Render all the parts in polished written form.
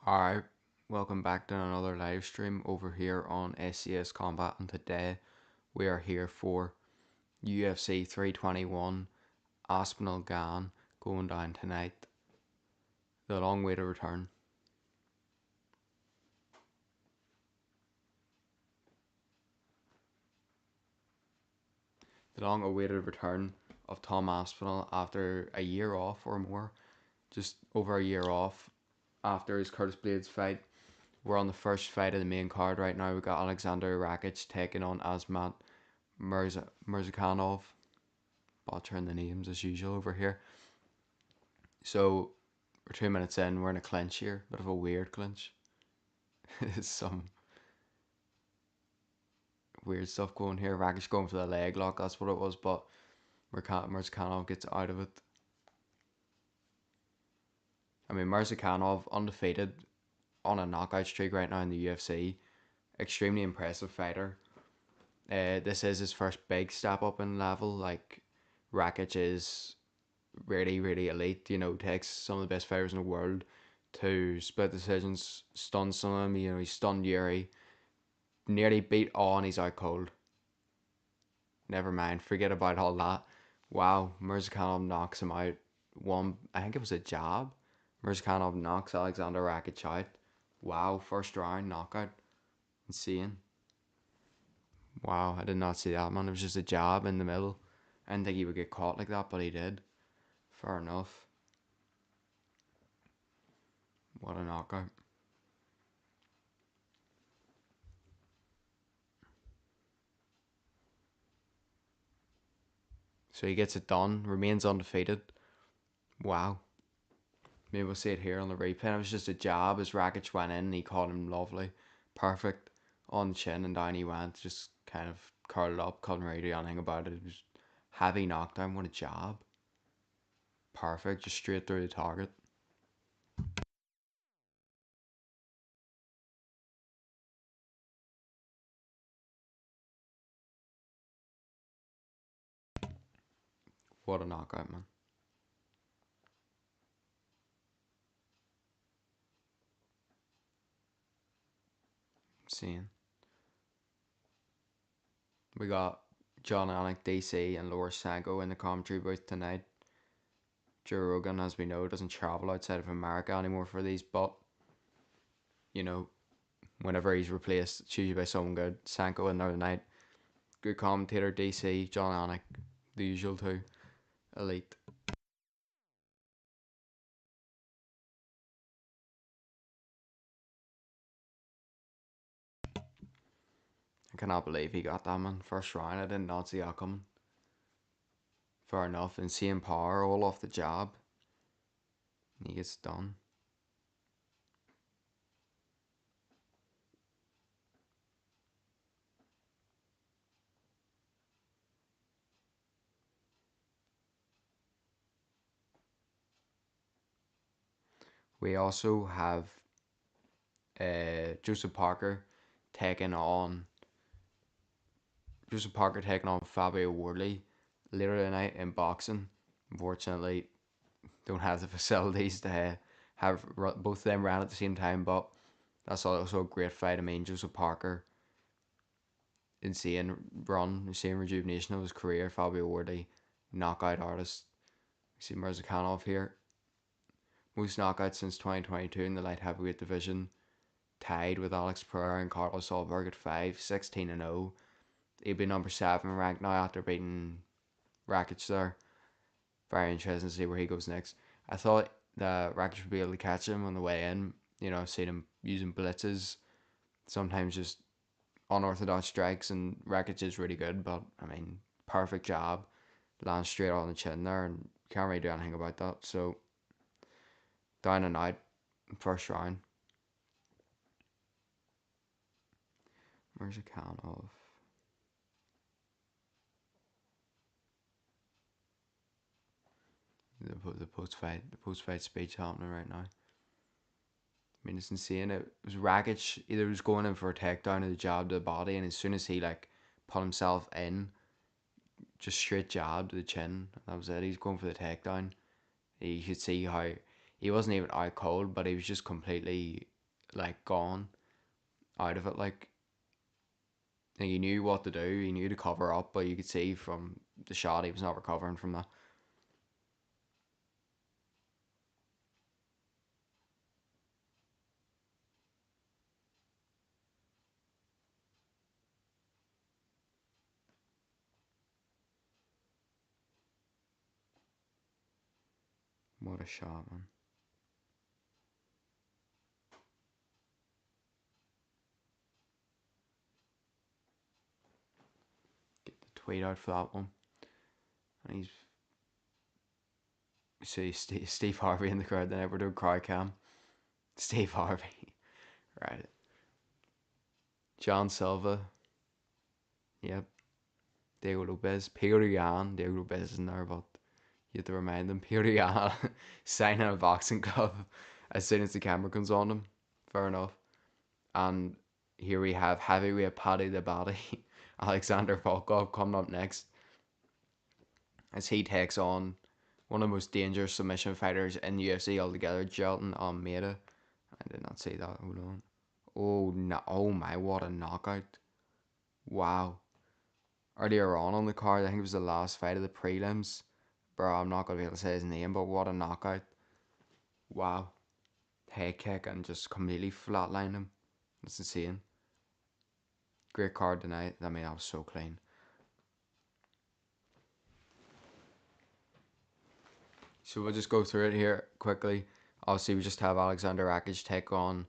Alright, welcome back to another live stream over here on SCS Combat, and today we are here for UFC 321 Aspinall Gane going down tonight. The long way to return. The long awaited return of Tom Aspinall after a year off or more. Just over a year off after his Curtis Blades fight. We're on the first fight of the main card right now. We got Alexander Rakic taking on Asmat Mirzakhanov. Butchering the names as usual over here. So we're 2 minutes in. We're in a clinch here, bit of a weird clinch. Some weird stuff going here. Rakic going for the leg lock. That's what it was, but Mirzakhanov gets out of it. I mean, Mirzakhanov undefeated on a knockout streak right now in the UFC. Extremely impressive fighter. This is his first big step up in level. Like Rakic is really, really elite. Takes some of the best fighters in the world to split decisions, stun some of them. He stunned Yuri, nearly beat on. He's out cold. Never mind, forget about all that. Wow, Mirzakhanov knocks him out. I think it was a jab. Mirzakhanov knocks Alexander Rakic out. Wow, first round knockout. Insane. Wow, I did not see that, man. It was just a jab in the middle. I didn't think he would get caught like that, but he did. Fair enough. What a knockout. So he gets it done, remains undefeated. Wow. Maybe we'll see it here on the replay. It was just a jab as Rakic went in and he caught him lovely. Perfect. On the chin and down he went. Just kind of curled up. Couldn't really do anything about it. It was heavy knockdown. What a jab. Perfect. Just straight through the target. What a knockout, man. Insane. We got John Anik, DC, and Laura Sanko in the commentary booth tonight. Joe Rogan, as we know, doesn't travel outside of America anymore for these, but, whenever he's replaced, it's usually by someone good. Sanko in there tonight. Good commentator, DC, John Anik, the usual two. Elite. I cannot believe he got that, man. First round, I did not see that coming. Fair enough. Insane power, all off the jab. And he gets done. We also have Joseph Parker taking on Fabio Wardley later tonight in boxing. Unfortunately, don't have the facilities to have both of them ran at the same time, but that's also a great fight. I mean, Joseph Parker, insane run, insane rejuvenation of his career. Fabio Wardley, knockout artist. We see Mirzakhanov here. Most knockouts since 2022 in the light heavyweight division. Tied with Alex Pereira and Carlos Solberg at 5, 16-0. He'd be number 7 ranked now after beating Rakic there. Very interesting to see where he goes next. I thought that Rakic would be able to catch him on the way in. I've seen him using blitzes, sometimes just unorthodox strikes, and Rakic is really good, but I mean, perfect job. Lands straight on the chin there, and can't really do anything about that. So, down and out, first round. Where's the count of? The post fight speech happening right now. I mean, it's insane. It was Rakic either was going in for a takedown or the jab to the body, and as soon as he put himself in, just straight jab to the chin. That was it. He's going for the takedown. You could see how he wasn't even out cold, but he was just completely like gone out of it. Like he knew what to do. He knew to cover up, but you could see from the shot he was not recovering from that. What a shot, man! Get the tweet out for that one. And he's see Steve Harvey in the crowd. They never do cry cam. Steve Harvey, right? John Silva, yep. Diego Lopez, Peter Yan. Diego Lopez is in there, but you have to remind them. Peter Yan signing a boxing glove as soon as the camera comes on him. Fair enough. And here we have heavyweight Paddy the Baddy, Alexander Volkov coming up next as he takes on one of the most dangerous submission fighters in the UFC altogether, Jelton Almeida. I did not see that. Hold on. Oh no! Oh my! What a knockout! Wow. Earlier on the card, I think it was the last fight of the prelims. Bro, I'm not gonna be able to say his name, but what a knockout! Wow. Head kick and just completely flatlined him. That's insane. Great card tonight. I mean, that was so clean. So we'll just go through it here quickly. Obviously, we just have Alexander Rakic take on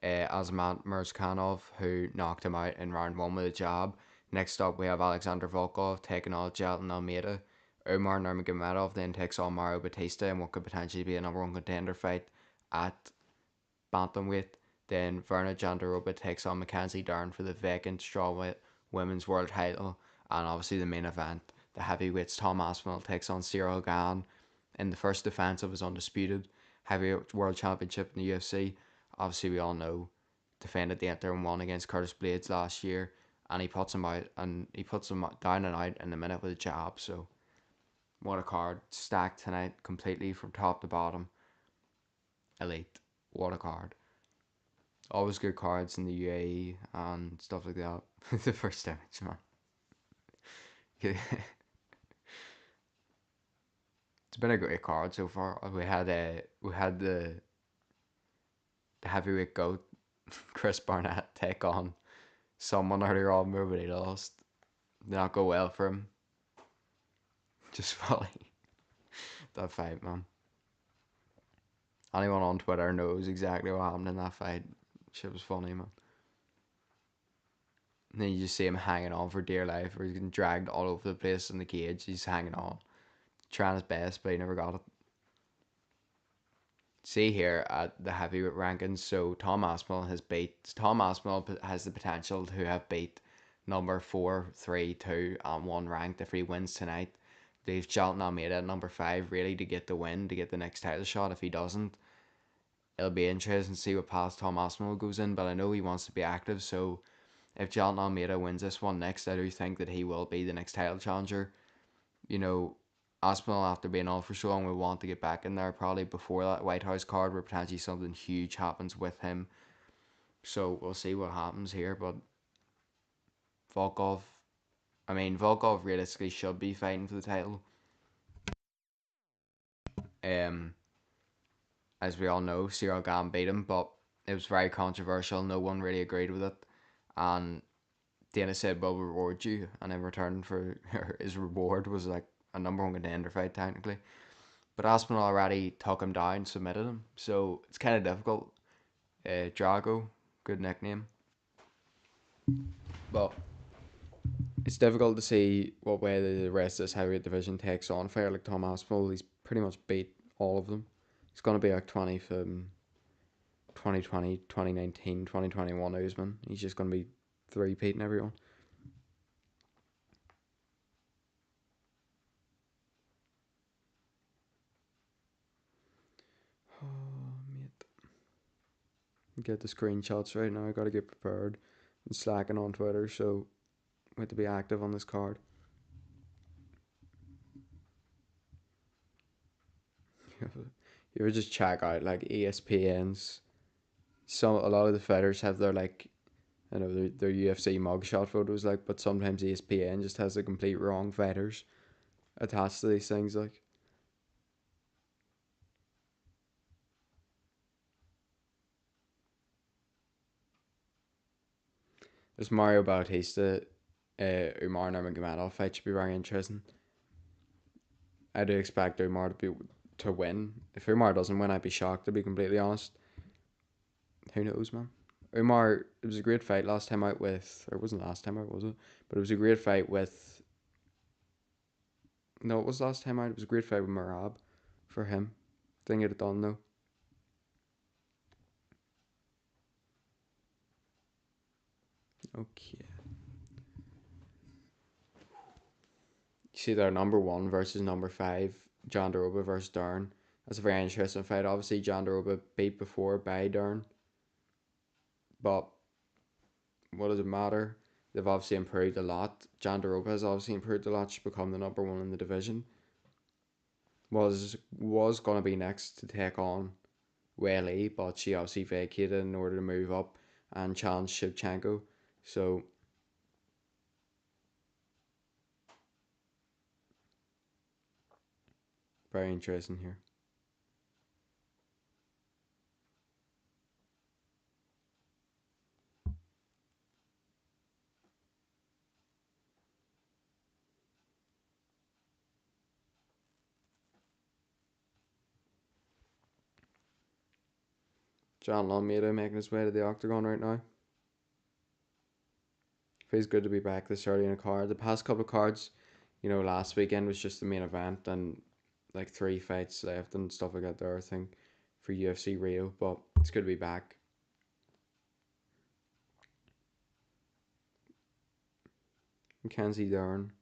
Azmat Mirzkanov, who knocked him out in round one with a jab. Next up, we have Alexander Volkov taking on Jelton Almeida. Umar Nurmagomedov then takes on Mario Batista in what could potentially be a number one contender fight at bantamweight. Then Verna Jandaroba takes on Mackenzie Dern for the vacant strawweight women's world title. And obviously the main event, the heavyweights, Tom Aspinall takes on Cyril Gane in the first defense of his undisputed heavyweight world championship in the UFC. Obviously, we all know defended the interim one against Curtis Blades last year, and he puts him out and he puts him down and out in a minute with a jab. So what a card, stacked tonight completely from top to bottom. Elite. What a card. Always good cards in the UAE and stuff like that. The first image, man. It's been a great card so far. We had the heavyweight goat Chris Barnett take on someone earlier on but he lost. Did not go well for him. Just funny. That fight, man. Anyone on Twitter knows exactly what happened in that fight. Shit was funny, man. And then you just see him hanging on for dear life, or he's getting dragged all over the place in the cage. He's hanging on, trying his best, but he never got it. See here at the heavyweight rankings, so Tom Aspinall has the potential to have beat number 4, 3, 2, and 1 ranked if he wins tonight. Leaves Charlton Almeida at number 5 really to get the win, to get the next title shot. If he doesn't, it'll be interesting to see what path Tom Aspinall goes in, but I know he wants to be active, so if Charlton Almeida wins this one next, I do think that he will be the next title challenger. You know, Aspinall, after being on for so long, will want to get back in there probably before that White House card where potentially something huge happens with him. So we'll see what happens here. But Volkov, Volkov realistically should be fighting for the title. Um, as we all know, Cyril Gane beat him, but it was very controversial. No one really agreed with it, and Dana said, "We'll reward you," and in return for his reward was like a number one contender fight technically. But Aspinall already took him down, submitted him, so it's kind of difficult. Drago, good nickname, but it's difficult to see what way the rest of this heavyweight division takes on. Fair like Tom Aspinall, he's pretty much beat all of them. It's going to be like 20 from 2020, 2019, 2021 Usman. He's just going to be three-peating everyone. Oh, mate. Get the screenshots right now. I got to get prepared. I'm slacking on Twitter, so we have to be active on this card. You ever just check out like ESPN's Some a lot of the fighters have their like I know their UFC mugshot photos like, but sometimes ESPN just has the complete wrong fighters attached to these things like. This Mario Bautista, Umar Nurmagomedov fight should be very interesting. I do expect Umar to win. If Umar doesn't win, I'd be shocked to be completely honest. Who knows, man? Umar, it was a great fight last time out with, or it wasn't last time out, was it? But it was a great fight with. No, it was last time out. It was a great fight with Marab for him. Didn't get it done though. Okay. You see, their number one versus number five, John Doroba versus Dern. That's a very interesting fight. Obviously, John Doroba beat before by Dern, but what does it matter? They've obviously improved a lot. John Doroba has obviously improved a lot. She's become the number one in the division. Was gonna be next to take on Whaley, but she obviously vacated in order to move up and challenge Shevchenko. So very interesting here. John Almeida making his way to the octagon right now. Feels good to be back this early in a card. The past couple of cards, last weekend was just the main event and like three fights left and stuff like that there, I think, for UFC Rio. But it's good to be back. Mackenzie Dern.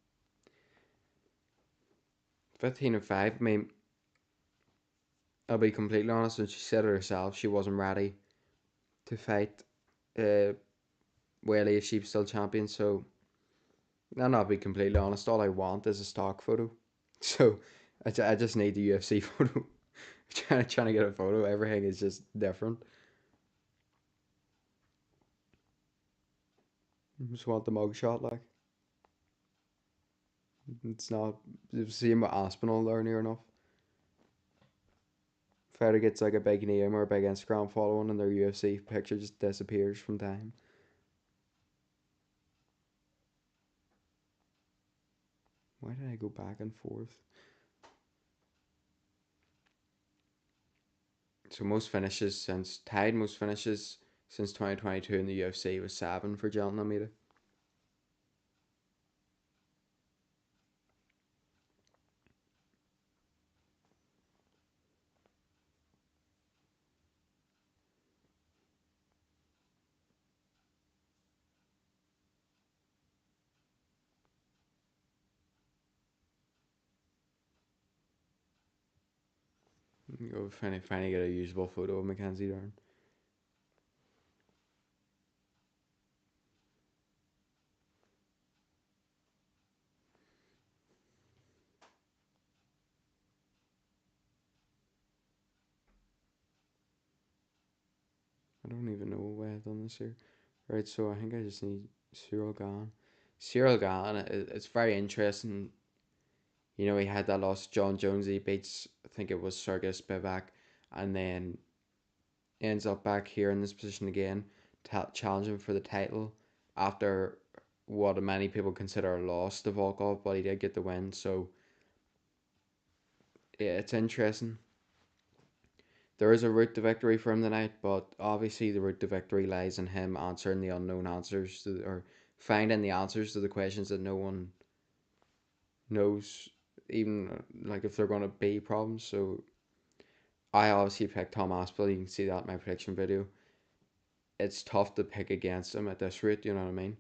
15-5. I mean, I'll be completely honest, and she said it herself, she wasn't ready to fight uh, Whaley if she was still champion. So, and I'll be completely honest, all I want is a stock photo. So, I just need the UFC photo. trying to get a photo, everything is just different. Just want the mugshot, like. It's not the same with Aspinall there near enough. Fighter gets like a big name or a big Instagram following and their UFC picture just disappears from time. Why did I go back and forth? So most finishes since 2022 in the UFC was 7 for Jelena Almeida. Go finally get a usable photo of Mackenzie Dern. I don't even know why I've done this here. Right, so I think I just need Cyril Gane. Cyril Gane, it's very interesting. He had that loss to John Jones. He beats, I think it was Sergey Spivak, and then ends up back here in this position again, challenging for the title after what many people consider a loss to Volkov, but he did get the win. So yeah, it's interesting. There is a route to victory for him tonight, but obviously the route to victory lies in him answering the unknown answers or finding the answers to the questions that no one knows, even like if they're going to be problems. So I obviously picked Tom Aspinall. You can see that in my prediction video. It's tough to pick against him at this rate. You know what I mean?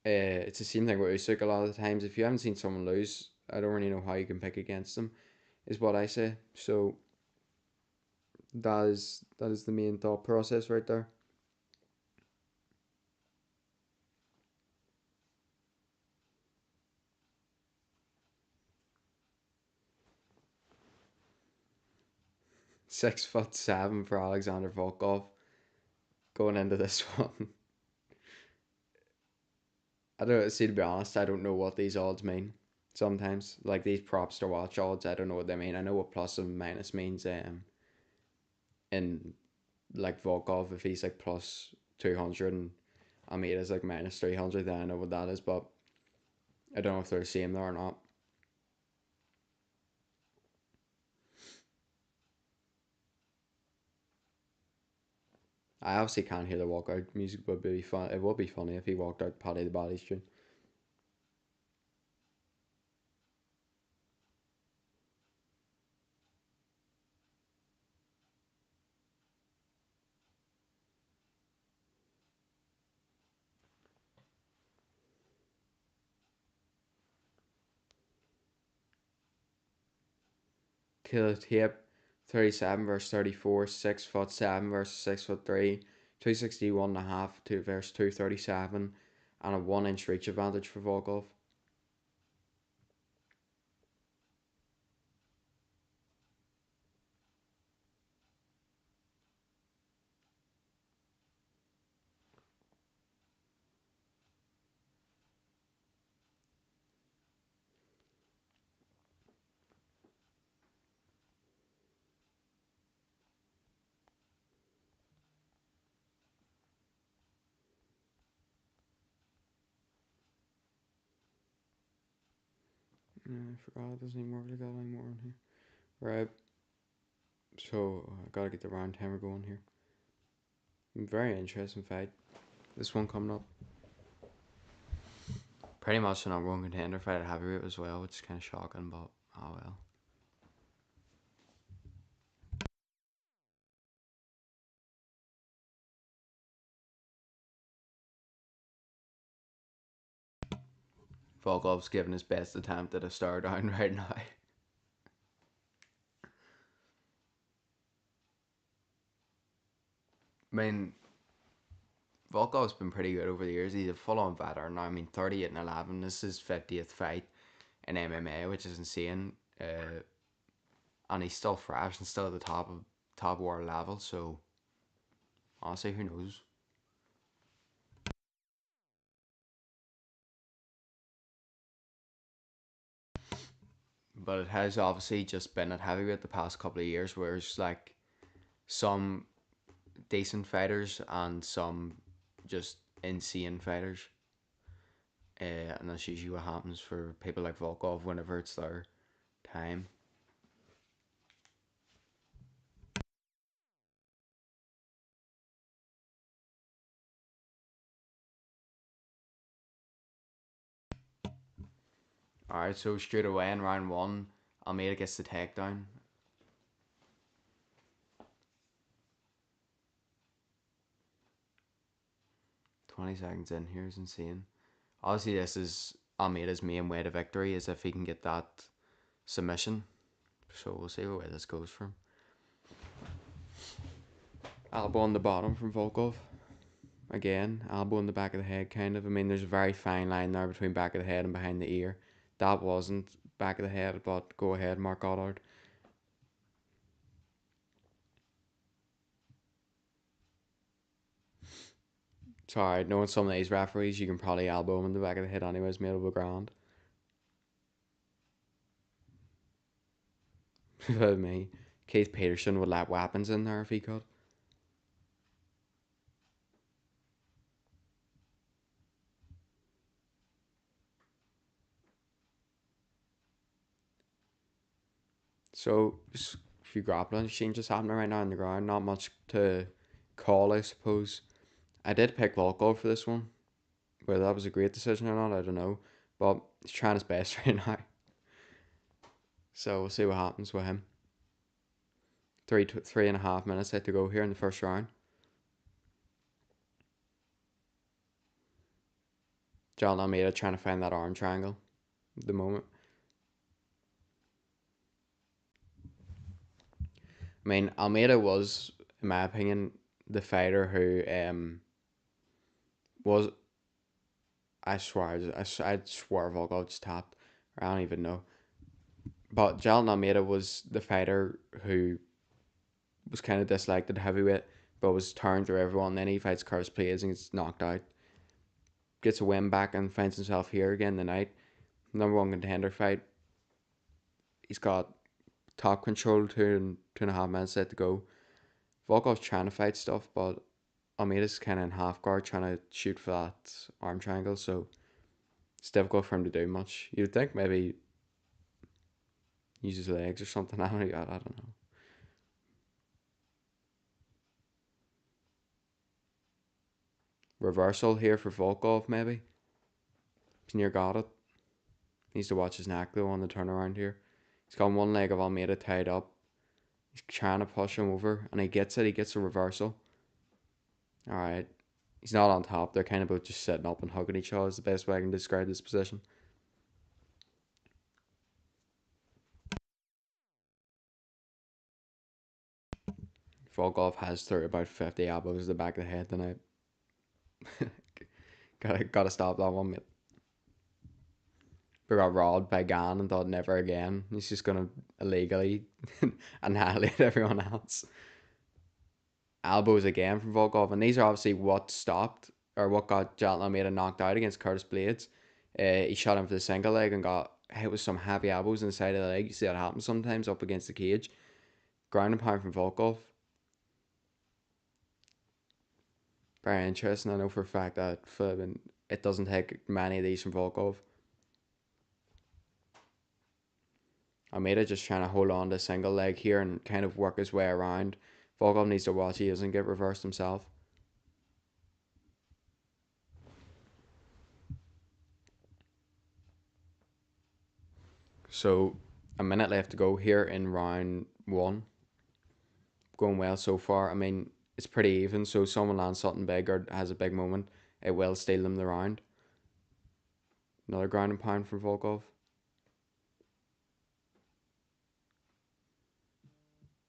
It's the same thing with Usyk a lot of the times. If you haven't seen someone lose, I don't really know how you can pick against them. Is what I say. So that is the main thought process right there. 6'7" for Alexander Volkov. going into this one. I don't see, to be honest, I don't know what these odds mean. Sometimes, like these props to watch odds, I don't know what they mean. I know what plus and minus means. In like Volkov, if he's like plus 200 and Almeida's like minus 300, then I know what that is. But I don't know if they're the same there or not. I obviously can't hear the walkout music, but it'd be fun. It would be funny if he walked out Paddy the Baddy tune. Killer Tape, 37 versus 34, 6 foot 7 versus 6 foot 3, 261 and a half to versus 237, and a 1 inch reach advantage for Volkov. I forgot it doesn't even work like that anymore on here. Right, so I gotta get the round timer going here. Very interesting fight. This one coming up. Pretty much the number one contender fight at heavyweight as well, which is kind of shocking, but oh well. Volkov's giving his best attempt at a star down right now. I mean, Volkov's been pretty good over the years. He's a full-on veteran now. I mean, 38-11. This is his 50th fight in MMA, which is insane. And he's still fresh and still at the top world level. So honestly, who knows? But it has obviously just been at heavyweight the past couple of years, where it's like some decent fighters and some just insane fighters. And that's usually what happens for people like Volkov whenever it's their time. Alright, so straight away in round one, Almeida gets the takedown. 20 seconds in here is insane. Obviously, this is Almeida's main way to victory, is if he can get that submission. So we'll see what way this goes for him. Elbow on the bottom from Volkov. Again, elbow in the back of the head, kind of. I mean, there's a very fine line there between back of the head and behind the ear. That wasn't back of the head, but go ahead, Mark Goddard. Sorry, knowing some of these referees, you can probably elbow him in the back of the head anyways, made of a ground. For me, Keith Peterson would let weapons in there if he could. So, just a few grappling exchanges happening right now on the ground. Not much to call, I suppose. I did pick Volkov for this one. Whether that was a great decision or not, I don't know. But he's trying his best right now. So we'll see what happens with him. 3.5 minutes left to go here in the first round. John Almeida trying to find that arm triangle at the moment. I mean, Almeida was, in my opinion, the fighter who was. I swear, I swear Volkov just tapped. I don't even know. But Jalen Almeida was the fighter who was kind of disliked at heavyweight but was turned through everyone. Then he fights Curtis Blades and gets knocked out. Gets a win back and finds himself here again tonight. Number one contender fight. He's got top control, 2.5 minutes left to go. Volkov's trying to fight stuff, but Almeida's kind of in half guard trying to shoot for that arm triangle, so it's difficult for him to do much. You'd think maybe use his legs or something. I don't know. Reversal here for Volkov, maybe. He's near got it. Needs to watch his neck though on the turnaround here. He's got one leg of Almeida tied up. He's trying to push him over, and he gets it. He gets a reversal. Alright. He's not on top. They're kind of both just sitting up and hugging each other, is the best way I can describe this position. Volkov has through about 50 elbows to the back of the head tonight. gotta stop that one, mate. We got robbed by Gane and thought never again. He's just gonna illegally annihilate everyone else. Elbows again from Volkov, and these are obviously what stopped or what got Jalin Almeida knocked out against Curtis Blades. He shot him for the single leg and got hit with some heavy elbows in the side of the leg. You see that happen sometimes up against the cage. Ground and pound from Volkov. Very interesting. I know for a fact that it doesn't take many of these from Volkov. Almeida just trying to hold on to a single leg here and kind of work his way around. Volkov needs to watch he doesn't get reversed himself. So a minute left to go here in round one. Going well so far. I mean, it's pretty even, so someone lands something big or has a big moment, it will steal them the round. Another ground and pound from Volkov.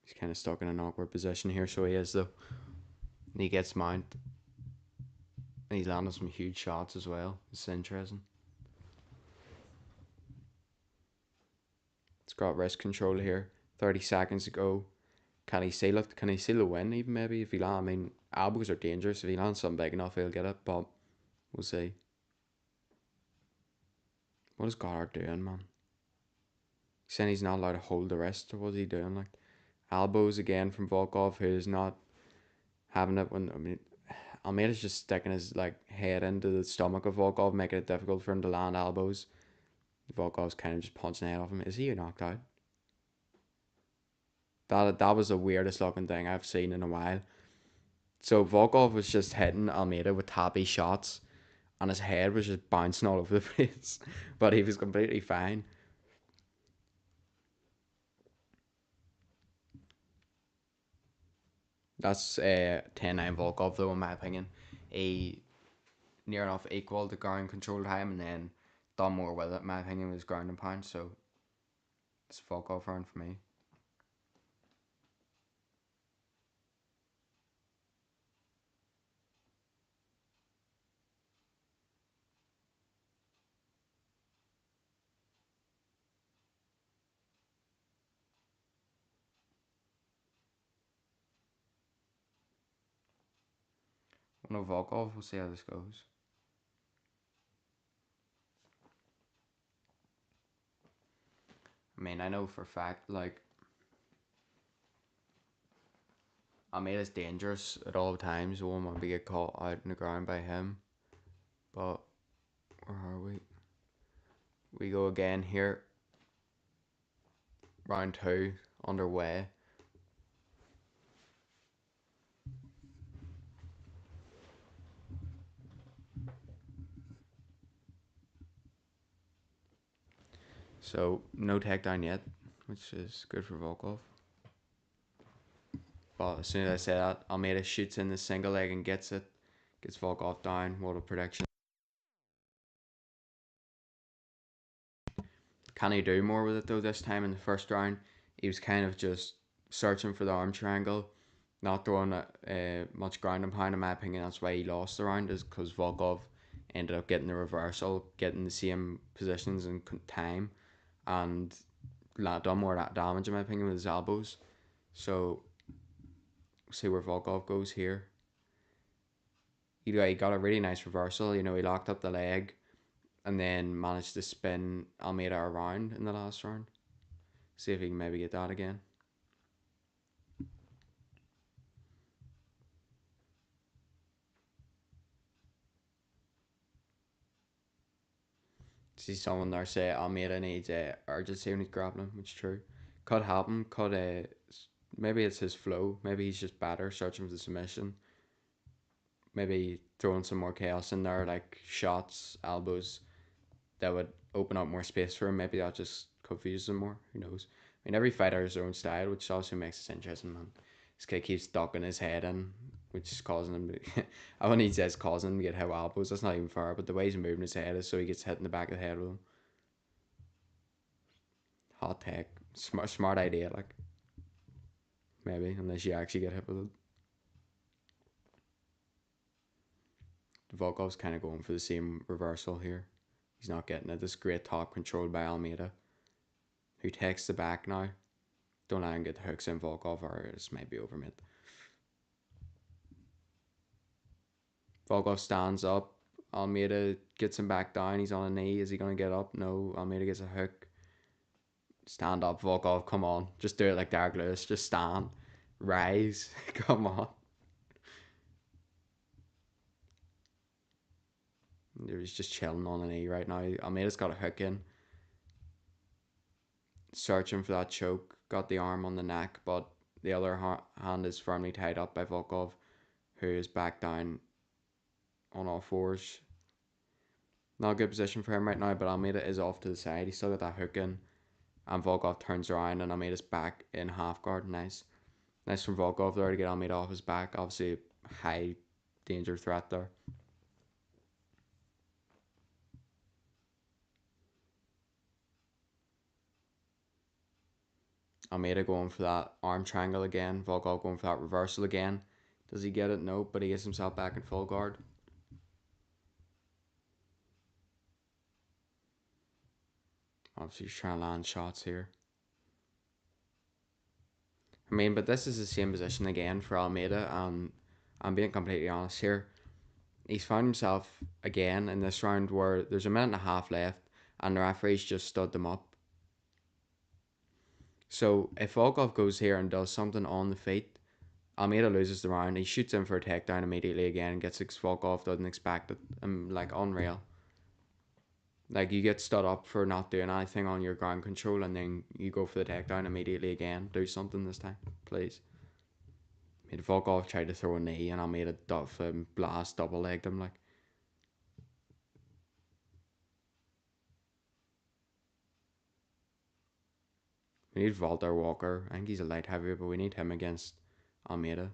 He's kind of stuck in an awkward position here, so he is though. And he gets mount. And he's landing some huge shots as well. It's interesting. It's got wrist control here. 30 seconds to go. Can he seal it? Can he seal a win even maybe? If he land, I mean, elbows are dangerous. If he lands something big enough, he'll get it, but we'll see. What is Goddard doing, man? He's saying he's not allowed to hold the wrist. What's he doing? Like, elbows again from Volkov, who's not having it when, I mean, Almeida's just sticking his like head into the stomach of Volkov, making it difficult for him to land elbows. Volkov's kind of just punching the head off him. Is he knocked out? That was the weirdest looking thing I've seen in a while. So Volkov was just hitting Almeida with tappy shots, and his head was just bouncing all over the place, but he was completely fine. That's 10-9 Volkov though, in my opinion. He near enough equal the ground control time, and then done more with it. In my opinion was ground and pound, so it's Volkov round for me. No Volkov. We'll see how this goes. I mean, I know for a fact like Almeida's dangerous at all times. We won't want to get caught out in the ground by him. But where are we? We go again here. Round two underway. So no takedown yet, which is good for Volkov. But as soon as I say that, Almeida shoots in the single leg and gets it. Gets Volkov down. What a prediction. Can he do more with it though this time in the first round? He was kind of just searching for the arm triangle, not throwing much ground and pound. In my opinion, that's why he lost the round, is because Volkov ended up getting the reversal, getting the same positions and time, and done more damage in my opinion with his elbows. So See where Volkov goes here. He got a really nice reversal. You know, he locked up the leg and then managed to spin Almeida around in the last round. See if he can maybe get that again. See someone there say Almeida needs urgency when he's grappling, which is true. Could happen. Could maybe it's his flow. Maybe he's just better searching for the submission. Maybe throwing some more chaos in there, like shots, elbows that would open up more space for him. Maybe that just confuses him more. Who knows? I mean, every fighter has their own style, which also makes it interesting, man. This kid keeps ducking his head in, which is causing him to. I when he says causing him to get hit with elbows, that's not even fair, but the way he's moving his head is so he gets hit in the back of the head with them. Hot tech. Smart idea, like. Maybe, unless you actually get hit with it. Volkov's kind of going for the same reversal here. He's not getting it. This great top controlled by Almeida, who takes the back now. Don't let him get the hooks in Volkov, or this might be over mid. Volkov stands up. Almeida gets him back down. He's on a knee. Is he going to get up? No. Almeida gets a hook. Stand up, Volkov. Come on. Just do it like Derek Lewis. Just stand. Rise. Come on. He's just chilling on a knee right now. Almeida's got a hook in. Searching for that choke. Got the arm on the neck, but the other hand is firmly tied up by Volkov, who is back down on all fours. Not a good position for him right now, but Almeida is off to the side. He's still got that hook in. And Volkov turns around and Almeida's back in half guard. Nice. Nice from Volkov there to get Almeida off his back. Obviously, high danger threat there. Almeida going for that arm triangle again. Volkov going for that reversal again. Does he get it? No, but he gets himself back in full guard. Obviously, he's trying to land shots here. I mean, but this is the same position again for Almeida, and I'm being completely honest here. He's found himself again in this round where there's a minute and a half left, and the referee's just stood them up. So if Volkov goes here and does something on the feet, Almeida loses the round. He shoots in for a takedown immediately again, gets Volkov, doesn't expect it. Like, unreal. Like, you get stood up for not doing anything on your ground control, and then you go for the takedown immediately again. Do something this time, please. I mean, Volkov tried to throw a knee, and Almeida blast double legged him. Like, we need Walter Walker. I think he's a light heavyweight, but we need him against Almeida.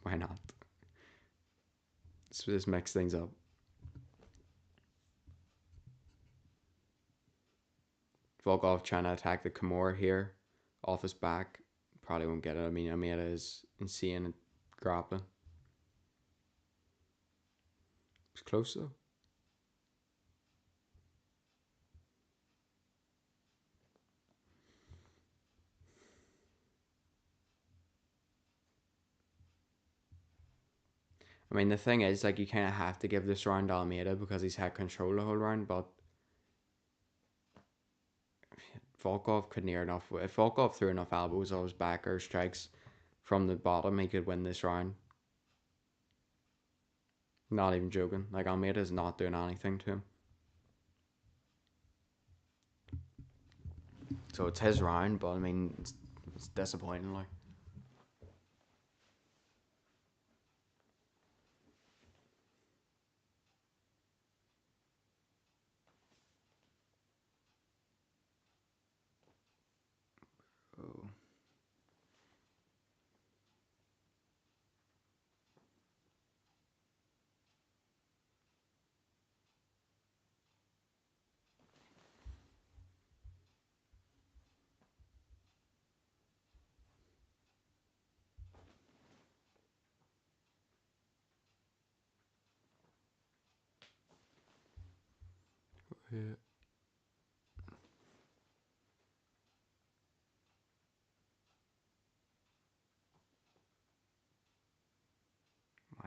Why not? Let's just mix things up. Volkov trying to attack the Kimura here, off his back. Probably won't get it. I mean, Almeida is insane at grappling. It's close though. I mean, the thing is, like, you kind of have to give this round to Almeida because he's had control the whole round, but Volkov could near enough. If Volkov threw enough elbows on his back or strikes from the bottom, he could win this round. Not even joking. Like, Almeida's not doing anything to him. So it's his round, but I mean, it's disappointing. Like, oh. Yeah.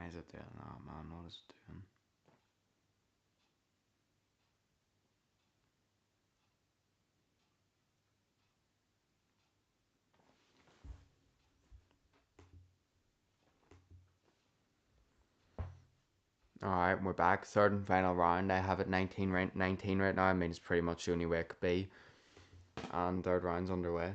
Why is it doing that, man? What is it doing? Alright, we're back. Third and final round. I have it 19 right now. I mean, it's pretty much the only way it could be. And third round's underway.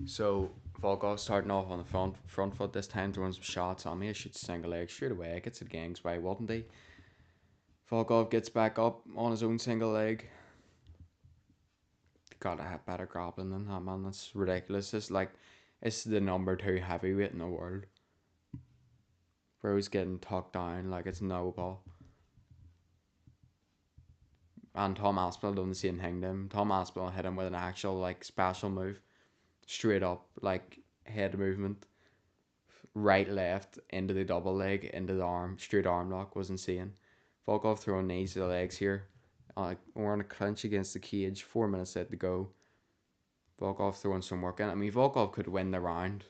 So, Volkov starting off on the front foot this time, throwing some shots on me. I shoots single leg straight away. Gets it again, why wouldn't he? Volkov gets back up on his own single leg. Gotta have better grappling than that, man. That's ridiculous. It's the number 2 heavyweight in the world. Bro's getting tucked down like it's no ball. And Tom Aspinall done the same thing to him. Tom Aspinall hit him with an actual like special move. Straight up, like head movement. Right, left, into the double leg, into the arm. Straight arm lock was insane. Volkov throwing knees to the legs here. We're on a clinch against the cage. 4 minutes set to go. Volkov throwing some work in. I mean, Volkov could win the round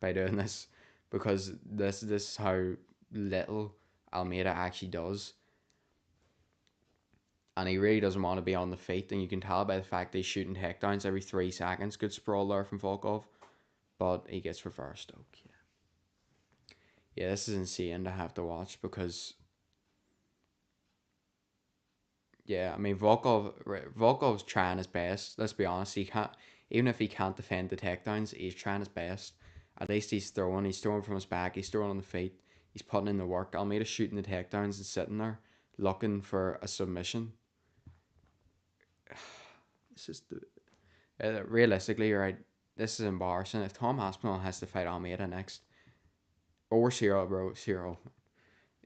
by doing this because this is how little Almeida actually does. And he really doesn't want to be on the feet, and you can tell by the fact that he's shooting takedowns every 3 seconds. Good sprawl there from Volkov, but he gets reversed. Okay. Yeah, this is insane to have to watch because, yeah, I mean Volkov's trying his best. Let's be honest, he can't, even if he can't defend the takedowns, he's trying his best. At least he's throwing. He's throwing from his back. He's throwing on the feet. He's putting in the work. Almeida's shooting the takedowns and sitting there looking for a submission. It's just realistically, right? This is embarrassing. If Tom Aspinall has to fight Almeida next, or Cyril, bro, Cyril.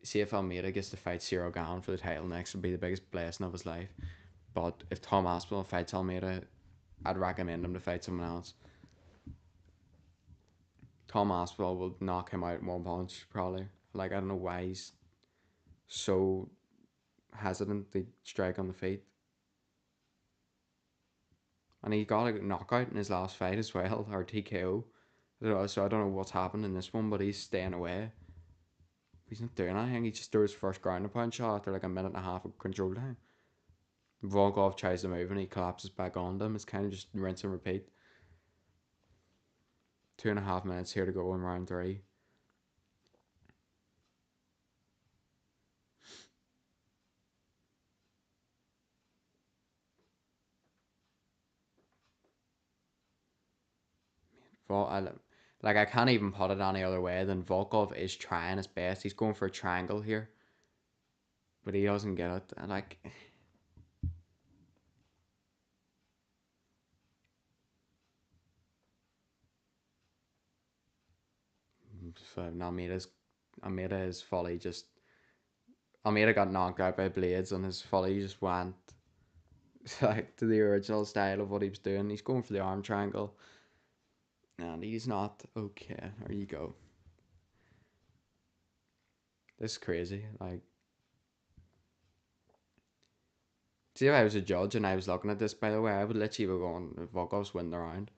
See if Almeida gets to fight Cyril Gane for the title next, would be the biggest blessing of his life. But if Tom Aspinall fights Almeida, I'd recommend him to fight someone else. Tom Aspinall will knock him out in one punch, probably. Like, I don't know why he's so hesitant to strike on the feet. And he got a knockout in his last fight as well, or TKO. So I don't know what's happened in this one, but he's staying away. He's not doing anything. He just threw his first ground and pound shot after like a minute and a half of control time. Volkov tries to move and he collapses back on them. It's kind of just rinse and repeat. 2.5 minutes here to go in round 3. I can't even put it any other way than Volkov is trying his best. He's going for a triangle here, but he doesn't get it. And like, so Almeida is fully just Almeida got knocked out by blades, and his fully just went like to the original style of what he was doing. He's going for the arm triangle, and he's not okay. There you go. This is crazy. Like, see if I was a judge and I was looking at this, by the way, I would literally be going, Volkov's win the round.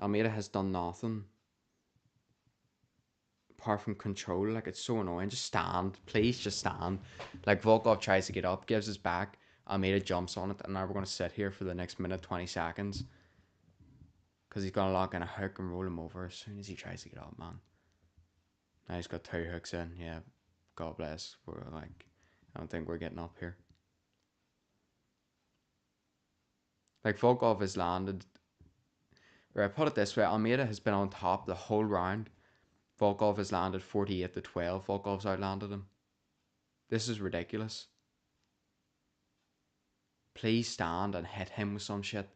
Almeida has done nothing apart from control. Like, it's so annoying. Just stand. Please just stand. Like, Volkov tries to get up, gives his back. Almeida jumps on it, and now we're going to sit here for the next minute, 20 seconds. Because he's going to lock in a hook and roll him over as soon as he tries to get up, man. Now he's got 2 hooks in. Yeah, God bless. We're like, I don't think we're getting up here. Like, Volkov has landed. Right, put it this way, Almeida has been on top the whole round. Volkov has landed 48-12. Volkov's outlanded him. This is ridiculous. Please stand and hit him with some shit.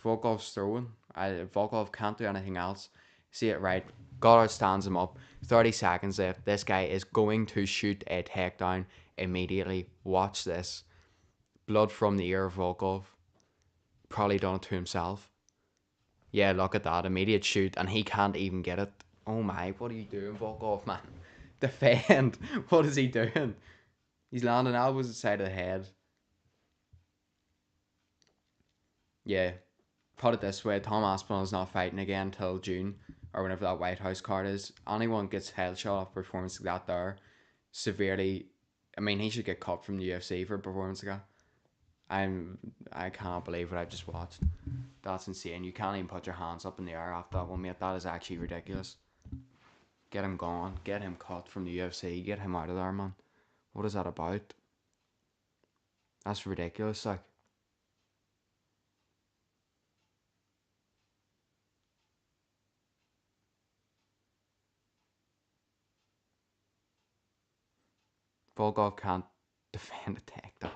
Volkov's throwing. Volkov can't do anything else. See it right. Goddard stands him up. 30 seconds left. This guy is going to shoot a takedown immediately. Watch this. Blood from the ear of Volkov. Probably done it to himself. Yeah, look at that. Immediate shoot, and he can't even get it. Oh my, what are you doing, Volkov, man? Defend. What is he doing? He's landing elbows inside of the head. Yeah. Put it this way: Tom Aspinall is not fighting again until June or whenever that White House card is. Anyone gets headshot off a performance like that there, severely. I mean, he should get cut from the UFC for a performance like that. I can't believe what I just watched. That's insane. You can't even put your hands up in the air after that one, mate. That is actually ridiculous. Get him gone. Get him cut from the UFC. Get him out of there, man. What is that about? That's ridiculous. Like, Volkov can't defend a takedown.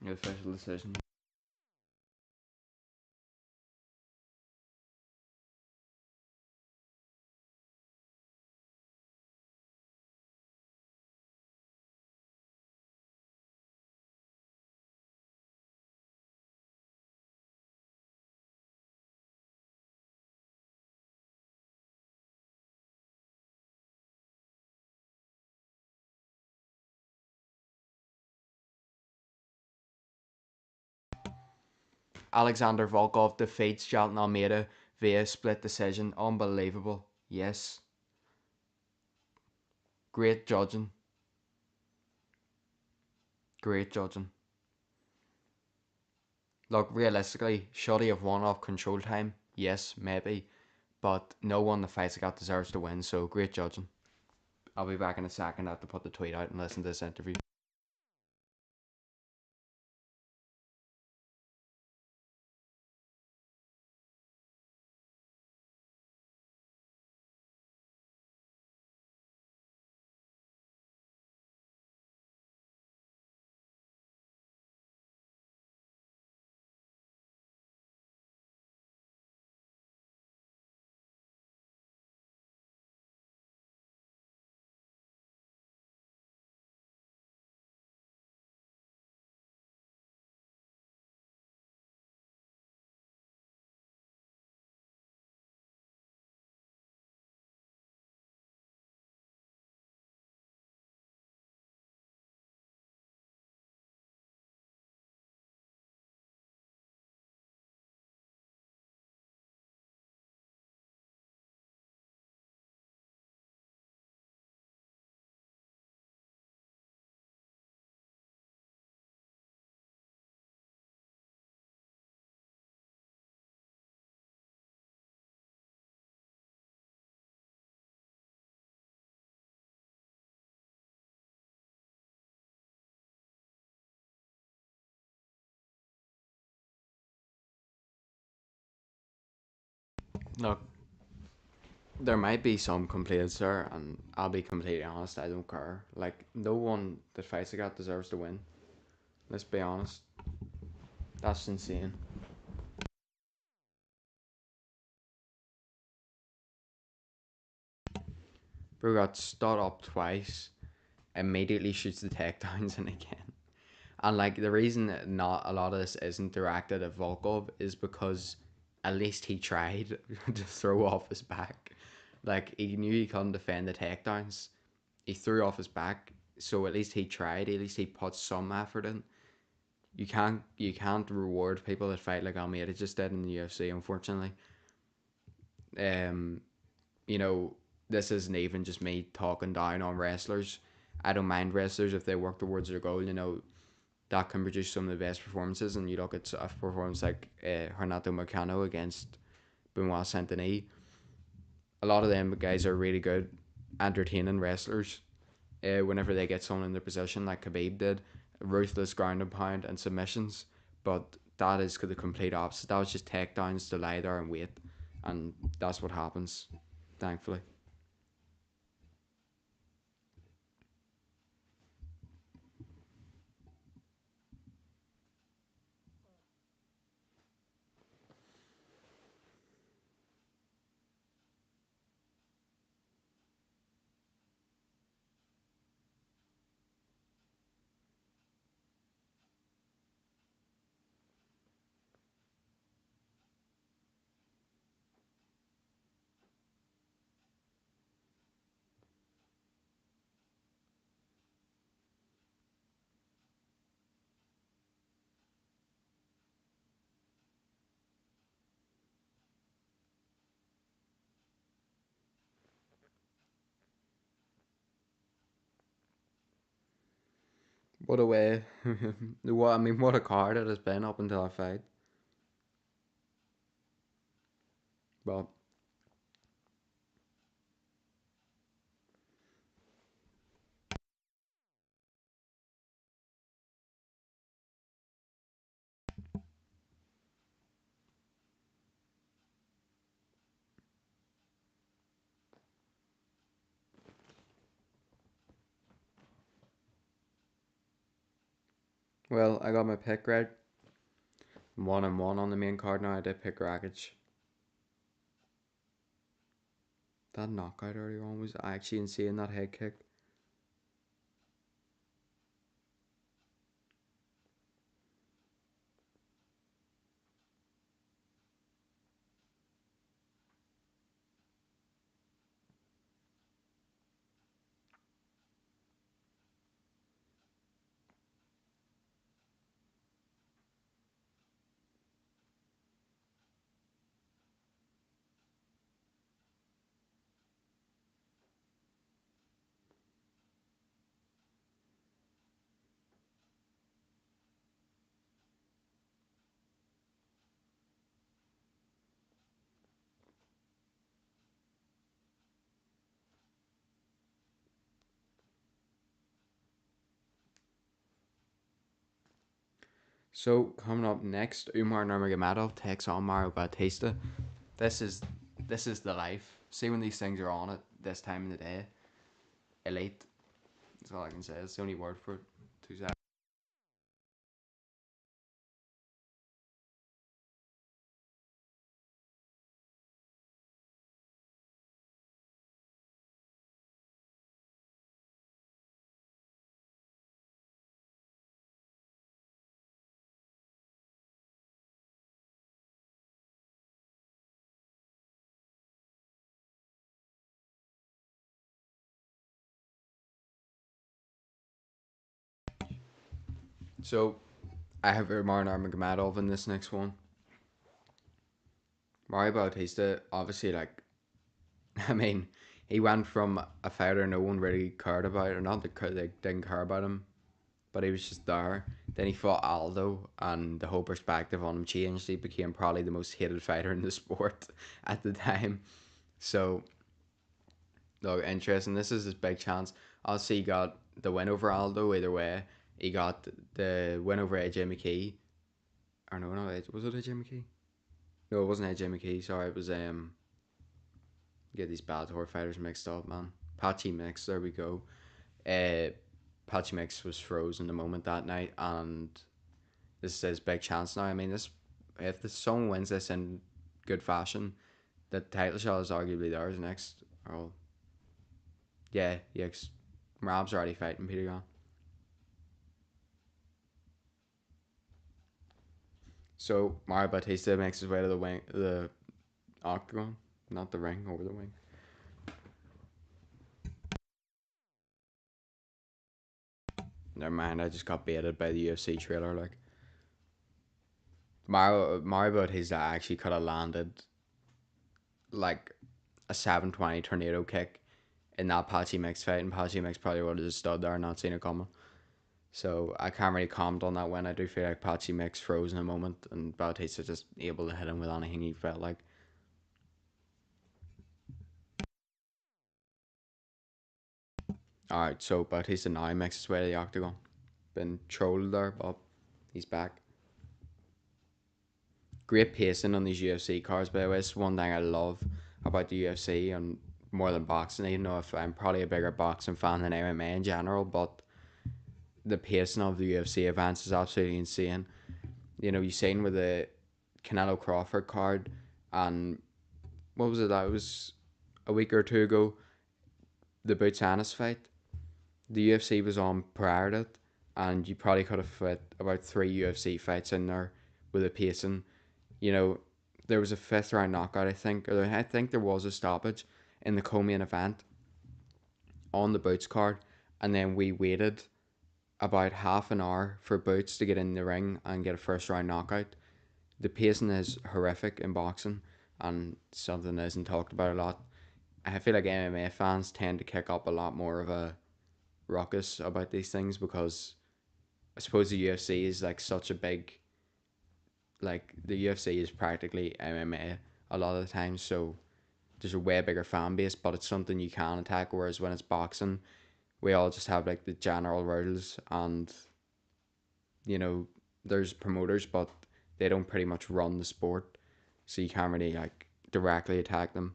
The official decision. Alexander Volkov defeats Jalton Almeida via split decision. Unbelievable. Yes. Great judging. Great judging. Look, realistically, should he have won off control time? Yes, maybe. But no one that fights like that deserves to win, so great judging. I'll be back in a second. I have to put the tweet out and listen to this interview. Look, there might be some complaints there, and I'll be completely honest, I don't care. Like, no one that fights like that deserves to win. Let's be honest. That's insane. Bro got stood up twice, immediately shoots the takedowns and again. And like the reason that not a lot of this isn't directed at Volkov is because at least he tried to throw off his back. Like he knew he couldn't defend the takedowns. He threw off his back, so at least he tried. At least he put some effort in. You can't reward people that fight like Almeida just did in the UFC. Unfortunately, um, you know, this isn't even just me talking down on wrestlers. I don't mind wrestlers if they work towards their goal. You know, that can produce some of the best performances. And you look at a performance like Renato Marcano against Benoit Saint Denis. a lot of them guys are really good, entertaining wrestlers. Whenever they get someone in their position, like Khabib did, ruthless ground and pound and submissions. But that is the complete opposite. That was just takedowns to lie there and wait, and that's what happens, thankfully. What a way! What I mean, what a card it has been up until that fight. But well, I got my pick right. 1-1 on the main card now. I did pick Rakic. That knockout earlier on was actually insane. That head kick. So coming up next, Umar Nurmagomedov takes on Mario Bautista. This is this is the life. See when these things are on at this time of the day. Elite. That's all I can say. It's the only word for it. 2 seconds. So I have Umar Nurmagomedov in this next one. Mario Bautista, obviously, like I mean, he went from a fighter no one really cared about, or not that they didn't care about him, but he was just there. Then he fought Aldo, and the whole perspective on him changed. He became probably the most hated fighter in the sport at the time. So, look, interesting. This is his big chance. Obviously, he got the win over Aldo either way. He got the win over AJ McKee. Or no, no, was it AJ McKee? No, it wasn't AJ McKee. Sorry, it was get these Bellator fighters mixed up, man. Patchy Mix. There we go. Uh, Patchy Mix was frozen the moment that night, and this is his big chance now. I mean, this if the someone wins this in good fashion, the title shot is arguably theirs next. Oh, yeah, yeah. Rab's already fighting Peter Gunn. So Mario Batista makes his way to the wing, the octagon, not the ring, over the wing. Never mind, I just got baited by the UFC trailer. Like Mario Batista actually could have landed like a 720 tornado kick in that Patchy Mix fight, and Patchy Mix probably would have just stood there and not seen it coming. So I can't really comment on that win. I do feel like Patchy Mix froze in a moment, and Bautista just able to hit him with anything he felt like. Alright, so Bautista now makes his way to the octagon. Been trolled there, but he's back. Great pacing on these UFC cards, by the way. It's one thing I love about the UFC and more than boxing, even though if I'm probably a bigger boxing fan than MMA in general, but the pacing of the UFC events is absolutely insane. You know, you seen with the Canelo Crawford card, and what was it? That was a week or two ago. The Boots Annis fight. The UFC was on prior to it, and you probably could have fit about three UFC fights in there with a pacing. You know, there was a fifth round knockout, I think, or I think there was a stoppage in the co-main event on the Boots card, and then we waited about half an hour for Boots to get in the ring and get a first round knockout. The pacing is horrific in boxing and something that isn't talked about a lot. I feel like MMA fans tend to kick up a lot more of a ruckus about these things because I suppose the UFC is like such a big, like the UFC is practically MMA a lot of the time, so there's a way bigger fan base, but it's something you can attack. Whereas when it's boxing, we all just have like the general rules, and you know, there's promoters, but they don't pretty much run the sport, so you can't really like directly attack them,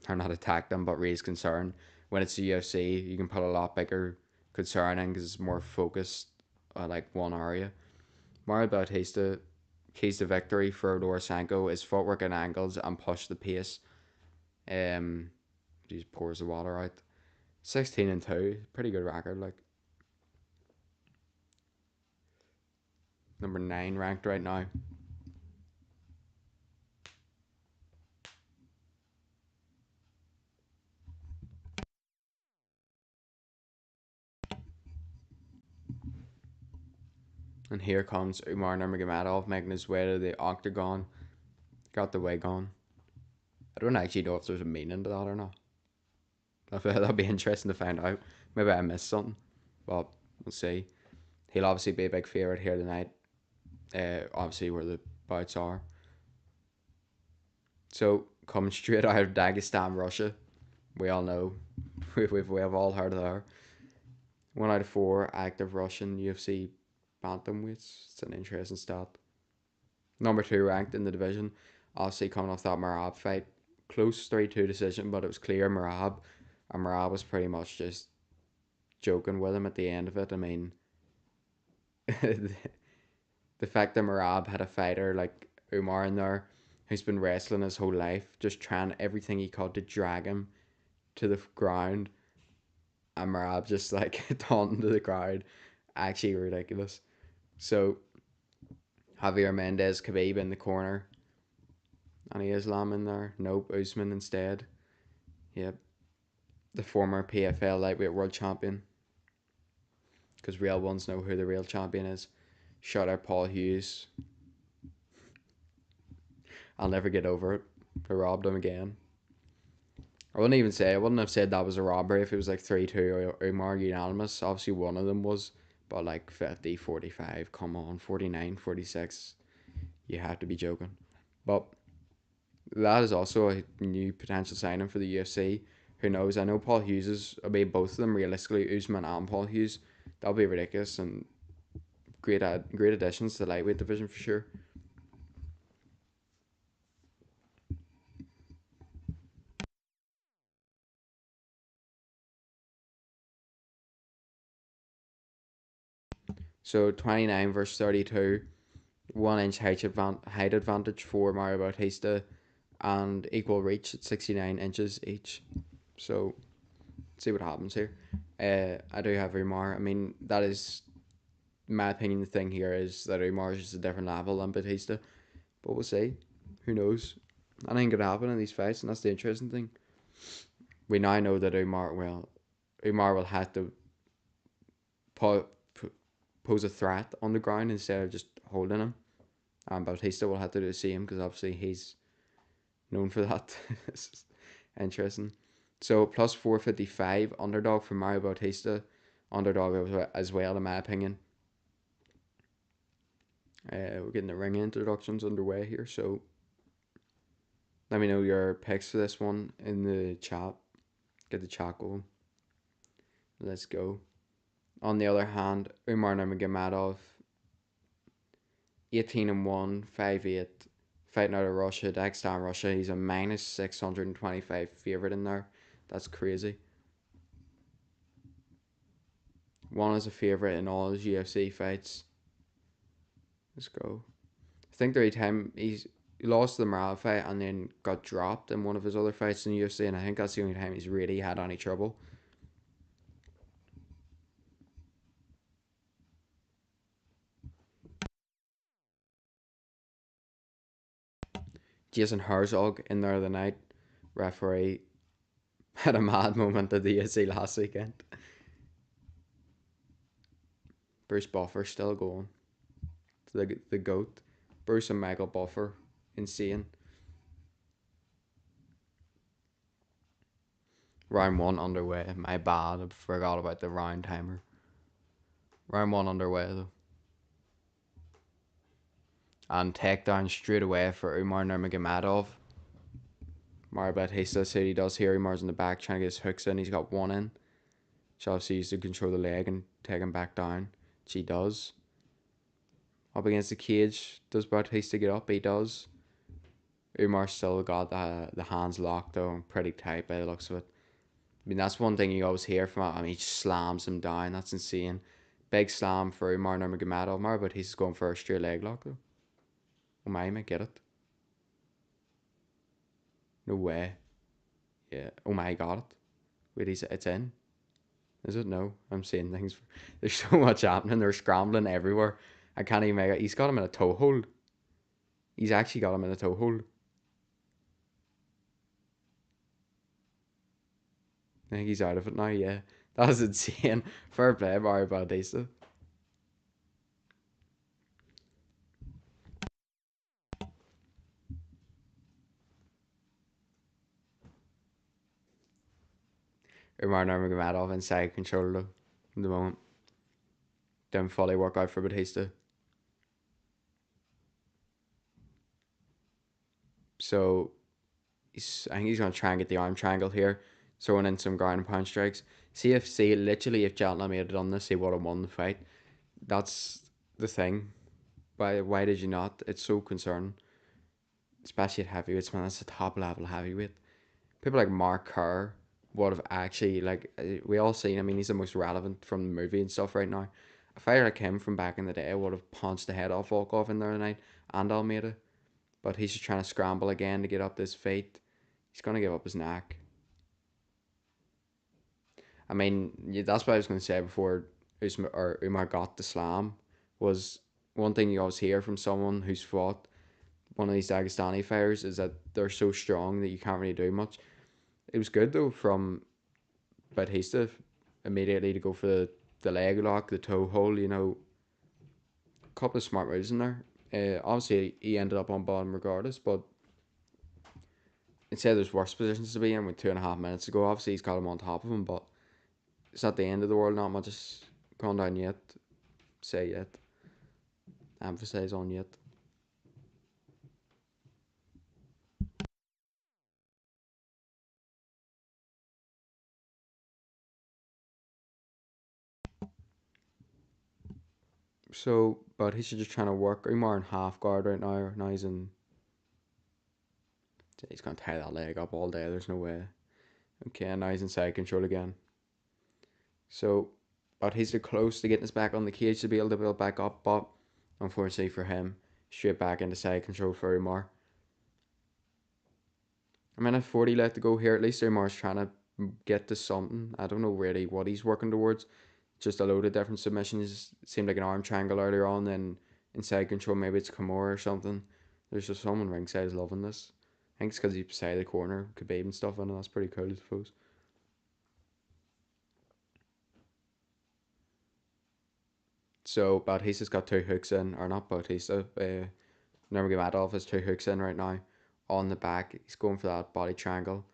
or not attack them, but raise concern. When it's the UFC, you can put a lot bigger concern in because it's more focused on like one area. Mario Bautista keys to victory for Dorosenko is footwork and angles and push the pace. He just pours the water out. 16-2, pretty good record. Like number 9 ranked right now. And here comes Umar Nurmagomedov making his way to the octagon. Got the wig on. I don't actually know if there's a meaning to that or not. That'd be interesting to find out. Maybe I missed something, but we'll see. He'll obviously be a big favourite here tonight. Obviously where the bouts are. So coming straight out of Dagestan, Russia, we all know, we've all heard of her. 1 out of 4 active Russian UFC bantamweights. It's an interesting stat. Number 2 ranked in the division. Obviously coming off that Marab fight, close 3-2 decision, but it was clear Marab, and Marab was pretty much just joking with him at the end of it. I mean, the fact that Marab had a fighter like Umar in there who's been wrestling his whole life, just trying everything he could to drag him to the ground, and Marab just like taunting to the crowd, actually ridiculous. So Javier Mendez Khabib in the corner. Any Islam in there? Nope, Usman instead. Yep, the former PFL lightweight world champion. Because real ones know who the real champion is. Shout out Paul Hughes. I'll never get over it. They robbed him again. I wouldn't have said that was a robbery if it was like 3-2 or Umar unanimous. Obviously, one of them was, but like 50, 45, come on, 49, 46. You have to be joking. But that is also a new potential signing for the UFC. Who knows? I know Paul Hughes is, I mean, both of them realistically, Usman and Paul Hughes. That'll be ridiculous and great additions to the lightweight division for sure. So 29 versus 32, 1 inch height advantage for Mario Bautista, and equal reach at 69 inches each. So see what happens here. I do have Umar. I mean, that is, in my opinion, the thing here is that Umar is just a different level than Batista. But we'll see. Who knows? Anything could happen in these fights, and that's the interesting thing. We now know that Umar will have to po- pose a threat on the ground instead of just holding him. And Bautista will have to do the same because obviously he's known for that. It's interesting. So plus 455 underdog for Mario Bautista. Underdog as well, in my opinion. We're getting the ring introductions underway here, so let me know your picks for this one in the chat. Get the chat going. Let's go. On the other hand, Umar Nurmagomedov, 18-1, 5-8, fighting out of Russia, Dagestan, Russia. He's a minus 625 favorite in there. That's crazy. One is a favorite in all his UFC fights. Let's go. I think the only time he lost the Morale fight and then got dropped in one of his other fights in the UFC, and I think that's the only time he's really had any trouble. Jason Herzog in there the night, referee, had a mad moment at the UFC last weekend. Bruce Buffer still going. The GOAT. Bruce and Michael Buffer. Insane. Round one underway. My bad. I forgot about the round timer. Round one underway though. And takedown straight away for Umar Nurmagomedov. Mario Batista said he does here. Umar's in the back trying to get his hooks in. He's got one in. So obviously he's to control the leg and take him back down. Which he does. Up against the cage. Does Batista get up? He does. Umar still got the hands locked though, and pretty tight by the looks of it. I mean, that's one thing you always hear from him. I mean, he just slams him down. That's insane. Big slam for Umar Nurmagomedov. Umar, but he's going for a straight leg lock though. Oh my, might get it. No way. Yeah. Oh my, got it. Wait, it's in. Is it? No. I'm seeing things. There's so much happening. They're scrambling everywhere. I can't even make it. He's got him in a toe hold. He's actually got him in a toe hold. I think he's out of it now, yeah. That was insane. Fair play, Mario Bautista. Umar Nurmagomedov inside control though. In the moment. Didn't fully work out for Batista. So I think he's going to try and get the arm triangle here, throwing in some ground and pound strikes. See, literally, if Jalna had done this, he would have won the fight. That's the thing. Why did you not? It's so concerning, especially at heavyweights, man. That's the top level heavyweight. People like Mark Kerr would have actually we all seen. I mean, he's the most relevant from the movie and stuff right now. A fighter like him from back in the day would have punched the head off Volkov in there tonight and Almeida, but he's just trying to scramble again to get up this fight. He's gonna give up his neck. I mean, yeah, that's what I was going to say before Umar got the slam. Was one thing you always hear from someone who's fought one of these Dagestani fighters is that they're so strong that you can't really do much. It was good though from Batista immediately to go for the leg lock, the toe hold, a couple of smart moves in there. Obviously, he ended up on bottom regardless, but instead there's worse positions to be in with 2.5 minutes to go. Obviously, he's got him on top of him, but it's not the end of the world. Not much is gone down yet. Say yet. Emphasize on yet. So, but he's just trying to work. Umar in half guard right now. Now he's in. He's gonna tie that leg up all day. There's no way. Okay, now he's inside control again. So, but he's too close to getting us back on the cage to be able to build back up. But unfortunately for him, straight back into side control for Umar. A minute 40 left to go here. At least Umar's trying to get to something. I don't know really what he's working towards. Just a load of different submissions. It seemed like an arm triangle earlier on, then inside control, maybe it's Kimura or something. There's just someone ringside is loving this. I think it's because he's beside the corner, Khabib and stuff, and that's pretty cool, I suppose. So Batista's got two hooks in, or not Batista. Nurmagomedov has two hooks in right now on the back. He's going for that body triangle.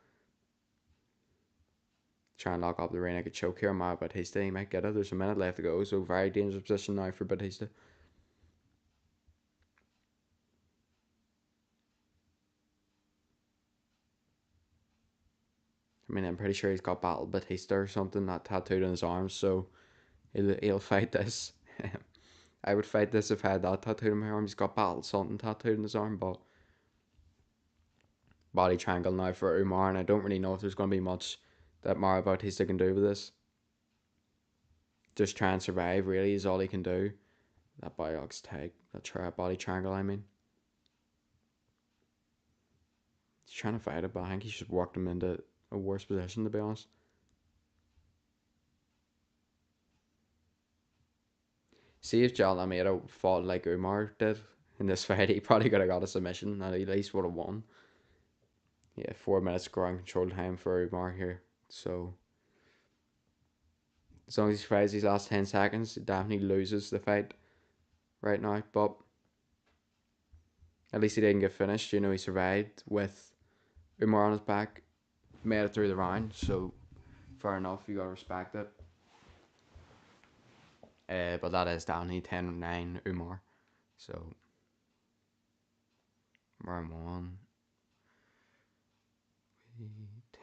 Try and lock up the rear naked choke here. My Batista, he might get it. There's a minute left to go, so very dangerous position now for Batista. I mean, I'm pretty sure he's got Battle Batista or something that tattooed on his arm, so he'll fight this. I would fight this if I had that tattooed on my arm. He's got Battle something tattooed on his arm, but body triangle now for Umar, and I don't really know if there's going to be much that Mario Bautista can do with this. Just try and survive, really, is all he can do. That body's tag, that body triangle, I mean. He's trying to fight it, but I think he's just worked him into a worse position, to be honest. See if John Almeida fought like Umar did in this fight, he probably could have got a submission, and at least would have won. Yeah, 4 minutes ground control time for Umar here. So, as long as he fights these last 10 seconds, he definitely loses the fight right now. But at least he didn't get finished. You know, he survived with Umar on his back, made it through the round. So, fair enough, you gotta respect it. But that is down 10-9 Umar. So, round one,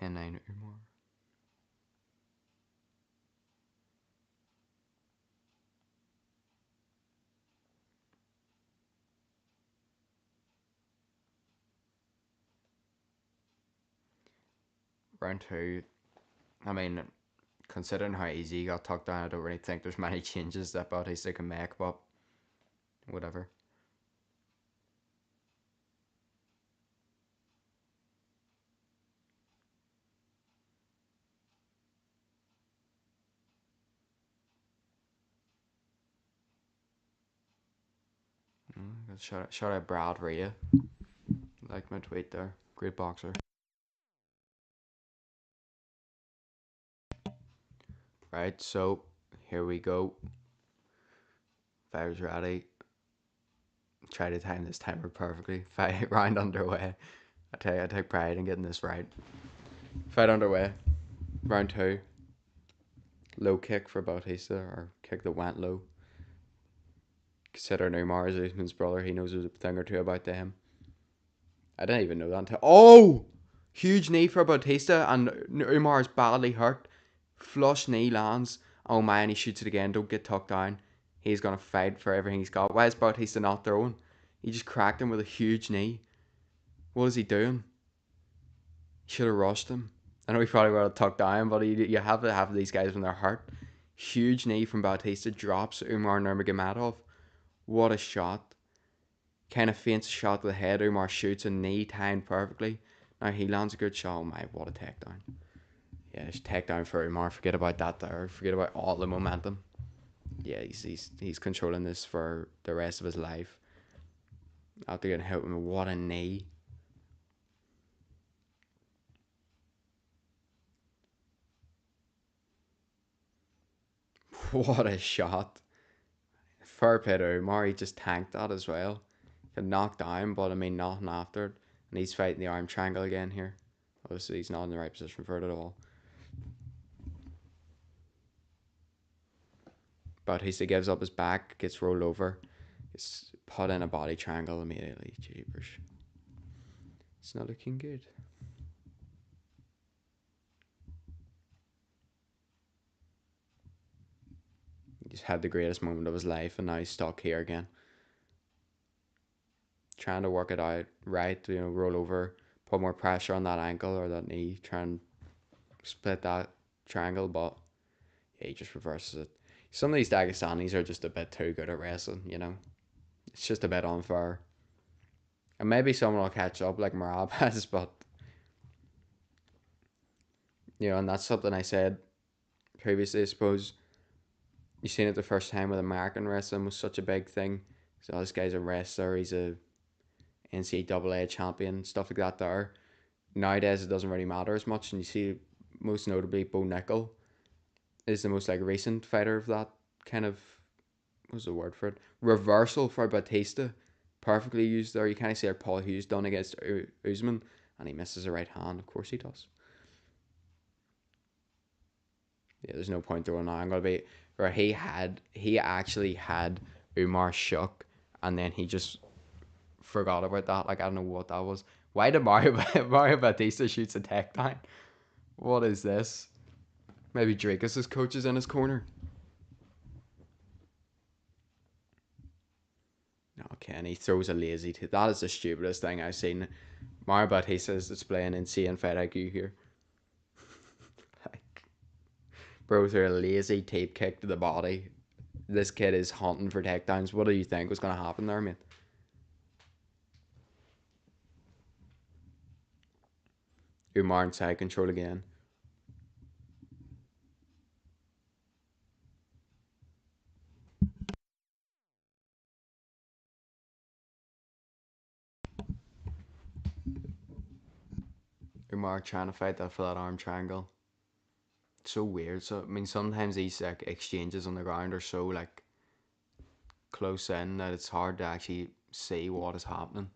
10-9 Umar. Round two, I mean, considering how easy he got tucked down, I don't really think there's many changes that Bautista can make, but whatever. Shout out Brad Rhea. Like my tweet there. Great boxer. Right, so here we go. Fire's ready. Try to time this timer perfectly. Fight round underway. I take pride in getting this right. Fight underway. Round two. Low kick for Bautista, or kick that went low. Considering Umar is Usman's brother, he knows there's a thing or two about them. I didn't even know that until. Oh! Huge knee for Bautista, and Umar is badly hurt. Flush knee lands. Oh man, he shoots it again. Don't get tucked down. He's gonna fight for everything he's got. Why is Bautista not throwing? He just cracked him with a huge knee. What is he doing? Should have rushed him. I know he probably would have tucked down, but you have to have these guys when they're hurt. Huge knee from Bautista drops Umar Nurmagomedov. What a shot. Kind of feints a shot to the head. Umar shoots a knee timed perfectly. Now he lands a good shot. Oh my, what a takedown. Yeah, just takedown for Umar. Forget about that there. Forget about all the momentum. Yeah, he's controlling this for the rest of his life. After getting hit with what a knee. What a shot. Fair play to Umar. He just tanked that as well. Got knocked down, but I mean nothing after it. And he's fighting the arm triangle again here. Obviously he's not in the right position for it at all. But he gives up his back, gets rolled over, gets put in a body triangle immediately. Jeepers. It's not looking good. He just had the greatest moment of his life, and now he's stuck here again. Trying to work it out right, roll over, put more pressure on that ankle or that knee, try and split that triangle, but yeah, he just reverses it. Some of these Dagestanis are just a bit too good at wrestling, It's just a bit unfair. And maybe someone will catch up like Marab has, but and that's something I said previously, I suppose. You seen it the first time with American wrestling was such a big thing. So this guy's a wrestler, he's a NCAA champion, stuff like that there. Nowadays it doesn't really matter as much, and you see most notably Bo Nickel is the most recent fighter of that kind of, what's the word for it, reversal for Batista. Perfectly used there. You kind of see how Paul Hughes done against Usman, and he misses a right hand. Of course he does. Yeah, there's no point throwing that. I'm gonna be where he actually had Umar shook, and then he just forgot about that. I don't know what that was. Why did Mario Batista shoots a takedown? What is this? Maybe Drakus' coach is in his corner. Okay, and he throws a lazy. That is the stupidest thing I've seen. Mario Batista is displaying insane fight IQ here. Like, bro threw a lazy tape kick to the body. This kid is hunting for takedowns. What do you think was going to happen there, man? Umar inside control again. Umar trying to fight that flat arm triangle. It's so weird. So I mean, sometimes these like exchanges on the ground are so like close in that it's hard to actually see what is happening.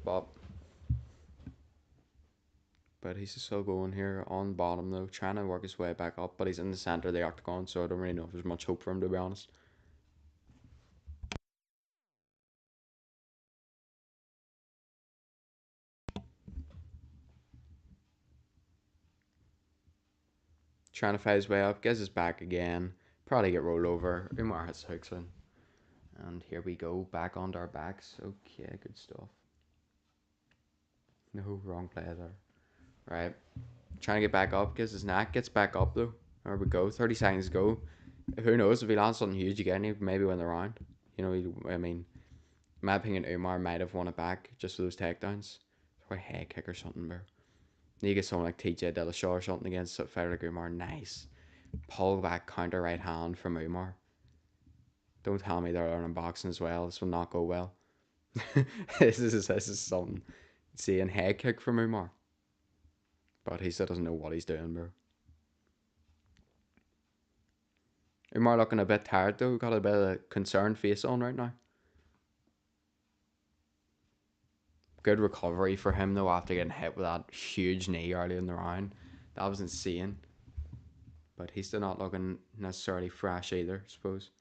But he's still going here on bottom though, trying to work his way back up. But he's in the center of the octagon, so I don't really know if there's much hope for him, to be honest. Trying to fight his way up, gets his back again. Probably get rolled over. Umar hits hooks in. And here we go, back onto our backs. Okay, good stuff. No, wrong play there. Right. Trying to get back up, gets his knack, gets back up though. There we go, 30 seconds to go. Who knows, if he lands something huge again, he maybe win the round. You know, I mean, in my opinion, Umar might have won it back just for those takedowns. Or a head kick or something, bro. You get someone like TJ Dillashaw or something against a fighter like Umar. Nice. Pull back counter right hand from Umar. Don't tell me they're learning boxing as well. This will not go well. This is something. Seeing head kick from Umar. But he still doesn't know what he's doing, bro. Umar looking a bit tired though. Got a bit of a concerned face on right now. Good recovery for him though after getting hit with that huge knee early in the round. That was insane. But he's still not looking necessarily fresh either, I suppose.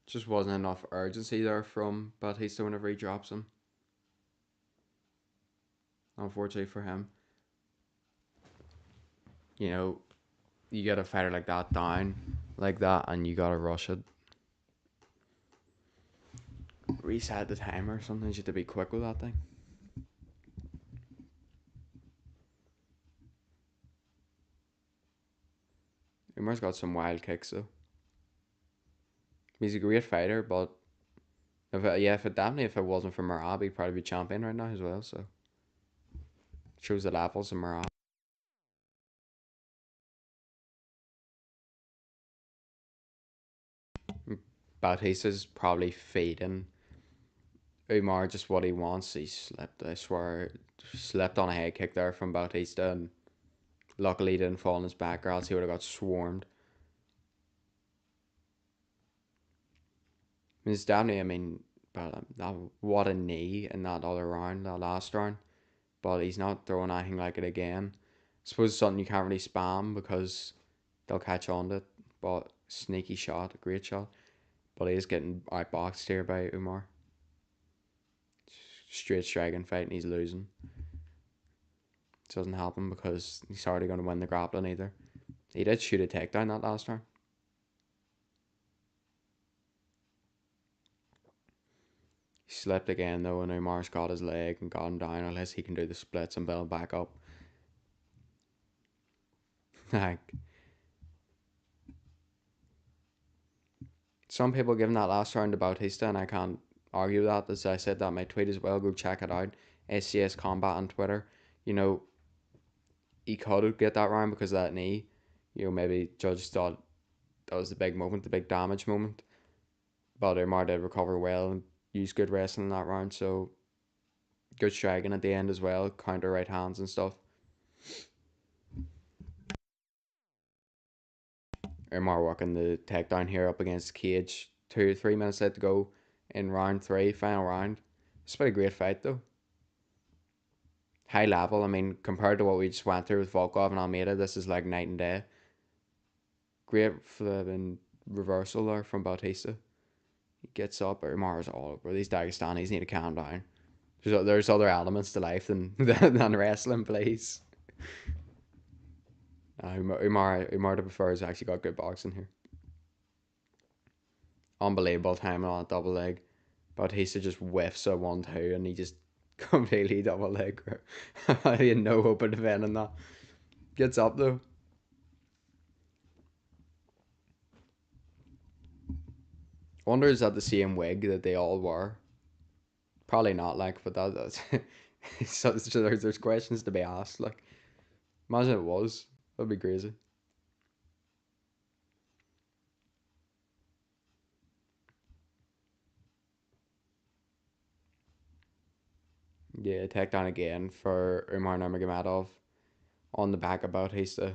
Just wasn't enough urgency there from Batista whenever he drops him. Unfortunately for him. You know, you get a fighter like that down like that and you gotta rush it. Reset the timer. Sometimes you have to be quick with that thing. Umar's got some wild kicks though. He's a great fighter, but if it wasn't for Marab, he'd probably be champion right now as well. So shows the levels of Marab. Batista's probably feeding Umar just what he wants. He slipped, I swear, slipped on a head kick there from Bautista, and luckily he didn't fall on his back, or else he would have got swarmed. It's definitely, I mean, but what a knee in that other round, that last round. But he's not throwing anything like it again. I suppose it's something you can't really spam because they'll catch on to it. But sneaky shot, a great shot. But he is getting outboxed here by Umar. Straight striking fight and he's losing. It doesn't help him because he's already going to win the grappling either. He did shoot a takedown that last round. He slipped again though, and Umar's got his leg and got him down unless he can do the splits and build back up. Like, some people giving that last round to Bautista, and I can't argue that. As I said that in my tweet as well, go check it out. SCS Combat on Twitter. You know, he could get that round because of that knee. You know, maybe Judge thought that was the big moment, the big damage moment. But Umar did recover well and used good wrestling in that round. So good striking at the end as well, counter right hands and stuff. Umar working the takedown here up against Cage. 2 or 3 minutes left to go in round three, final round. It's been a great fight though. High level. I mean, compared to what we just went through with Volkov and Almeida, this is like night and day. Great flipping reversal there from Bautista. He gets up, but Umar's all over. These Dagestanis need to calm down. There's other elements to life than wrestling, please. Umar to prefer has actually got good boxing here. Unbelievable timing on a double leg. Bautista just whiffs a 1-2 and he just completely double leg. He had no hope of defending that. Gets up though. Wonder is that the same wig that they all wore? Probably not, like, but that's so there's questions to be asked. Like, imagine it was. That'd be crazy. Yeah, takedown again for Umar Nurmagomedov on the back of Bautista.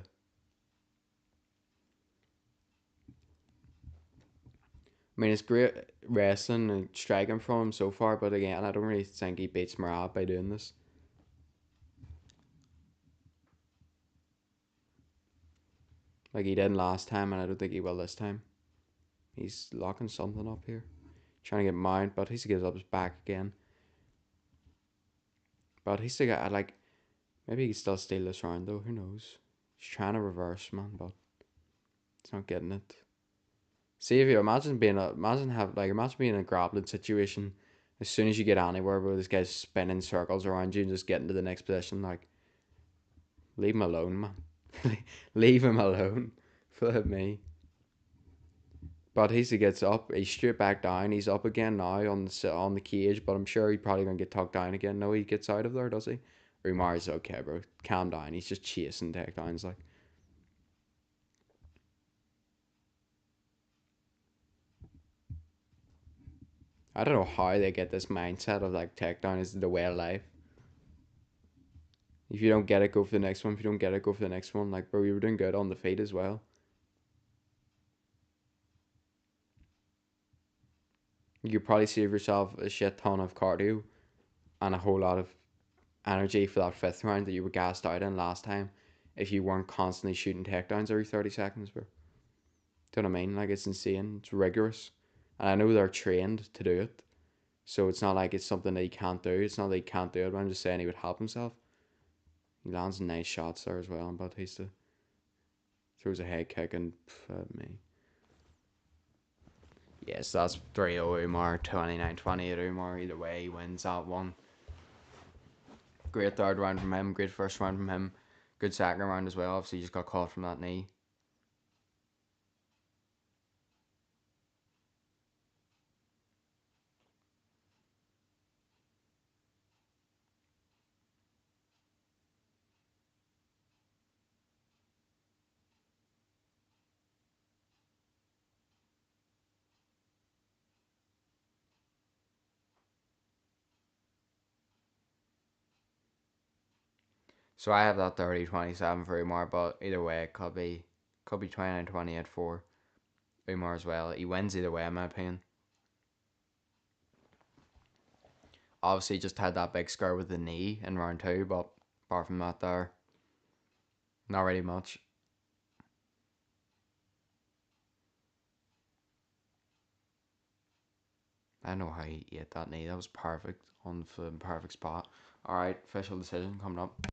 I mean, it's great wrestling and striking from him so far, but again, I don't really think he beats Murat by doing this. Like he didn't last time, and I don't think he will this time. He's locking something up here, trying to get mount, but he gives up his back again. But he's still got like maybe he can still steal this round though. Who knows? He's trying to reverse, man, but he's not getting it. See if you imagine being in a grappling situation. As soon as you get anywhere where this guy's spinning circles around you and just getting to the next position, like leave him alone, man. Leave him alone. Flip me. Bautista gets up. He's straight back down. He's up again now on the cage, but I'm sure he's probably gonna get tucked down again. No, he gets out of there, does he? Umar's okay, bro. Calm down. He's just chasing takedowns, like. I don't know how they get this mindset of like takedown is the way of life. If you don't get it, go for the next one. If you don't get it, go for the next one. Like, bro, you were doing good on the feet as well. You could probably save yourself a shit ton of cardio and a whole lot of energy for that fifth round that you were gassed out in last time if you weren't constantly shooting takedowns every 30 seconds, bro. Do you know what I mean? Like, it's insane. It's rigorous. And I know they're trained to do it. So it's not like it's something that he can't do. It's not that he can't do it, but I'm just saying he would help himself. He lands nice shots there as well, and Bautista throws a head kick and me. Yes, that's 3-0 Umar, 29-20 at Umar. Either way, he wins that one. Great third round from him, great first round from him. Good second round as well. Obviously, he just got caught from that knee. So I have that 30-27 for Umar, but either way, it could be 29-20 at 4. Umar as well. He wins either way, in my opinion. Obviously, just had that big scare with the knee in round 2, but apart from that, there, not really much. I don't know how he ate that knee. That was perfect on the perfect spot. All right, official decision coming up.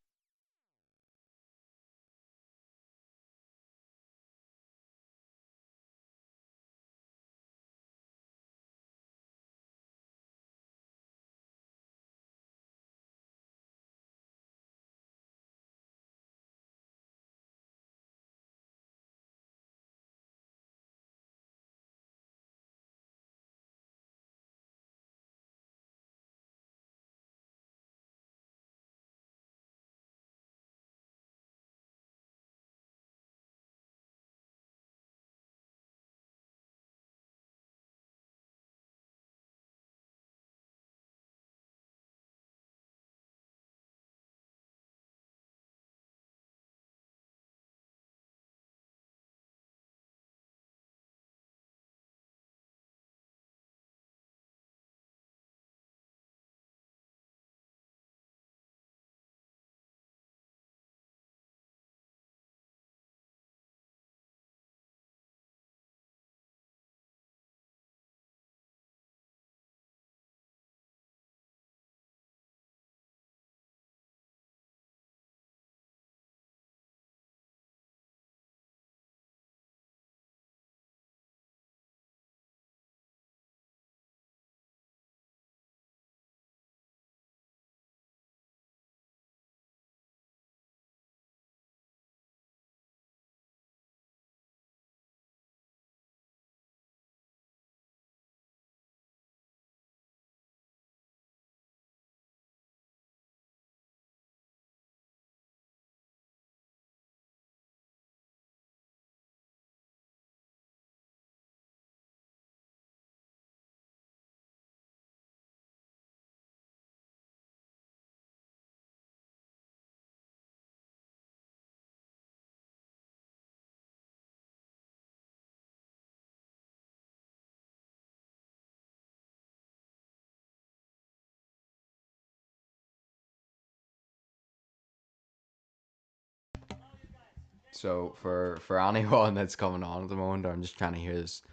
So for anyone that's coming on at the moment, I'm just trying to hear this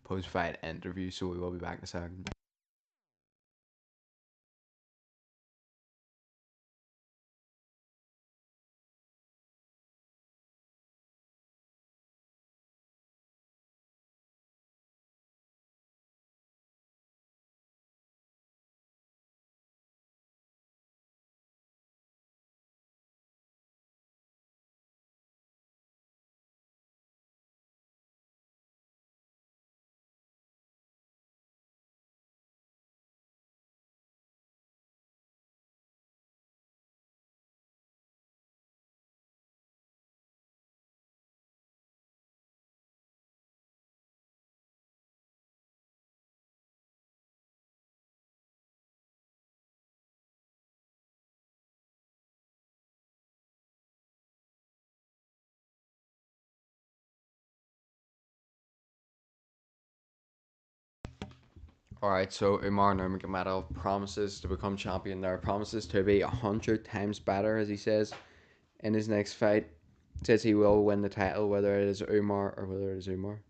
post fight interview. So we will be back in a second. All right, so Umar Nurmagomedov promises to become champion there, promises to be 100 times better, as he says, in his next fight. Says he will win the title, whether it is Umar or whether it is Umar,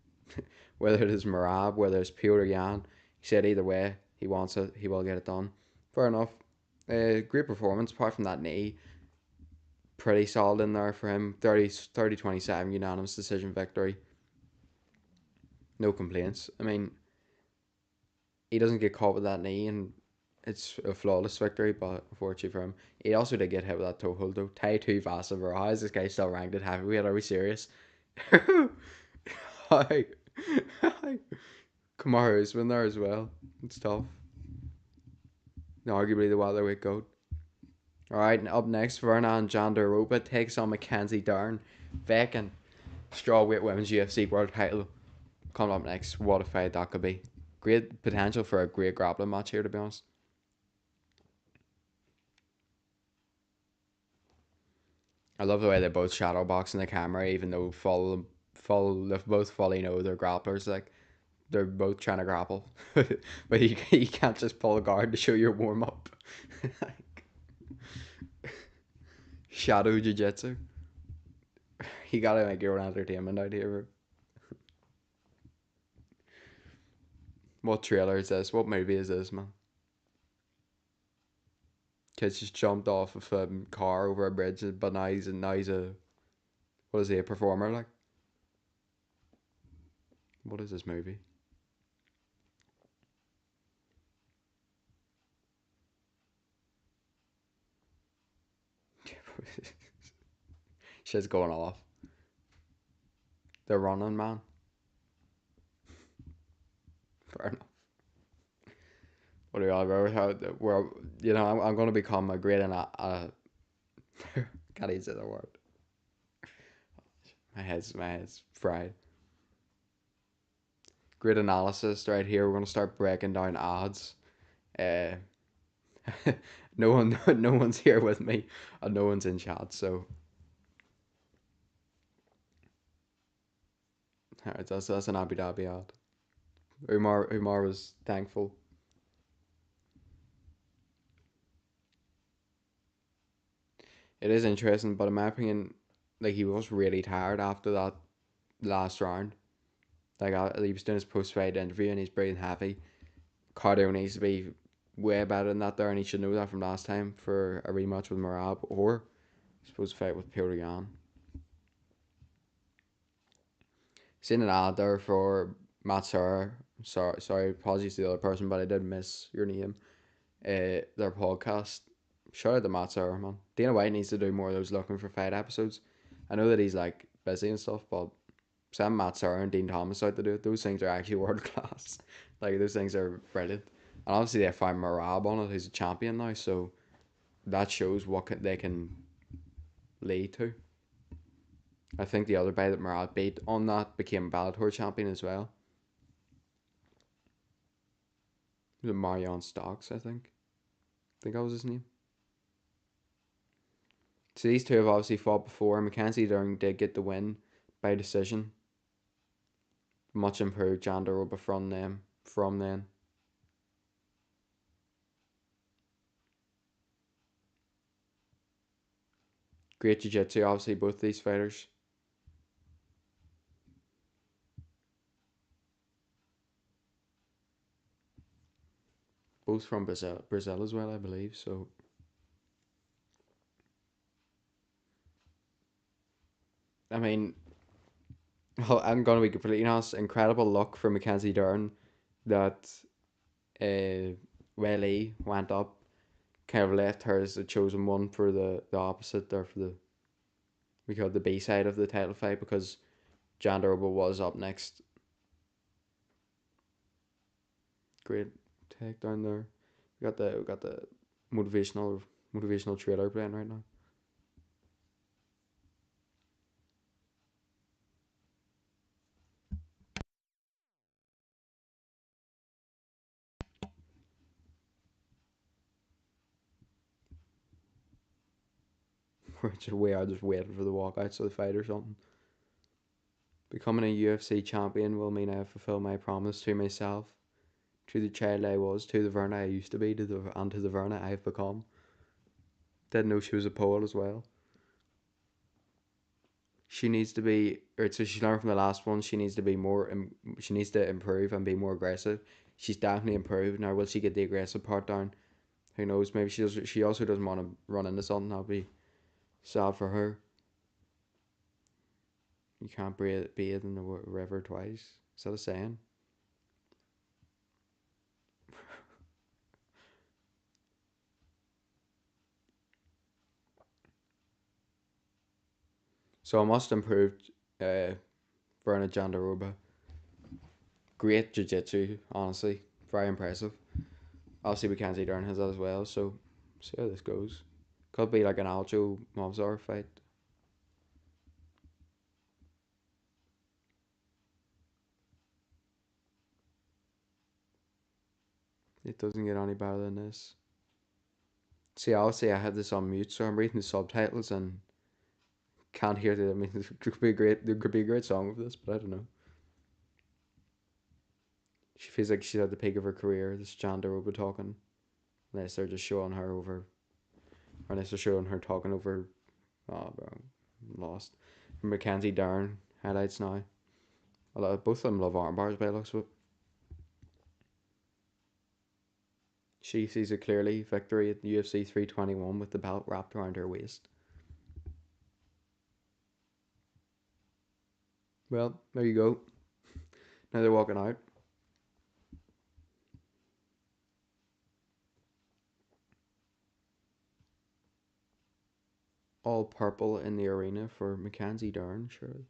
whether it is Marab, whether it's Petr Yan. He said either way, he wants it, he will get it done. Fair enough. Great performance, apart from that knee. Pretty solid in there for him. 30-27 unanimous decision victory. No complaints. I mean, he doesn't get caught with that knee, and it's a flawless victory, but unfortunately for him, he also did get hit with that toe hold though. Tai Tu Vasavara. How is this guy still ranked at heavyweight? Are we serious? Hi. Hi. Kamaru's been there as well. It's tough. Arguably the welterweight goat. Alright, and up next, Vernon Jandaroba takes on Mackenzie Dern. Vacant strawweight women's UFC world title. Coming up next, what a fight that could be. Great potential for a great grappling match here, to be honest. I love the way they both shadow box in the camera, even though they both fully know they're grapplers. Like they're both trying to grapple, but you can't just pull a guard to show your warm up. Shadow jiu-jitsu. You gotta make your own entertainment out here, bro. What trailer is this? What movie is this, man? Kids just jumped off of a car over a bridge, but now he's a what is he, a performer? Like, what is this movie? Shit's going off. They're running, man. Fair enough. What do you all about how we're I'm gonna become a great and can't even say the word. My head's fried. Great analysis right here. We're gonna start breaking down odds. Uh, no one's here with me, and no one's in chat. So alright, that's an Abu Dhabi odd. Umar was thankful. It is interesting, but in my opinion, like he was really tired after that last round. Like he was doing his post fight interview and he's breathing heavy. Cardio needs to be way better than that there, and he should know that from last time for a rematch with Marab or I suppose fight with Petr Yan. Seen an ad there for Matt Serra. Sorry, apologies to the other person, but I did miss your name. Their podcast. Shout out to Matt Serra, man. Dana White needs to do more of those looking for fight episodes. I know that he's like busy and stuff, but send Matt Serra and Dean Thomas out to do it. Those things are actually world class. Like those things are brilliant. And obviously they find Marab on it, who's a champion now, so that shows what they can lead to. I think the other guy that Marab beat on that became Bellator champion as well. It was Marion Stocks, I think. I think that was his name. So these two have obviously fought before. Mackenzie Dern did get the win by decision. Much improved Jandaroba from them. From then. Great jiu-jitsu, obviously, both these fighters. both from Brazil as well, I believe. So I mean, I'm gonna be completely honest. Incredible luck for Mackenzie Dern that Welly went up, kind of left her as the chosen one for the opposite there for the we call it the B side of the title fight because Jandaroba was up next. Great takedown there. We got the motivational trailer playing right now. Which we are just waiting for the walkouts of the fight or something. Becoming a UFC champion will mean I have fulfilled my promise to myself, to the child I was, to the Verna I used to be, to the Verna I have become. Didn't know she was a poet as well. She needs to be, or so she learned from the last one. She needs to be more. She needs to improve and be more aggressive. She's definitely improved now. Will she get the aggressive part down? Who knows? Maybe she does. She also doesn't want to run into something. That'll be sad for her. You can't bathe in the river twice. Is that a saying? So I must improve. Uh, Berna Jandaroba. Great jiu-jitsu, honestly. Very impressive. Obviously, Mackenzie Dern has that as well. So see how this goes. Could be like an Aljo Mobzar fight. It doesn't get any better than this. See, obviously, I had this on mute, so I'm reading the subtitles and can't hear the. I mean, it could be a great. There could be a great song with this, but I don't know. She feels like she's at the peak of her career. This Jandaroba talking, unless they're just showing her over, or unless they're showing her talking over. Oh, bro, I'm lost. Mackenzie Dern highlights now. Both of them love arm bars by the looks of it. She sees a clearly victory at the UFC 321 with the belt wrapped around her waist. Well, there you go. Now they're walking out. All purple in the arena for Mackenzie Dern, surely.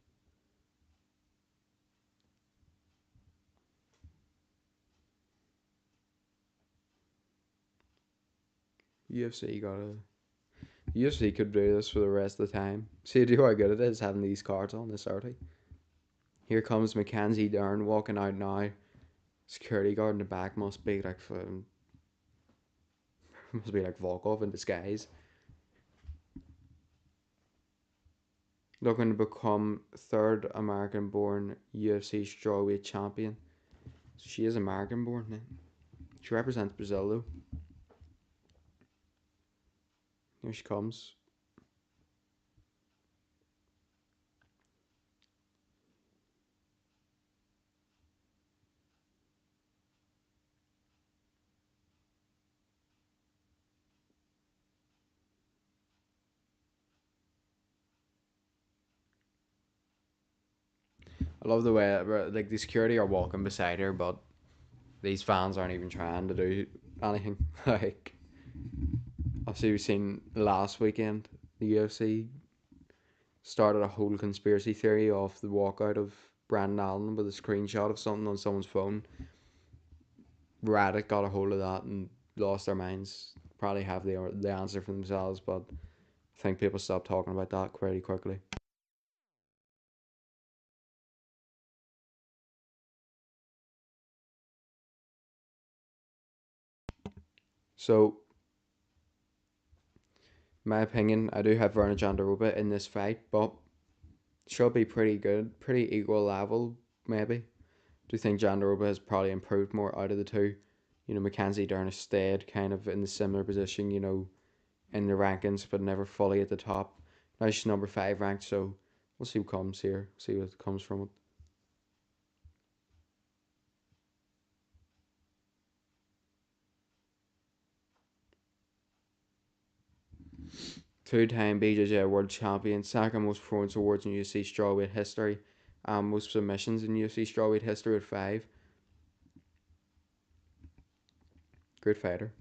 UFC gotta. UFC could do this for the rest of the time. See, do how good it is having these cards on this Saturday. Here comes Mackenzie Dern walking out now. Security guard in the back must be like Volkov in disguise. Looking to become third American born UFC strawweight champion. So she is American born now. She represents Brazil though. Here she comes. I love the way like the security are walking beside her, but these fans aren't even trying to do anything. Like obviously we've seen last weekend the UFC started a whole conspiracy theory off the walkout of Brandon Allen with a screenshot of something on someone's phone. Reddit got a hold of that and lost their minds. Probably have the answer for themselves, but I think people stopped talking about that very quickly. So, my opinion, I do have Verna Jandaroba in this fight, but she'll be pretty good, pretty equal level, maybe. Do you think Jandaroba has probably improved more out of the two? Mackenzie Dern has stayed kind of in the similar position, in the rankings, but never fully at the top. Now she's number five ranked, so we'll see what comes here, see what comes from it. Two-time BJJ World Champion, second most performance awards in UFC strawweight history, most submissions in UFC strawweight history with five. Great fighter.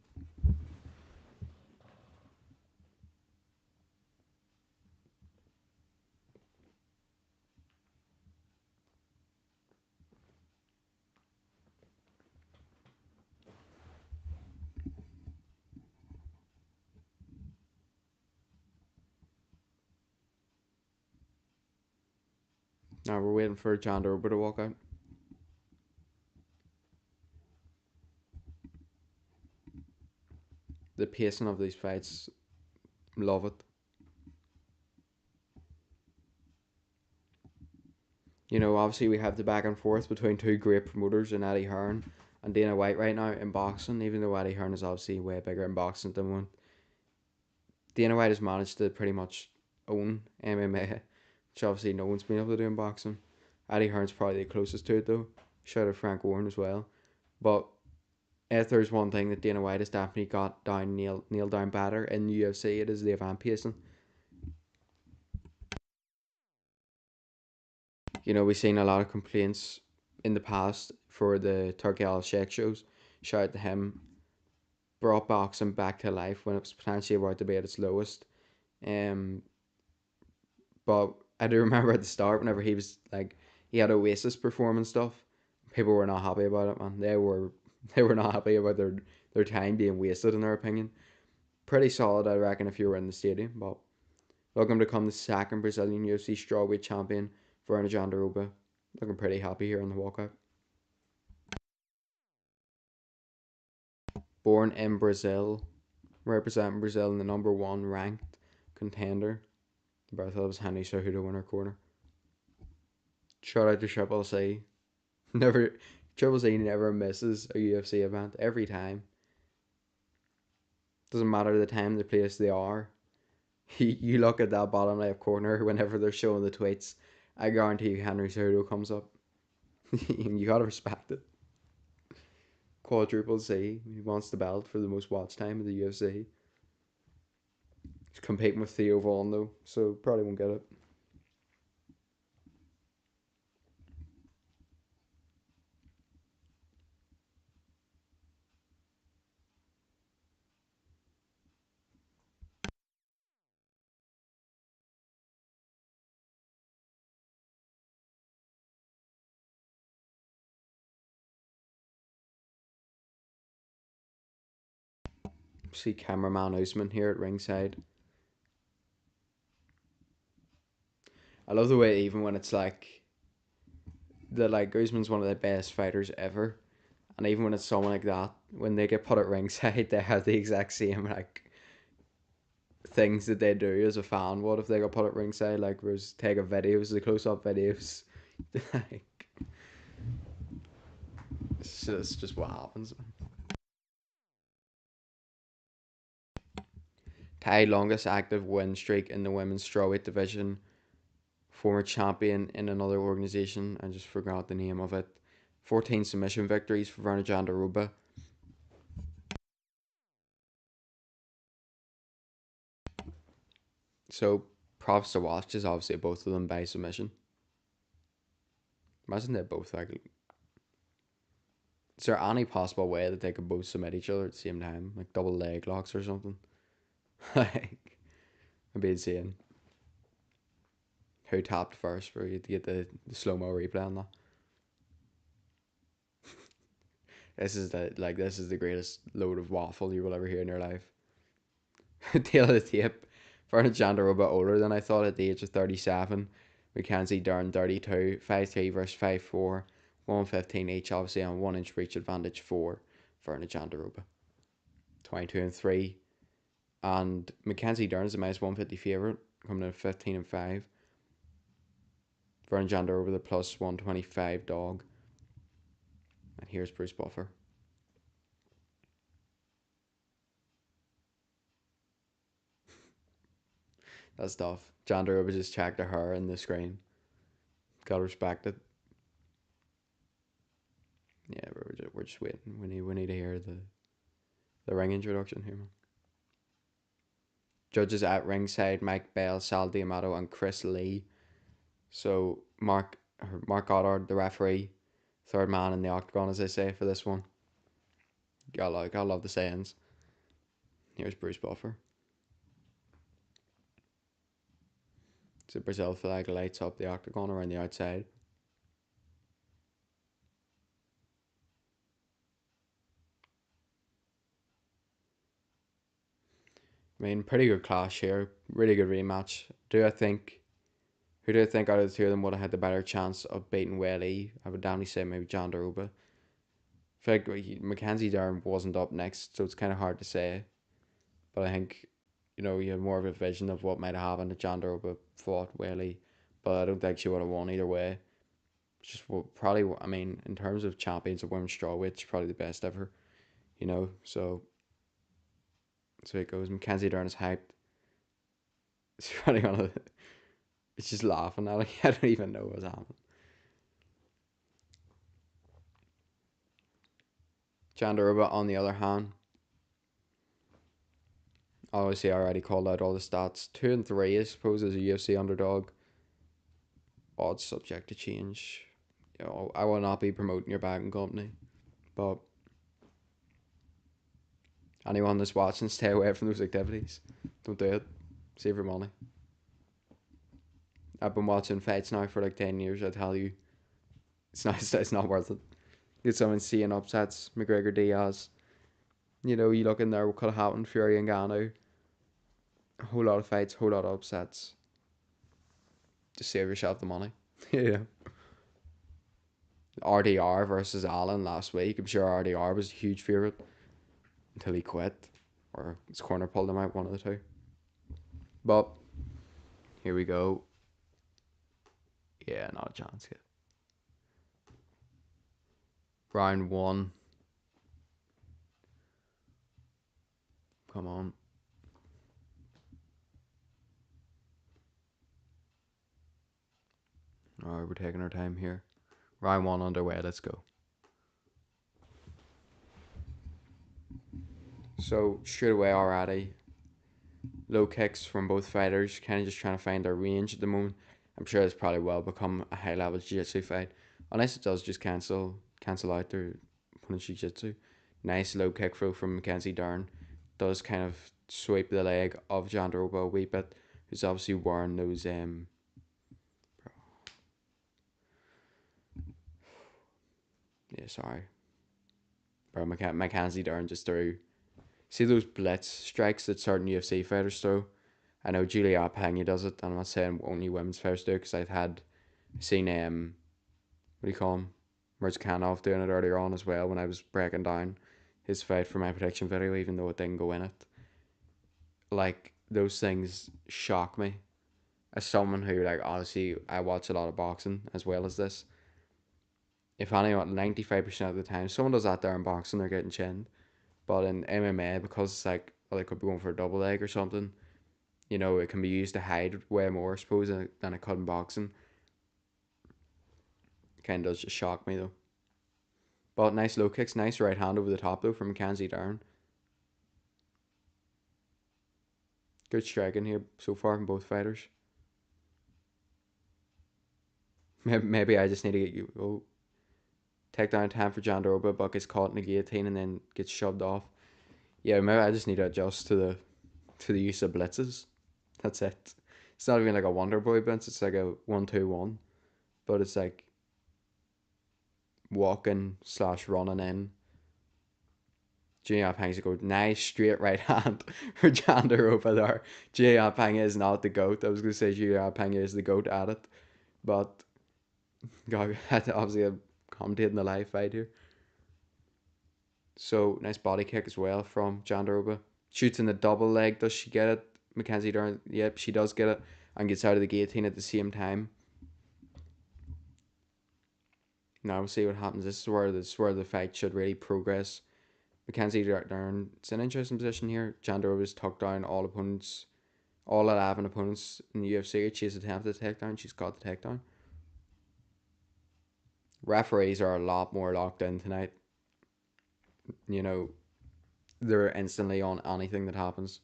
Now we're waiting for John Derber to walk out. The pacing of these fights, love it. You know, obviously we have the back and forth between two great promoters in Eddie Hearn and Dana White right now in boxing, even though Eddie Hearn is obviously way bigger in boxing than one. Dana White has managed to pretty much own MMA, which obviously no one's been able to do in boxing. Eddie Hearn's probably the closest to it though. Shout out Frank Warren as well. But if there's one thing that Dana White has definitely got down, nailed down better in the UFC, it is the event pacing. You know, we've seen a lot of complaints in the past for the Turkey Al Sheikh shows. Shout out to him. Brought boxing back to life when it was potentially about to be at its lowest. Um, but I do remember at the start whenever he was like he had Oasis perform and stuff. People were not happy about it, man. They were not happy about their time being wasted in their opinion. Pretty solid, I reckon, if you were in the stadium. But looking to become the second Brazilian UFC strawweight champion for Jandiroba. Looking pretty happy here on the walkout. Born in Brazil, representing Brazil in the number one ranked contender. But I thought it was Henry Cejudo in our corner. Shout out to Triple C. Never Triple C never misses a UFC event every time. Doesn't matter the time, the place they are. You look at that bottom left corner whenever they're showing the tweets. I guarantee you Henry Cejudo comes up. You gotta respect it. Quadruple C. He wants the belt for the most watch time of the UFC. He's competing with Theo Vaughn though, so probably won't get it. See cameraman Usman here at ringside. I love the way even when it's like Usman's one of the best fighters ever, and even when it's someone like that, when they get put at ringside, they have the exact same like things that they do as a fan. What if they got put at ringside? Like, was take a videos, the close up videos, like it's just what happens. Tied longest active win streak in the women's strawweight division. Former champion in another organization. I just forgot the name of it. 14 submission victories for Verna Jandaroba. So props to watch is obviously both of them by submission. Imagine they both like. Is there any possible way that they could both submit each other at the same time, like double leg locks or something? Like, it'd be insane. Who tapped first for you to get the slow mo replay on that? This is the greatest load of waffle you will ever hear in your life. Tail of the tape. Fernand Jandaroba older than I thought at the age of 37. Mackenzie Dern 32. 5'3 versus 5'4. 115 each, obviously on 1 inch reach advantage for Fernand Jandaroba. 22 and 3. And Mackenzie Dern's the minus 150 favourite, coming in at 15 and 5. Fernand Jandaroba the plus 125 dog. And here's Bruce Buffer. That's tough. Jandaroba just checked to her in the screen. Gotta respect it. Yeah, we're just waiting. We need to hear the ring introduction here, man. Judges at ringside: Mike Bell, Sal D'Amato, and Chris Lee. So Mark Goddard, the referee, third man in the octagon, as they say for this one. Gotta love the sayings. Here's Bruce Buffer. The Brazil flag lights up the octagon around the outside. I mean, pretty good clash here. Really good rematch. Who do I think out of the two of them would have had the better chance of beating Welly? I would definitely say maybe John Daruba. I feel like Mackenzie Dern wasn't up next, so it's kind of hard to say. But I think, you have more of a vision of what might have happened if John Daruba fought Welly. But I don't think she would have won either way. Just probably, I mean, in terms of champions of women's strawweight, she's probably the best ever. So it goes. Mackenzie Dern is hyped. It's probably gonna. It's just laughing at it. I don't even know what's happening. Jandaruba, on the other hand, obviously I already called out all the stats. 2-3, I suppose, as a UFC underdog. Odds subject to change. I will not be promoting your bagging company, but anyone that's watching, stay away from those activities. Don't do it. Save your money. I've been watching fights now for like 10 years. I tell you, it's not worth it. Get some insane upsets. McGregor Diaz. You look in there, what could have happened? Fury and Gane. A whole lot of fights, whole lot of upsets. Just save yourself the money. Yeah. RDR versus Allen last week. I'm sure RDR was a huge favourite until he quit. Or his corner pulled him out, one of the two. But here we go. Yeah, not a chance yet. Round 1. Come on. Alright, we're taking our time here. Round 1 underway, let's go. So, straight away already, low kicks from both fighters, kind of just trying to find their range at the moment. I'm sure it's probably well become a high level jiu-jitsu fight, unless it does just cancel out their opponent's jiu-jitsu. Nice low kick throw from Mackenzie Dern. Does kind of sweep the leg of John Daruba a wee bit, who's obviously wearing those yeah, sorry. Bro, Mackenzie Dern just threw. See those blitz strikes that certain UFC fighters throw? I know Julia Pena does it, and I'm not saying only women's fighters do, because I've seen what do you call him, Mirzkanov doing it earlier on as well when I was breaking down his fight for my prediction video, even though it didn't go in it. Like, those things shock me as someone who, like, honestly, I watch a lot of boxing as well as this. If anyone, 95% of the time someone does that there in boxing, they're getting chinned. But in MMA, because it's like, well, they could be going for a double leg or something, it can be used to hide way more, I suppose, than it could in boxing. Kind of does just shock me, though. But nice low kicks, nice right hand over the top, though, from Mackenzie Dern. Good striking here so far from both fighters. Maybe I just need to get you. Oh, takedown time for John Daruba, but gets caught in the guillotine and then gets shoved off. Yeah, maybe I just need to adjust to the use of blitzes. That's it. It's not even like a Wonder Boy blitz. It's like a 1-2-1, but it's like walking / running in. Junior Pang's go nice straight right hand for John Daruba there. Junior Pang is not the GOAT. I was gonna say Junior Pang is the GOAT at it, but God, obviously I'm commentating the live fight here. So nice body kick as well from John Daruba. Shoots in the double leg. Does she get it? Mackenzie Dern. Yep, she does get it, and gets out of the guillotine at the same time. Now we'll see what happens. This is where the fight should really progress. Mackenzie Dern. It's an interesting position here. John Daruba's tucked down all 11 opponents in the UFC. She's attempted a takedown. She's got the takedown. Referees are a lot more locked in tonight. They're instantly on anything that happens.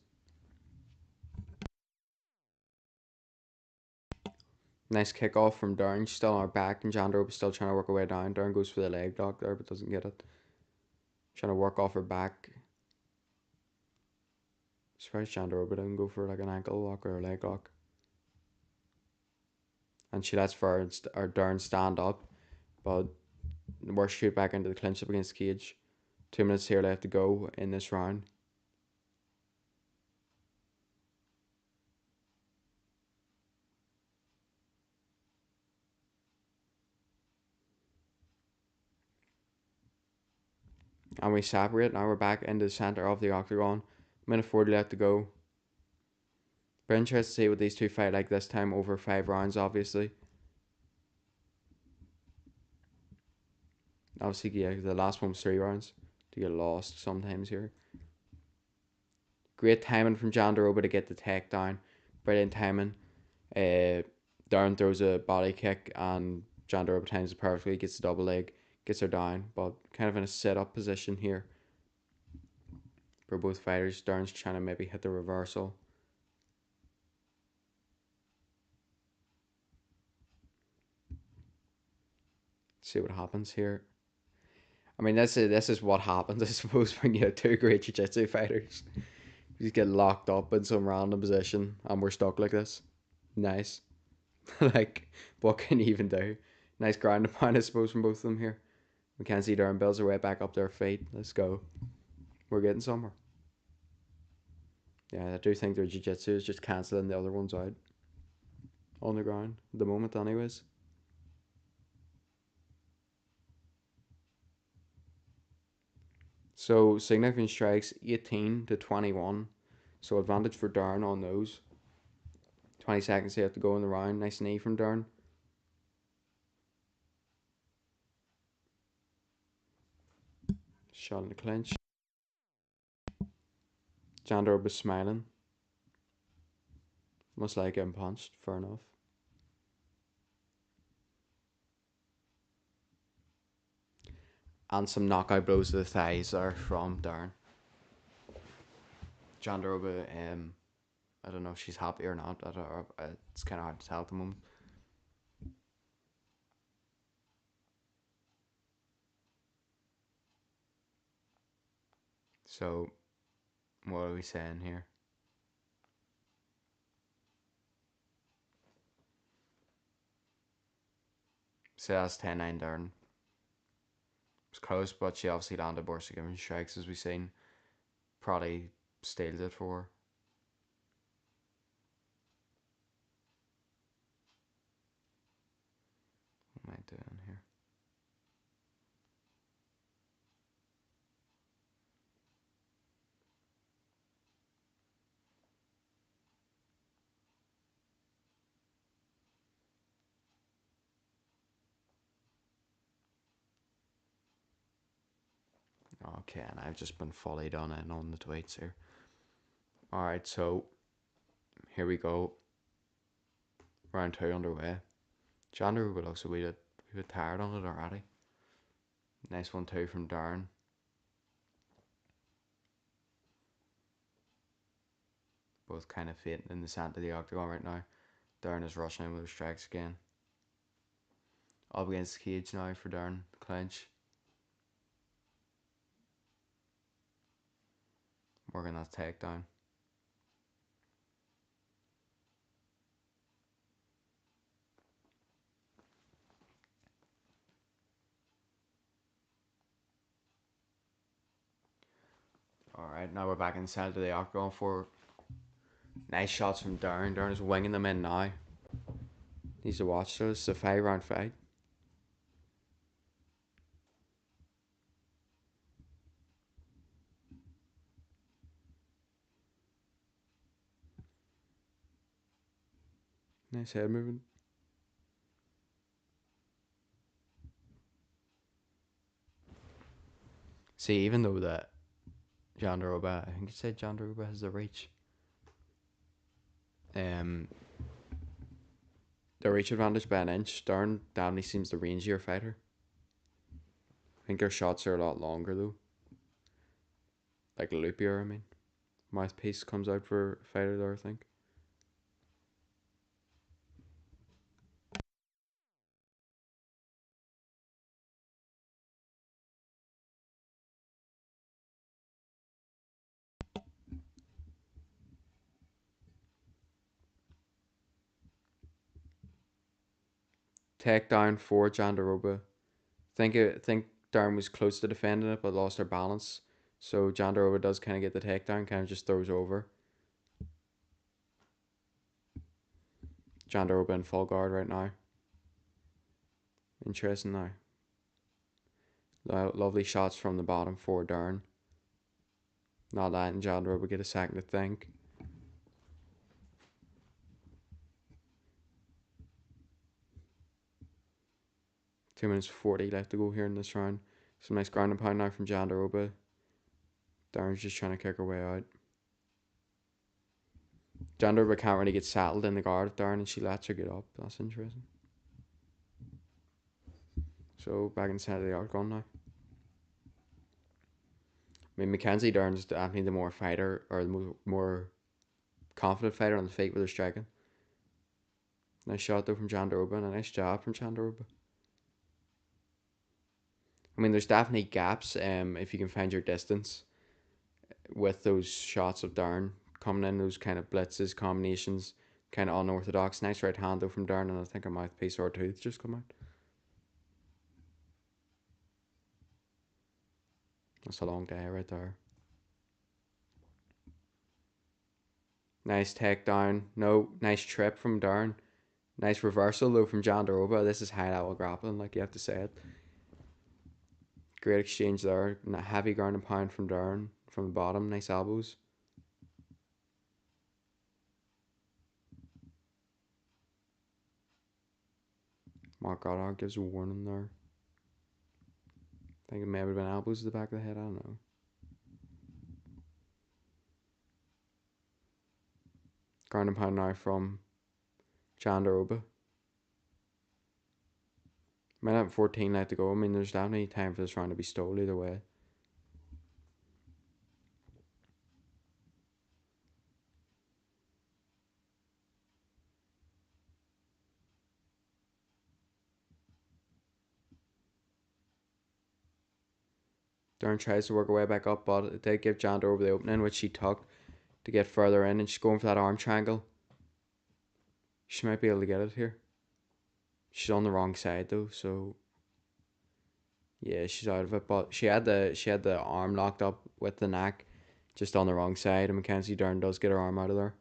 Nice kick off from Darren. She's still on her back, and Jandaroba is still trying to work her way down. Darren goes for the leg lock there, but doesn't get it. Trying to work off her back. Surprised Jandaroba didn't go for like an ankle lock or a leg lock. And she lets Darren stand up, but works straight back into the clinch up against Cage. 2 minutes here left to go in this round. And we separate. Now we're back into the centre of the octagon. Minute 40 left to go. Very interested to see what these two fight like this time over 5 rounds, obviously. Obviously, yeah, the last one was 3 rounds. To get lost sometimes here. Great timing from Jandaroba to get the takedown. Brilliant timing. Darren throws a body kick and Jandaroba times it perfectly. Gets the double leg. Gets her down. But kind of in a set-up position here for both fighters. Darren's trying to maybe hit the reversal. See what happens here. I mean, this is what happens, I suppose, when you have two great jiu-jitsu fighters. You just get locked up in some random position, and we're stuck like this. Nice. Like, what can you even do? Nice ground and pound, I suppose, from both of them here. Mackenzie Darren builds her way back up their feet. Let's go. We're getting somewhere. Yeah, I do think their jiu-jitsu is just cancelling the other ones out. On the ground. At the moment, anyways. So significant strikes 18-21. So advantage for Darren on those. 20 seconds here to go in the round. Nice knee from Darren. Shot in the clinch. Jandaroba was smiling. Must like getting punched. Fair enough. And some knockout blows to the thighs there from Darren. Jandaroba, I don't know if she's happy or not. It's kind of hard to tell at the moment. So, what are we saying here? So that's 10-9 Darren. It's close, but she obviously landed more significant strikes as we've seen. Probably steals it for her. What am I doing here? Okay, and I've just been fully done in on the tweets here. Alright, so here we go. Round 2 underway. Jandaroba looks a wee bit tired on it already. Nice one too from Darren. Both kind of fading in the centre of the octagon right now. Darren is rushing in with strikes again. Up against the cage now for Darren. Clinch. Working that takedown. Alright, now we're back in the centre of the octagon for nice shots from Darren. Darren is winging them in now. Needs to watch those. It's a 5-round fight. Nice head movement. See, even though that Jandaroba, I think you said Jandaroba has the reach. The reach advantage by an inch. Darren definitely seems the rangier fighter. I think her shots are a lot longer though. Like loopier, I mean. Mouthpiece comes out for a fighter there, I think. Takedown for Jandaroba. Think Darren was close to defending it but lost her balance. So Jandaroba does kind of get the takedown, kind of just throws over. Jandaroba in full guard right now. Interesting now. Lovely shots from the bottom for Darren. Not letting Jandaroba get a second to think. Two minutes 40 left to go here in this round. Some nice ground and pound now from Jandaroba. Darren's just trying to kick her way out. Jandaroba can't really get settled in the guard of Darren and she lets her get up. That's interesting. So back inside of the outgun now. I mean, Mackenzie Darren's definitely the more fighter, or the more confident fighter on the feet with her striking. Nice shot though from Jandaroba and a nice jab from Jandaroba. I mean, there's definitely gaps if you can find your distance with those shots of Darren coming in, those kind of blitzes, combinations, kind of unorthodox. Nice right hand though from Darren, and I think a mouthpiece or tooth just come out. That's a long day right there. Nice takedown. No, nice trip from Darren. Nice reversal though from Jandaroba. This is high level grappling, like you have to say it. Great exchange there. Heavy ground and pound from Darren from the bottom. Nice elbows. Mark Goddard gives a warning there. I think it may have been elbows to the back of the head. I don't know. Ground and pound now from Jandaroba. Minute and 14 left to go. I mean, there's definitely time for this round to be stole either way. Darren tries to work her way back up, but it did give Jandaroba the opening, which she took to get further in, and she's going for that arm triangle. She might be able to get it here. She's on the wrong side though, so yeah, she's out of it. But she had the arm locked up with the neck, just on the wrong side, and Mackenzie Darren does get her arm out of there.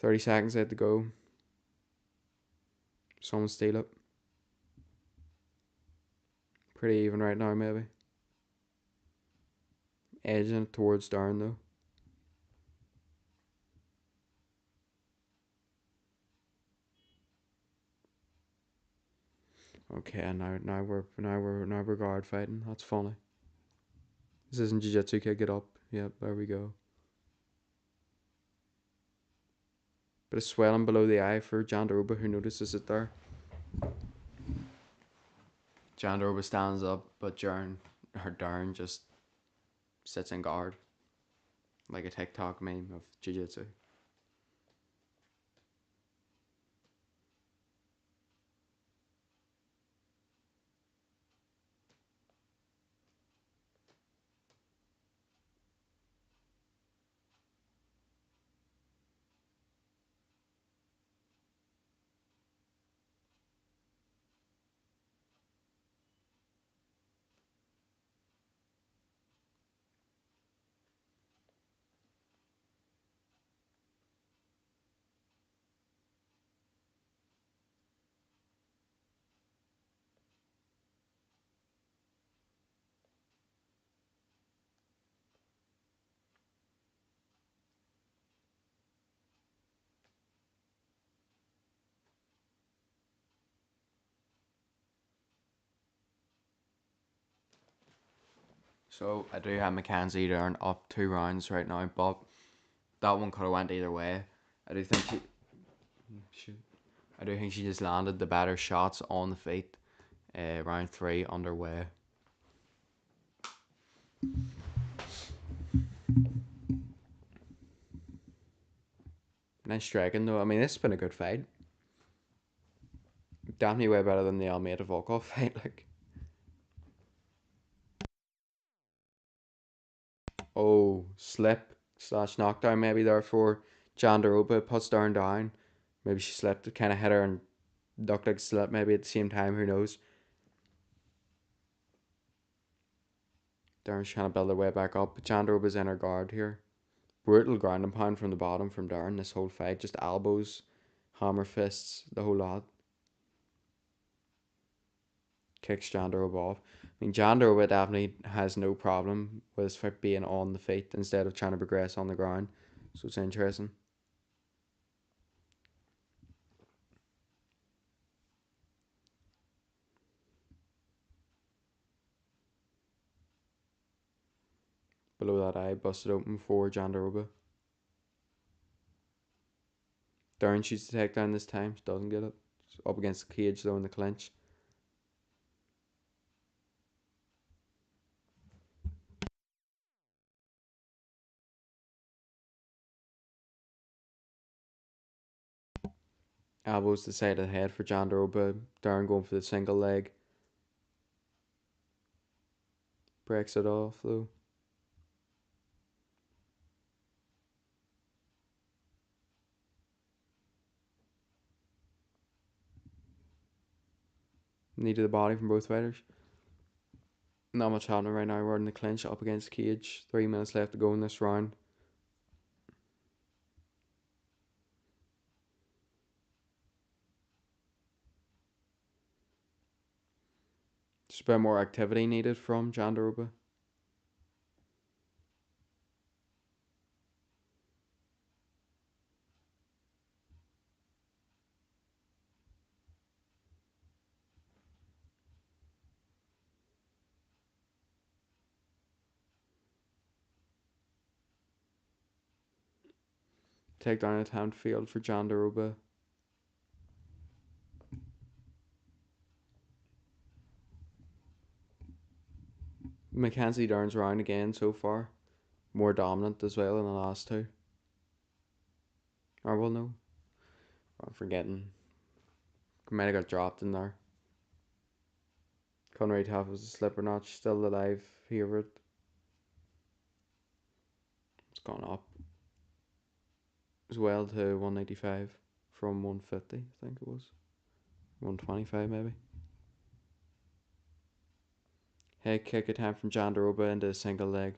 30 seconds left to go. Someone steal it. Pretty even right now, maybe. Edging it towards Darren though. Okay, now we're guard fighting. That's funny. This isn't jiu-jitsu, kid. Get up. Yep, there we go. Bit of swelling below the eye for Jandaroba, who notices it there. Jandaroba stands up, but Darren just sits in guard, like a TikTok meme of jiu-jitsu. So I do have Mackenzie Darren up 2 rounds right now, but that one could have went either way. I do think she just landed the better shots on the feet. Round 3 underway. Nice striking though. I mean, this has been a good fight. Definitely way better than the Almeida Volkov fight. Like, oh, slip slash knockdown maybe there for Jandaroba puts Darn down. Maybe she slipped, kind of hit her and looked like slip maybe at the same time, who knows. Darren's trying to build her way back up, but Jandaroba's in her guard here. Brutal ground and pound from the bottom from Darren this whole fight. Just elbows, hammer fists, the whole lot. Kicks Jandaroba off. I mean, Jandaroba definitely has no problem with his foot being on the feet instead of trying to progress on the ground. So it's interesting. Below that eye, busted open for Jandaroba. Darren shoots the takedown this time. She doesn't get it. She's up against the cage though in the clinch. Elbows the side of the head for Jandaroba. Darren going for the single leg. Breaks it off though. Knee to the body from both fighters. Not much happening right now. We're in the clinch up against the cage. 3 minutes left to go in this round. Just a bit more activity needed from Jandaroba. Takedown attempt failed for Jandaroba. Mackenzie Dern's round again so far. More dominant as well in the last two. Or well, no. I'm forgetting. Might have got dropped in there. Conrad Half was a slipper notch. Still the live favourite. It's gone up as well to 195 from 150, I think it was. 125 maybe. Head kick attempt from Jandaroba into a single leg.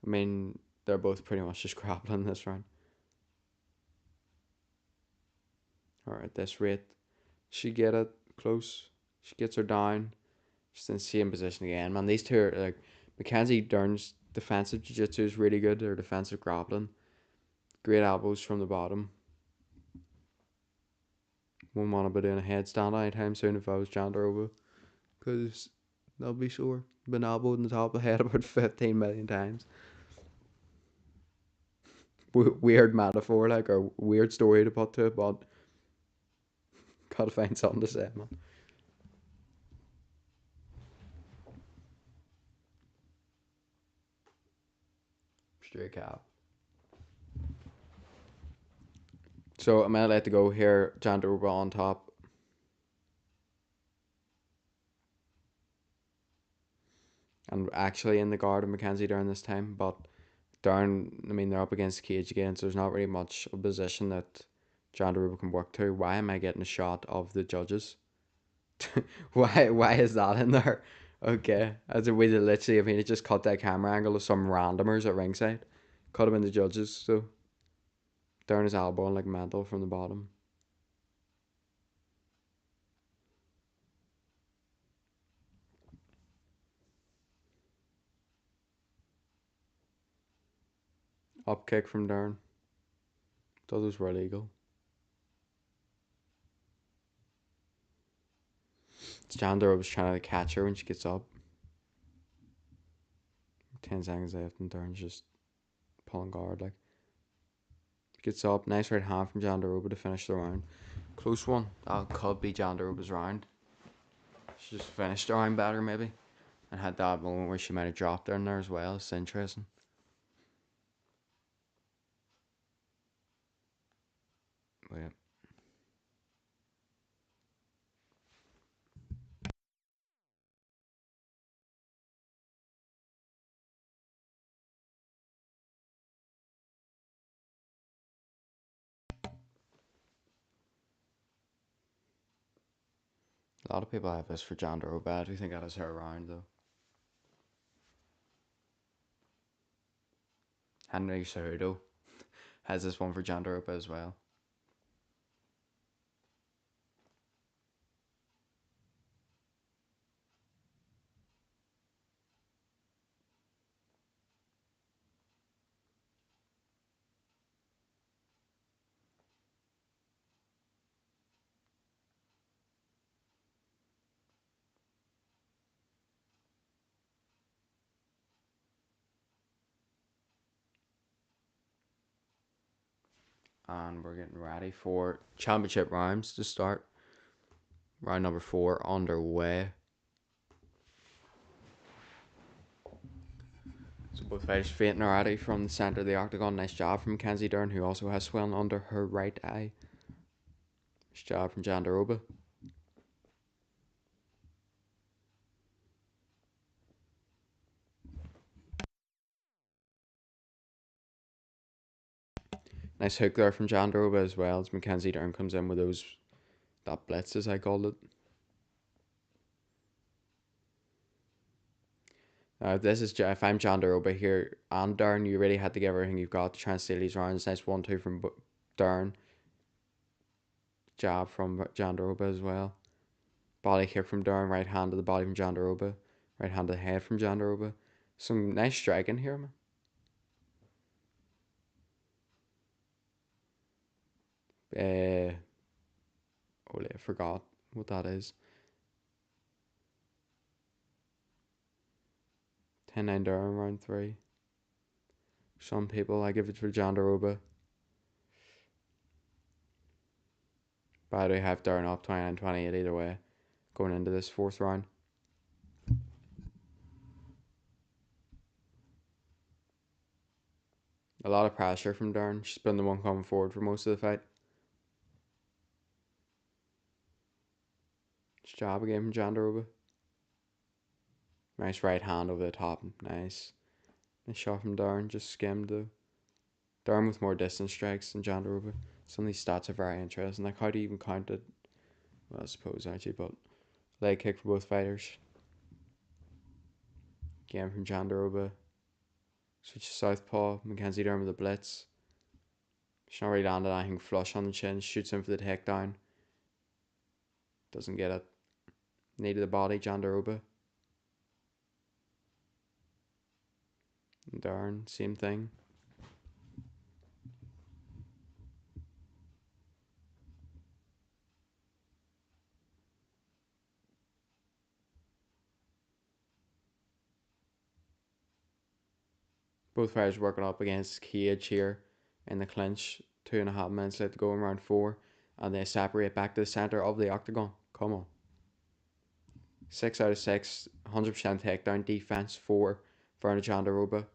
I mean, they're both pretty much just grappling this round. Alright, at this rate, she get it close. She gets her down. She's in the same position again. Man, these two are like Mackenzie Dern's defensive jiu-jitsu is really good. Her defensive grappling. Great elbows from the bottom. Won't want to be doing a headstand anytime soon if I was Jandaroba. Because they'll be sore. Been elbowed in the top of the head about 15 million times. Weird metaphor, like, or weird story to put to it, but gotta find something to say, man. Straight cap. So I'm gonna let to go here. Jandaroba on top. And actually in the guard of Mackenzie Dern this time, but Darn, I mean, they're up against the cage again, so there's not really much of a position that Jandaroba can work to. Why am I getting a shot of the judges? Why is that in there? Okay, as a way to literally, I mean, it just cut that camera angle of some randomers at ringside. Cut him in the judges, so Darn is elbowing like mental from the bottom. Up kick from Darn. Thought those were illegal. Chandler was trying to catch her when she gets up. 10 seconds left and Darn's just pulling guard like. Gets up, nice right hand from Jandaroba to finish the round. Close one. That could be Jandaroba's round. She just finished the round better maybe. And had that moment where she might have dropped her in there as well. It's interesting. But yeah. A lot of people have this for Jandaroba. I do think that is her round though. Henry Cejudo has this one for Jandaroba as well. And we're getting ready for championship rounds to start. Round number 4 underway. So both fighters fainting already from the centre of the octagon. Nice job from Mackenzie Dern, who also has swelling under her right eye. Nice job from Jandaroba. Nice hook there from Jandaroba as well as Mackenzie Dern comes in with that blitz, as I called it. This is if I'm Jandaroba here and Dern, you really had to give everything you've got to try and steal these rounds. Nice 1-2 from Dern. Jab from Jandaroba as well. Body kick from Dern, right hand to the body from Jandaroba. Right hand to the head from Jandaroba. Some nice striking here, man. I forgot what that is. 10-9 Durham round 3. Some people, I give it for Jandaroba. But I do have Durham up 29-28 either way going into this 4th round. A lot of pressure from Durham. She's been the one coming forward for most of the fight. Nice job again from Jandaroba. Nice right hand over the top. Nice. Nice shot from Durham. Just skimmed though. Durham with more distance strikes than Jandaroba. Some of these stats are very interesting. Like, how do you even count it? Well, I suppose actually, but leg kick for both fighters. Again from Jandaroba. Switch to southpaw. Mackenzie Durham with the blitz. She's not really landed anything flush on the chin. Shoots in for the takedown. Doesn't get it. Knee to the body, Jandaroba. And Durham, same thing. Both fighters working up against cage here in the clinch. 2.5 minutes left to go in round 4. And they separate back to the centre of the octagon. Come on. 6 out of 6. 100% takedown defense for Verna Jandaroba.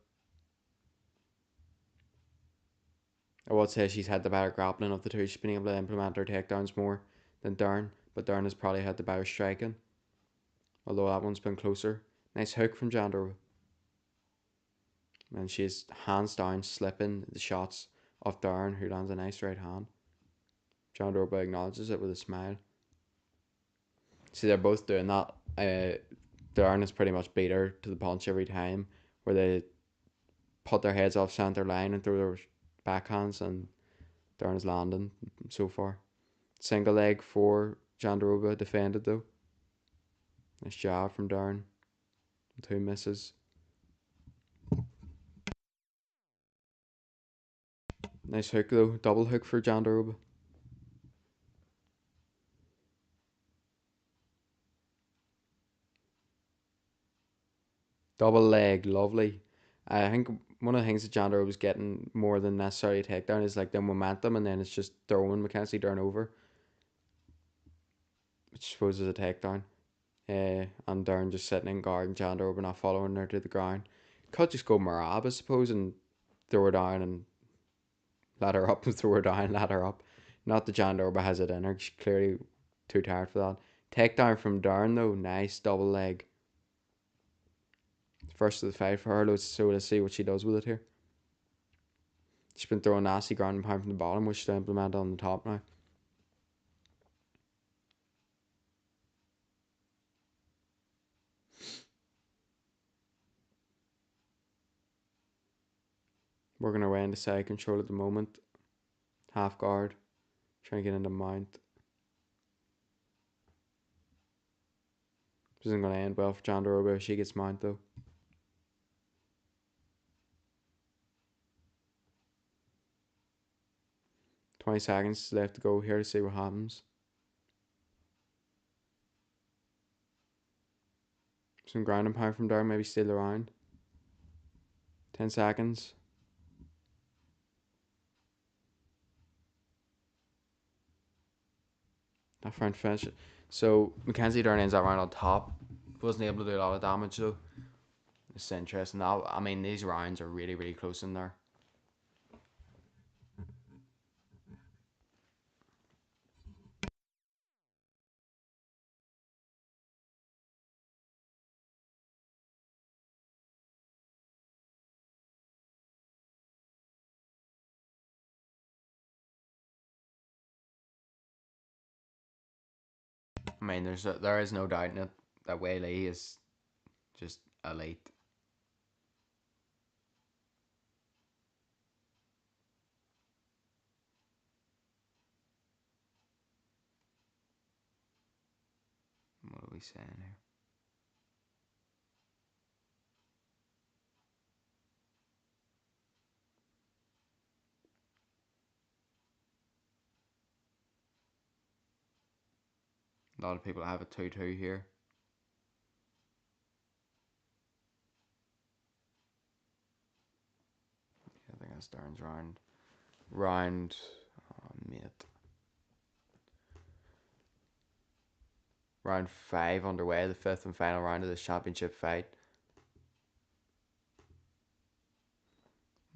I would say she's had the better grappling of the two. She's been able to implement her takedowns more than Dern. But Dern has probably had the better striking. Although that one's been closer. Nice hook from Jandaroba. And she's hands down slipping the shots of Dern, who lands a nice right hand. Jandaroba acknowledges it with a smile. See, they're both doing that. Dern has pretty much beat her to the punch every time, where they put their heads off centre line and throw their backhands, and Dern's landing so far. Single leg for Jandaroba, defended though. Nice jab from Dern. 2 misses. Nice hook though, double hook for Jandaroba. Double leg, lovely. I think one of the things that Jandaroba was getting more than necessarily a takedown is like the momentum, and then it's just throwing Mackenzie Dern over, which I suppose is a takedown. And Dern just sitting in guard and Jandaroba not following her to the ground. Could just go Marab, I suppose, and throw her down and let her up and throw her down, let her up. Not that Jandaroba has it in her. She's clearly too tired for that. Takedown from Dern though, nice double leg. First of the fight for her, so let's see what she does with it here. She's been throwing nasty ground and pound from the bottom, which she'll implement on the top now. Working our way into side control at the moment. Half guard. Trying to get into mount. This isn't going to end well for Jandaroba if she gets mount though. 20 seconds left to go here to see what happens. Some ground and pound from there, maybe steal the round. 10 seconds. That round finish. So Mackenzie Dern ends that round on top. Wasn't able to do a lot of damage though. It's interesting. Now, I mean, these rounds are really, really close in there. I mean, there is no doubt in it that Wei Li is just elite. What are we saying here? A lot of people have a 2-2 here. I think that's Dern's round. Mate. Round 5 underway, the 5th and final round of this championship fight.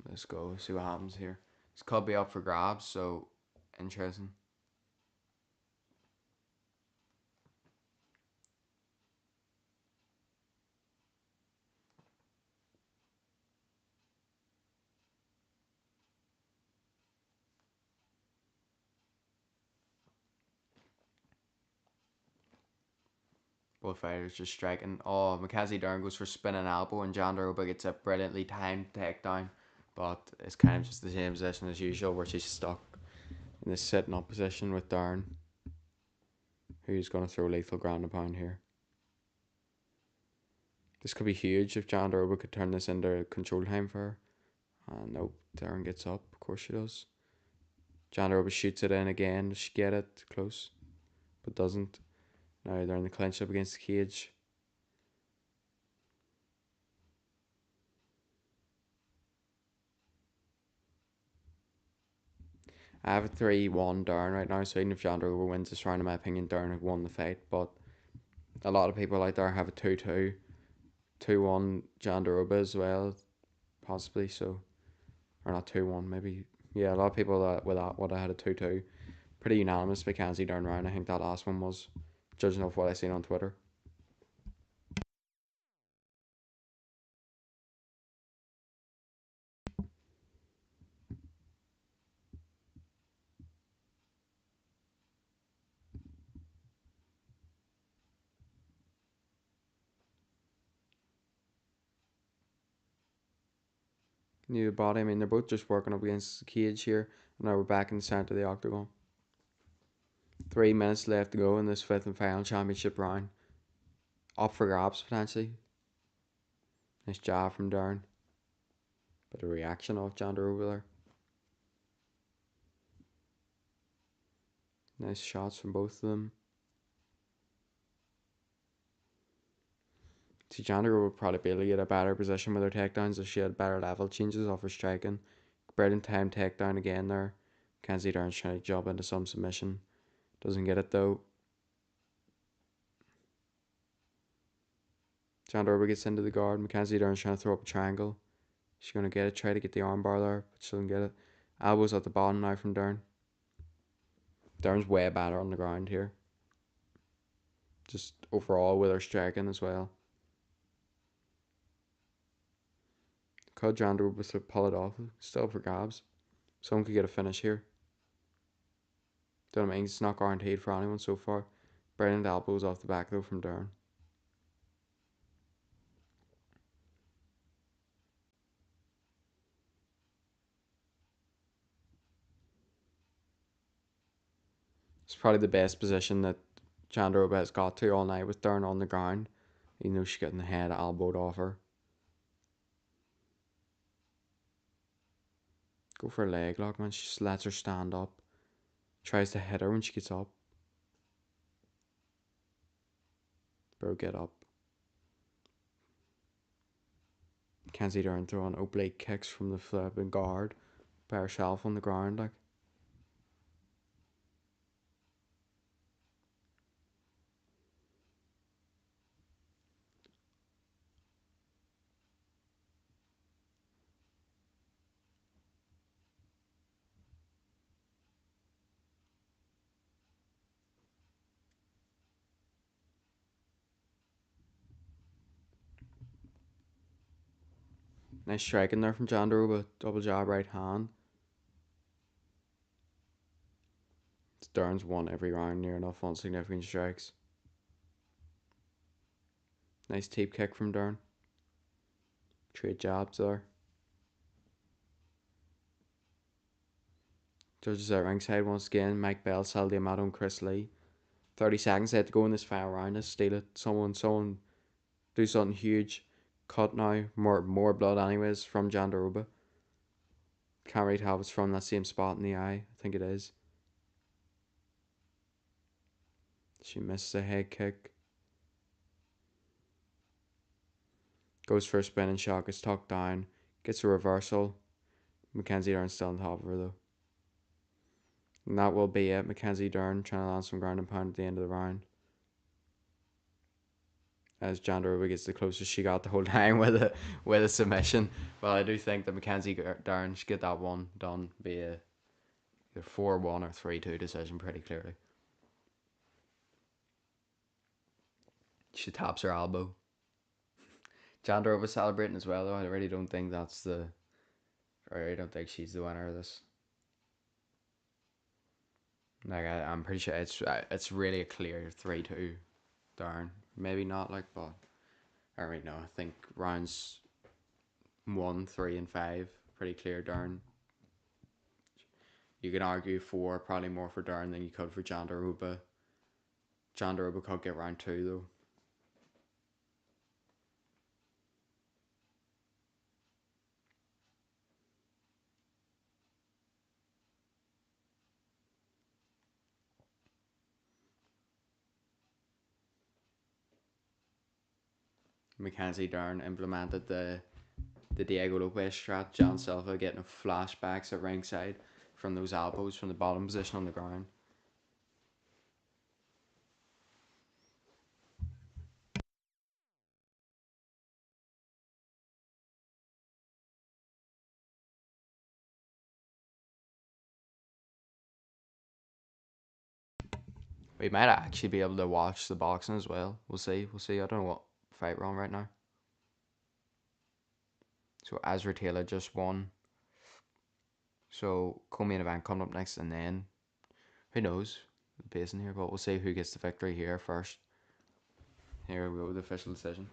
Let's go, see what happens here. This could be up for grabs, so interesting. Both fighters just striking. Oh, Mackenzie Dern goes for spinning elbow, and Jandaroba gets a brilliantly timed takedown. But it's kind of just the same position as usual, where she's stuck in this sitting up position with Dern, who's going to throw lethal ground and pound here. This could be huge if Jandaroba could turn this into control time for her. Nope, Dern gets up. Of course she does. Jandaroba shoots it in again. Does she get it close? But doesn't. Now they're in the clinch up against the cage. I have a 3-1 Dern right now, so even if Jandaroba wins this round, in my opinion, Dern have won the fight. But a lot of people out there have a 2-2, 2-1 Jandaroba as well, possibly. So, or not 2-1, maybe. Yeah, a lot of people that with that would have had a 2-2. Pretty unanimous Mackenzie Dern round. I think that last one was, judging off what I seen on Twitter. New body. I mean, they're both just working up against the cage here. And now we're back in the centre of the octagon. 3 minutes left to go in this 5th and final championship round. Up for grabs potentially. Nice jab from Dern. Bit of reaction off Jandaroba there. Nice shots from both of them. See, Jandaroba would probably be able to get a better position with her takedowns if she had better level changes off her striking. Brilliant time takedown again there. Kenzie Dern's trying to jump into some submission. Doesn't get it though. Jandaroba gets into the guard. Mackenzie Dern's trying to throw up a triangle. She's going to get it. Try to get the armbar there, but she doesn't get it. Elbows at the bottom now from Dern. Dern's way better on the ground here. Just overall with her striking as well. Could Jandaroba pull it off? Still for grabs. Someone could get a finish here. Don't know, it's not guaranteed for anyone so far. Brilliant elbows off the back though from Dern. It's probably the best position that Jandaroba has got to all night with Dern on the ground. You know she's getting the head elbowed off her. Go for a leg lock, man. She just lets her stand up. Tries to hit her when she gets up. Bro, get up. Mackenzie Dern throwing oblique kicks from the flipping guard by herself on the ground, like. Nice striking there from Jandaroba. Double jab right hand. Dern's won every round near enough on significant strikes. Nice teep kick from Dern. Trade jabs there. Judges at ringside once again. Mike Bell, Sal D'Amato, and Chris Lee. 30 seconds had to go in this final round. Let's steal it. Someone do something huge. Cut now. More blood anyways from Jandaroba. Can't really tell if it's from that same spot in the eye. I think it is. She misses a head kick. Goes for a spinning shot. Gets tucked down. Gets a reversal. Mackenzie Dern's still on top of her though. And that will be it. Mackenzie Dern trying to land some ground and pound at the end of the round. As Jandaroba gets the closest she got the whole time with a submission. Well, I do think that Mackenzie Dern should get that one done via either 4-1 or 3-2 decision pretty clearly. She taps her elbow. Jandaroba celebrating as well though. I really don't think that's the. I don't think she's the winner of this. Like I'm pretty sure it's really a clear 3-2. Darn, maybe not like, but I don't really know. I think rounds 1, 3, and 5 pretty clear. Darn. You can argue 4 probably more for Darn than you could for Jandaroba. Jandaroba could get round 2 though. Mackenzie Dern implemented the Diego Lopez strat. John Silva getting flashbacks at ringside from those elbows from the bottom position on the ground. We might actually be able to watch the boxing as well. We'll see. We'll see. I don't know what fight we're on right now. So Azra Taylor just won. So co-main event coming up next, and then who knows the pace in here, but we'll see who gets the victory here first. Here we go, the official decision.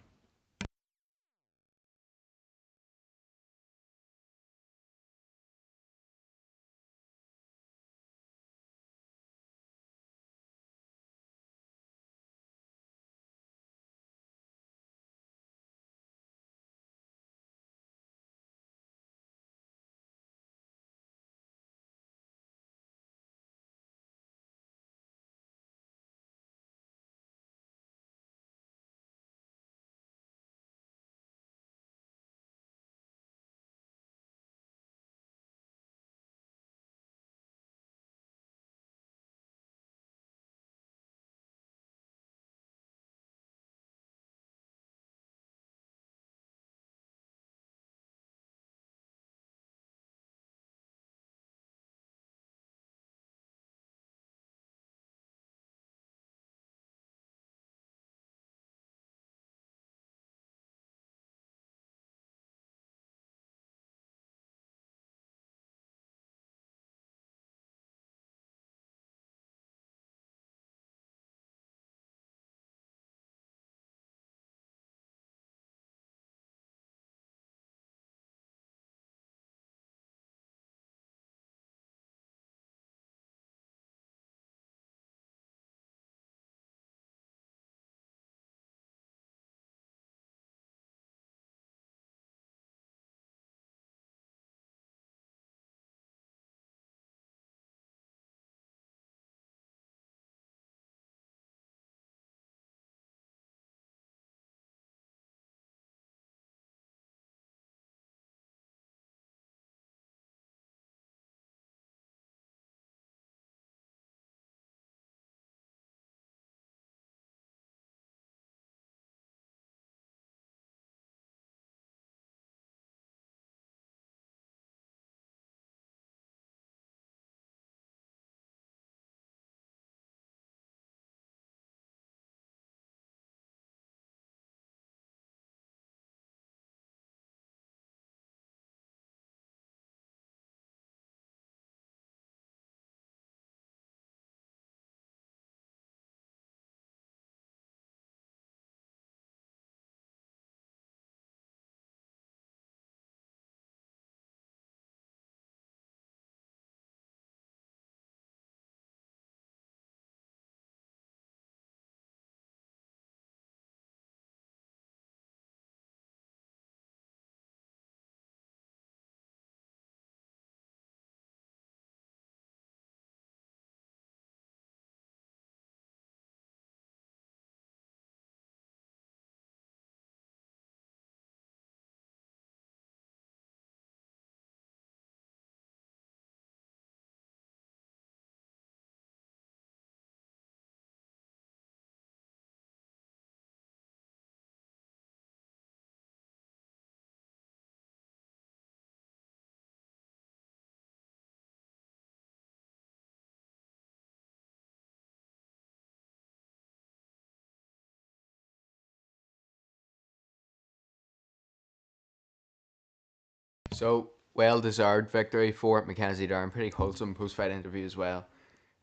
So, well deserved victory for Mackenzie Dern. Pretty wholesome post fight interview as well.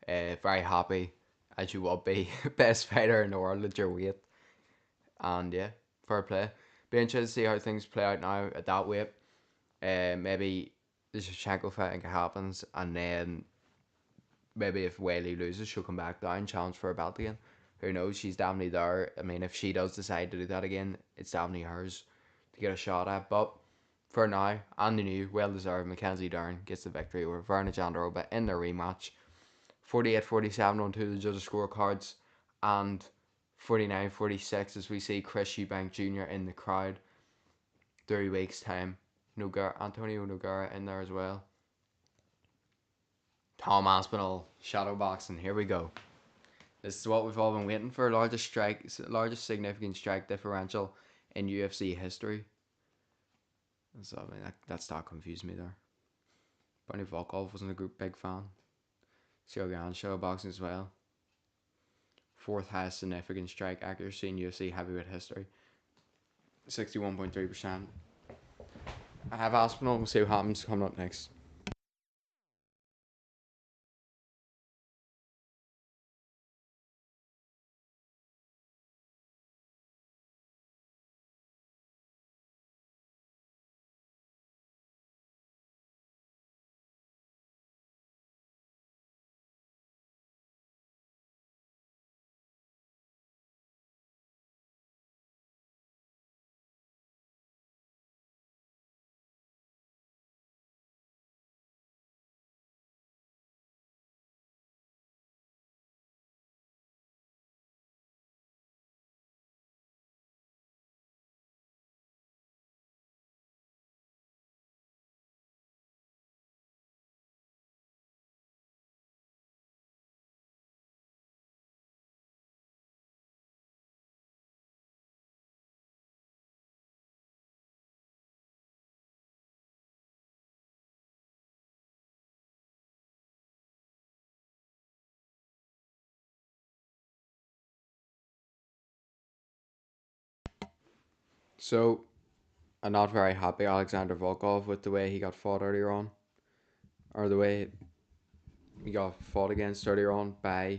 Very happy, as you would be. Best fighter in the world at your weight. And yeah, fair play. Be interested to see how things play out now at that weight. Maybe the Shevchenko fight I think happens, and then maybe if Whaley loses, she'll come back down, challenge for a belt again. Who knows? She's definitely there. I mean, if she does decide to do that again, it's definitely hers to get a shot at. But for now, and the new, well deserved, Mackenzie Dern gets the victory over Verna Jandaroba in their rematch. 48-47 on two of the judges' scorecards, and 49-46 as we see Chris Eubank Jr. in the crowd. 3 weeks' time. Antonio Nogueira in there as well. Tom Aspinall, shadowboxing. Here we go. This is what we've all been waiting for. Largest significant strike differential in UFC history. So I mean that stat confused me there. Bernie Volkov wasn't a group big fan. Cyril Gane shadowboxing as well. Fourth highest significant strike accuracy in UFC heavyweight history. 61.3%. I have Aspinall. We'll see what happens coming up next. So I'm not very happy Alexander Volkov with the way he got fought earlier on, or the way he got fought against earlier on by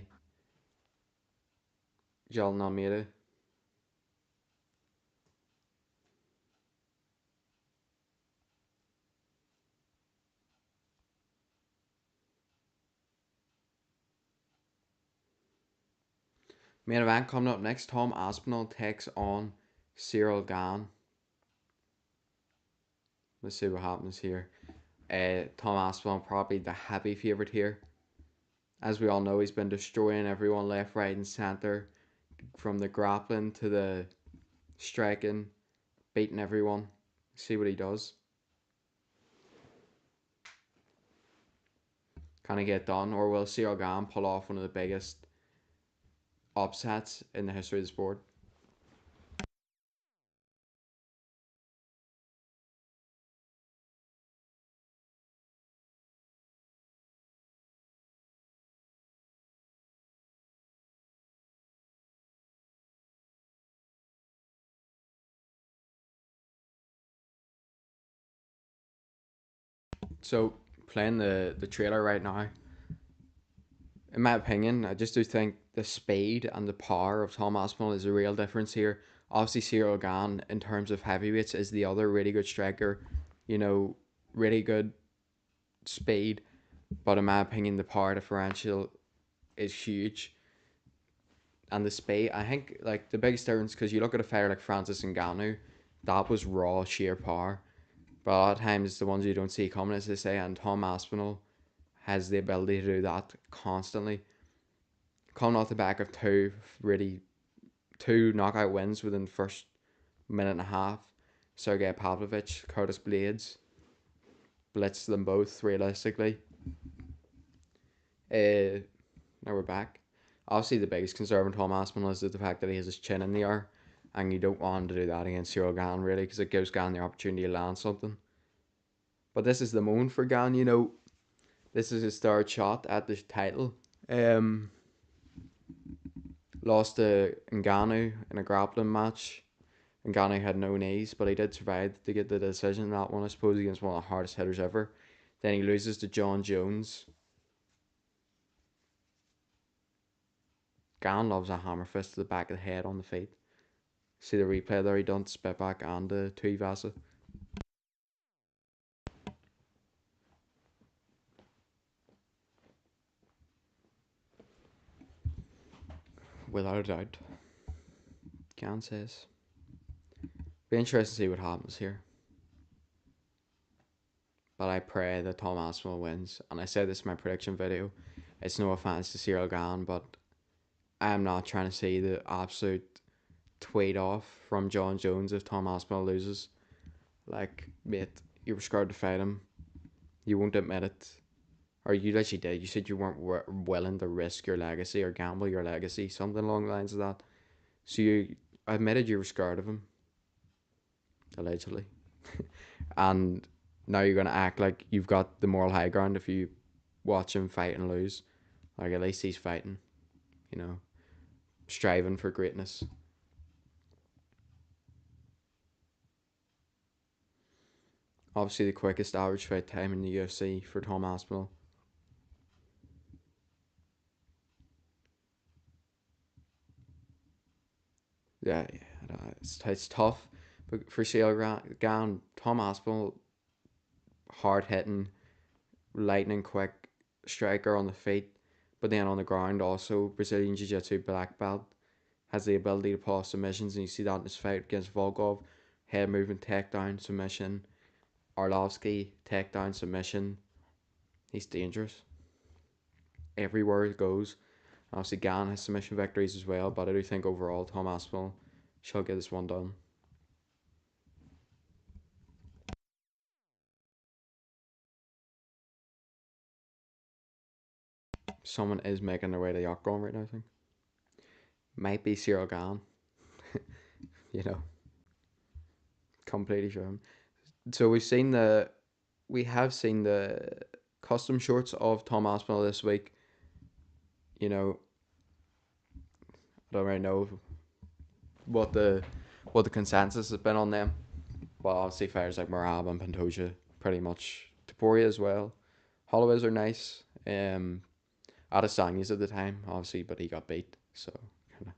Jalen Almeida. Main event coming up next. Tom Aspinall takes on Cyril Gane. Let's see what happens here. Tom Aspinall probably the heavy favourite here. As we all know, he's been destroying everyone left, right, and centre, from the grappling to the striking, beating everyone. See what he does. Can he get done, or will Cyril Gane pull off one of the biggest upsets in the history of the sport? So, playing the trailer right now, in my opinion, I just do think the speed and the power of Tom Aspinall is a real difference here. Obviously, Cyril Gane, in terms of heavyweights, is the other really good striker. You know, really good speed. But in my opinion, the power differential is huge. And the speed, I think, like the biggest difference, because you look at a fighter like Francis Ngannou, that was raw, sheer power. But a lot of times, the ones you don't see coming, as they say, and Tom Aspinall has the ability to do that constantly. Coming off the back of two knockout wins within the first minute and a half. Sergey Pavlovich, Curtis Blades, blitzed them both realistically. Now we're back. Obviously, the biggest concern with Tom Aspinall is the fact that he has his chin in the air, and you don't want him to do that against Cyril Gane, really, because it gives Gane the opportunity to land something. But this is the moment for Gane, this is his third shot at the title. Lost to Ngannou in a grappling match. And Gane had no knees, but he did survive to get the decision in that one, I suppose, against one of the hardest hitters ever. Then he loses to John Jones. Gane loves a hammer fist to the back of the head on the feet. See the replay there, he done spit back and the Tuivasa. Without a doubt. Gane says. Be interesting to see what happens here. But I pray that Tom Aspinall wins. And I said this in my prediction video. It's no offense to Cyril Gane, but I'm not trying to see the absolute tweet off from John Jones if Tom Aspinall loses. Like, mate, you were scared to fight him. You won't admit it. Or you actually did. You said you weren't willing to risk your legacy or gamble your legacy. Something along the lines of that. So you admitted you were scared of him. Allegedly. And now you're going to act like you've got the moral high ground if you watch him fight and lose. Like, at least he's fighting, you know, striving for greatness. Obviously, the quickest average fight time in the UFC for Tom Aspinall. Yeah, it's tough. But for Ciel Gane, Tom Aspinall, hard hitting, lightning quick striker on the feet, but then on the ground also Brazilian Jiu Jitsu black belt, has the ability to pause submissions, and you see that in his fight against Volkov, head movement takedown submission, Arlovsky takedown submission. He's dangerous everywhere he goes. Obviously, Gane has submission victories as well, but I do think overall Tom Aspinall shall get this one done. Someone is making their way to the octagon right now, I think. Might be Cyril Gane. you know, completely sure. So we have seen the custom shorts of Tom Aspinall this week. You know, I don't really know what the consensus has been on them. But obviously fighters like Merab and Pantoja, pretty much Taporia as well. Holloway's are nice. Adesanya's at the time, obviously, but he got beat. So kinda,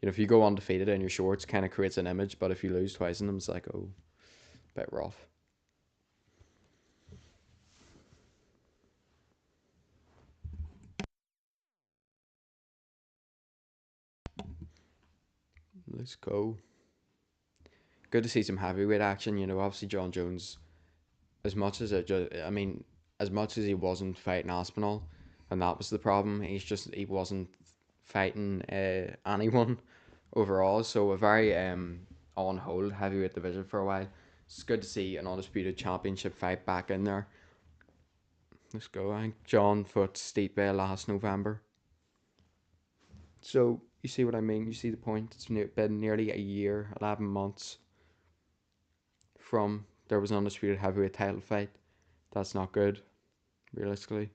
if you go undefeated in your shorts, kind of creates an image. But if you lose twice in them, it's like, oh, bit rough. Let's go. Good to see some heavyweight action. Obviously John Jones, as much as as much as he wasn't fighting Aspinall, and that was the problem. He wasn't fighting anyone overall. So a very on hold heavyweight division for a while. It's good to see an undisputed championship fight back in there. Let's go. I think John fought Stipe last November. So you see what I mean? You see the point? It's been nearly a year, 11 months from there was an undisputed heavyweight title fight. That's not good, realistically.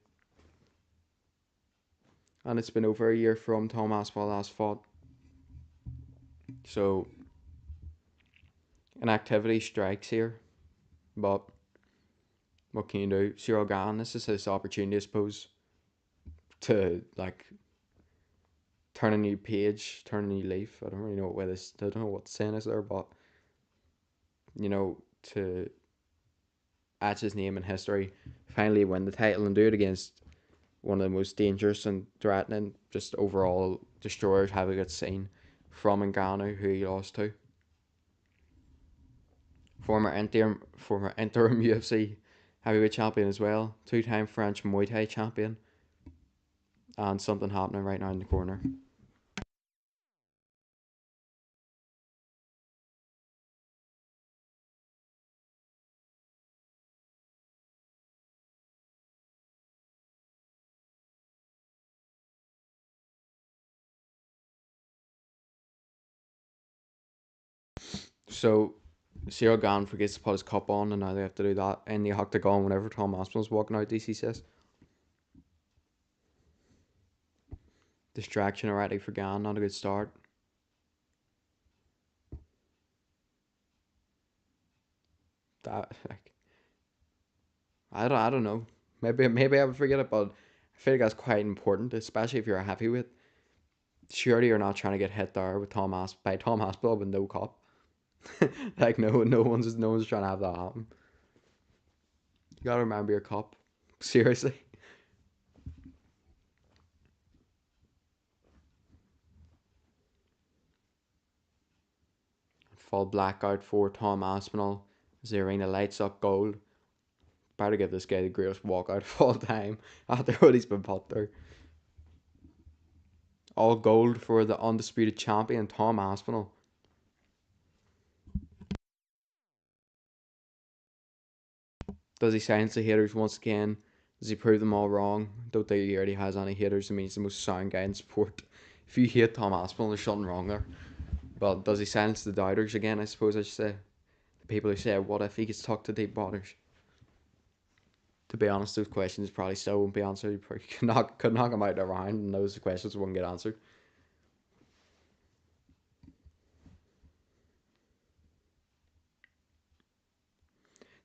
And it's been over a year from Tom Aspinall last fought. So an activity strikes here, but what can you do? Cyril Gane, this is his opportunity, I suppose, to turn a new page, turn a new leaf. I don't really know I don't know what the saying is there, but to add his name in history, finally win the title and do it against one of the most dangerous and threatening, just overall destroyers heavyweight scene from Ngannou, who he lost to. Former interim UFC heavyweight champion as well, two-time French Muay Thai champion, and something happening right now in the corner. So Cyril Gane forgets to put his cup on, and now they have to do that in the octagon whenever Tom Aspinall's walking out. DC says distraction already for Gane, not a good start. That like I don't know. Maybe I would forget it, but I feel like that's quite important, especially if you're a heavyweight. Surely you're not trying to get hit there with Tom Aspinall with no cup. Like no one's trying to have that happen. You gotta remember your cup. Seriously. Full blackout for Tom Aspinall as the arena lights up gold. Better give this guy the greatest walkout of all time after what he's been put through. All gold for the undisputed champion Tom Aspinall. Does he silence the haters once again? Does he prove them all wrong? Don't think he already has any haters. I mean, he's the most sound guy in sport. If you hate Tom Aspinall, there's something wrong there. But does he silence the doubters again? I suppose I should say. The people who say, "What if he gets tucked to deep waters?" To be honest, those questions probably still won't be answered. You probably could knock him out of round, and those questions won't get answered.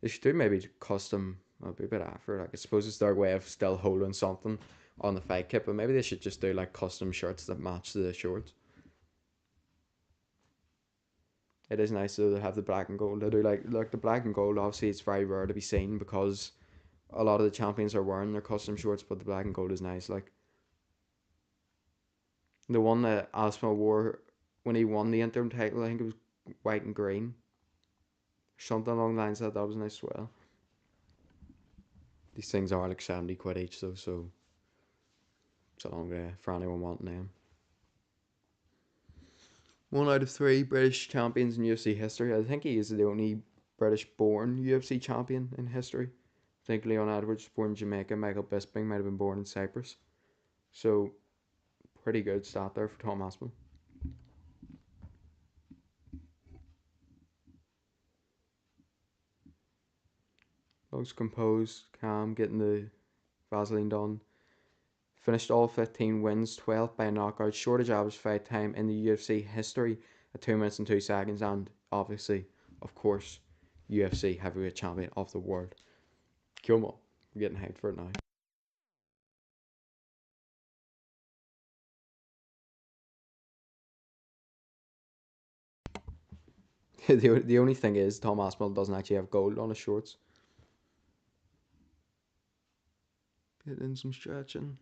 They should do maybe custom. I'll be a bit after. Like I suppose it's their way of still holding something on the fight kit, but maybe they should just do like custom shirts that match the shorts. It is nice to have the black and gold. I do like the black and gold. Obviously, it's very rare to be seen because a lot of the champions are wearing their custom shorts, but the black and gold is nice. Like the one that Aspinall wore when he won the interim title, I think it was white and green, something along the lines of that. That was nice as well. These things are like 70 quid each though, so it's a long day for anyone wanting them. One out of three British champions in UFC history. I think he is the only British born UFC champion in history. I think Leon Edwards was born in Jamaica. Michael Bisping might have been born in Cyprus. So, pretty good start there for Tom Aspinall. Looks composed, calm, getting the Vaseline done. Finished all 15 wins, 12 by knockout, shortest average fight time in the UFC history at 2 minutes and 2 seconds, and obviously, of course, UFC heavyweight champion of the world. Come on, we're getting hyped for it now. The only thing is, Tom Aspinall doesn't actually have gold on his shorts. Get in some stretching.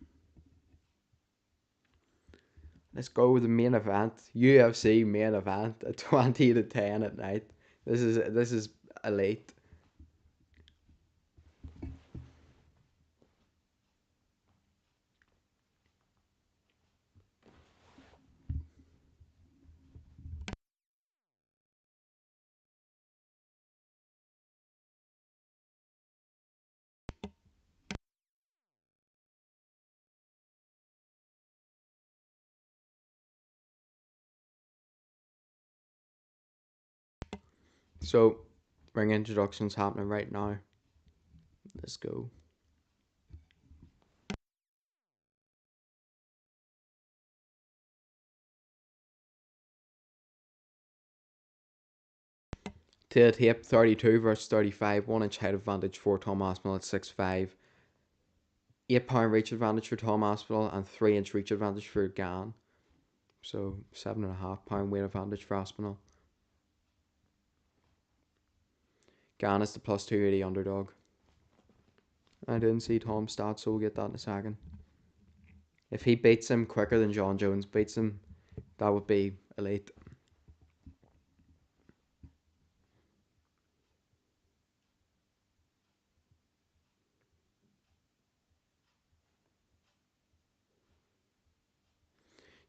Let's go with the main event, UFC main event at 20 to 10 at night. This is elite. So, ring introductions happening right now. Let's go. To the tape, 32 versus 35, 1 inch height advantage for Tom Aspinall at 6'5". £8 reach advantage for Tom Aspinall and 3 inch reach advantage for Gane. So £7.5 weight advantage for Aspinall. Gane is the plus 280 underdog. I didn't see Tom's stats, so we'll get that in a second. If he beats him quicker than John Jones beats him, that would be elite.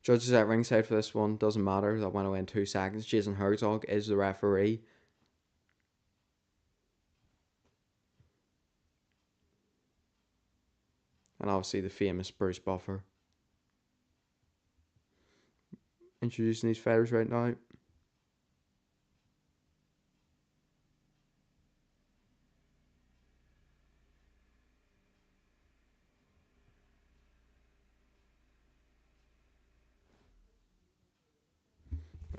Judges at ringside for this one, doesn't matter, that went away in 2 seconds. Jason Herzog is the referee. And obviously the famous Bruce Buffer. Introducing these fighters right now.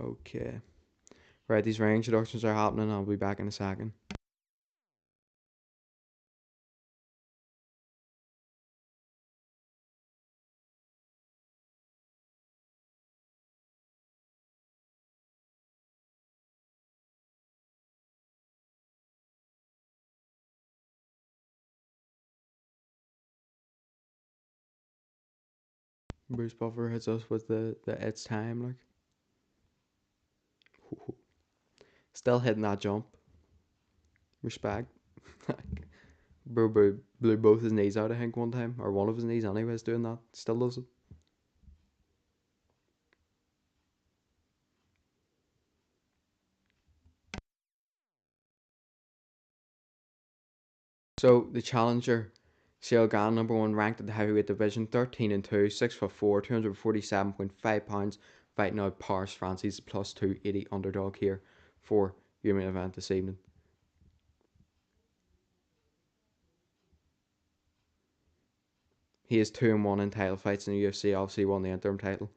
Okay. Right, these ring introductions are happening. I'll be back in a second. Bruce Buffer hits us with the it's time, like. Still hitting that jump. Respect. Bro blew both his knees out, I think, one time. Or one of his knees, anyways, doing that. Still does it. So, the challenger, Gane, number one, ranked in the heavyweight division, 13 and 2, 6 foot 4, 247.5 pounds, fighting out Paris Francis, plus 280 underdog here for your main event this evening. He is 2 and 1 in title fights in the UFC, obviously won the interim title.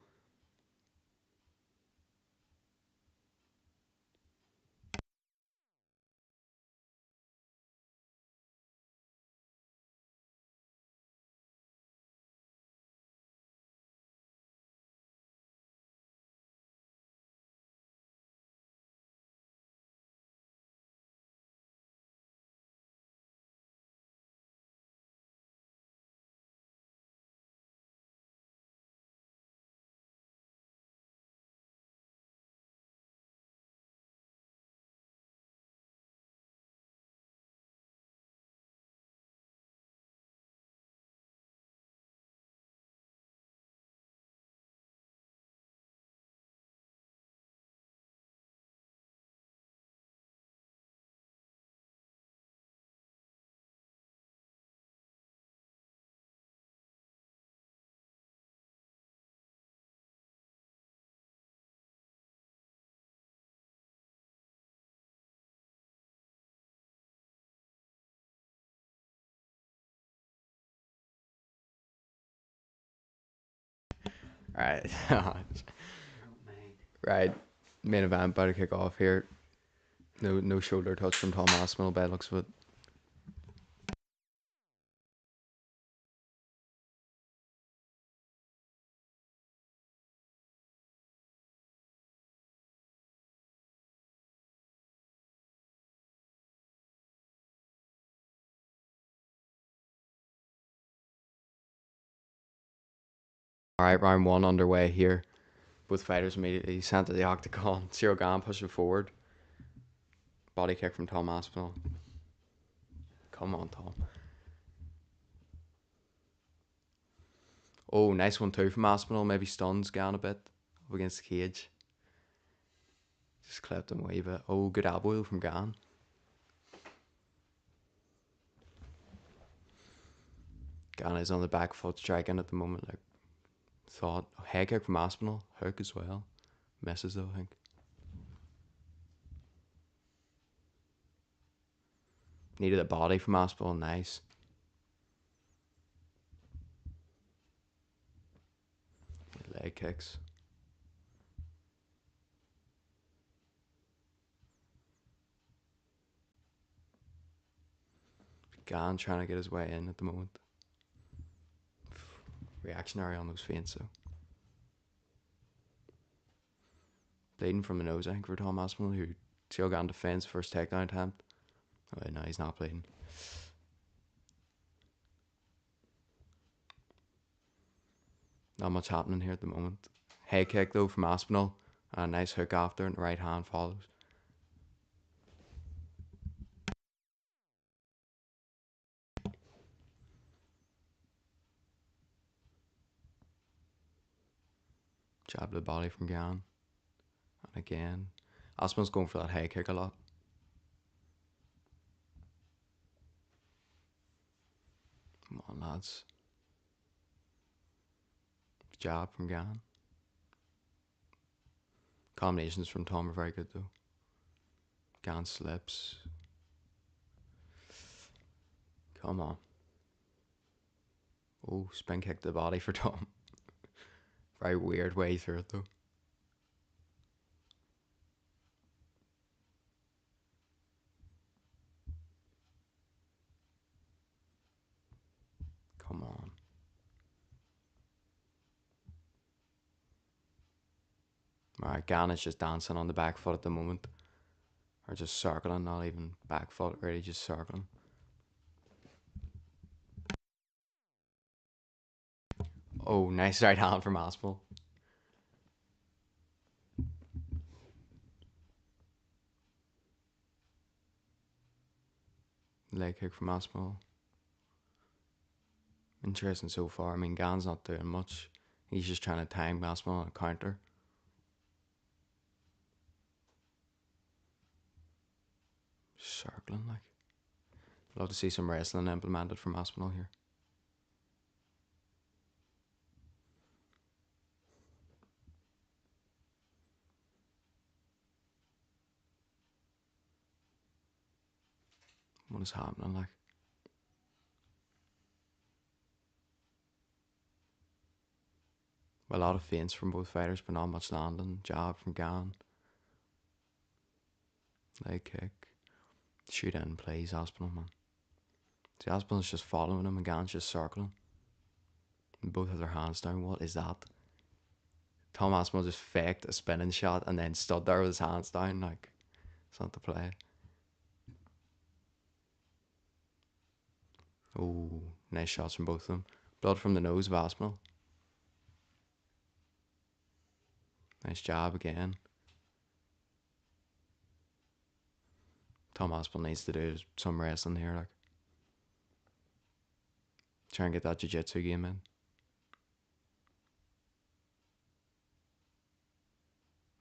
Right. Right. Main event about to kick off here. No shoulder touch from Tom Aspinall by the looks of it. Alright, round one underway here. Both fighters immediately sent to the octagon. Gane pushing forward. Body kick from Tom Aspinall. Come on, Tom. Oh, nice one too from Aspinall. Maybe stuns Gane a bit up against the cage. Just clipped him a wee bit. Oh, good elbow from Gane. Gane is on the back foot striking at the moment. Like thought. Oh, head kick from Aspinall. Hook as well. Misses though, I think. Needed a body from Aspinall. Nice. Leg kicks. Gane trying to get his way in at the moment. Reactionary on those feints, so. Bleeding from the nose, I think, for Tom Aspinall, who Gane defends first takedown attempt. Oh, no, he's not bleeding. Not much happening here at the moment. Head kick, though, from Aspinall. And a nice hook after, and the right hand follows. Jab to the body from Gane. And again, Aspinall's going for that head kick a lot. Come on, lads. Jab from Gane. Combinations from Tom are very good, though. Gane slips. Come on. Oh, spin kick to the body for Tom. Very weird way through it, though. Come on. Alright, Gane is just dancing on the back foot at the moment. Or just circling, not even back foot, really just circling. Oh, nice right hand from Aspinall. Leg kick from Aspinall. Interesting so far. I mean, Gane's not doing much. He's just trying to time Aspinall on a counter. Circling, like. Love to see some wrestling implemented from Aspinall here. What is happening, like? A lot of feints from both fighters, but not much landing. Jab from Gane. Leg kick. Shoot in plays Aspinall, man. See, Aspinall's just following him and Gane's just circling. And both have their hands down. What is that? Tom Aspinall just faked a spinning shot and then stood there with his hands down. Like, it's not the play. Oh, nice shots from both of them. Blood from the nose of Aspinall. Nice jab again. Tom Aspinall needs to do some wrestling here, like. Try and get that jiu-jitsu game in.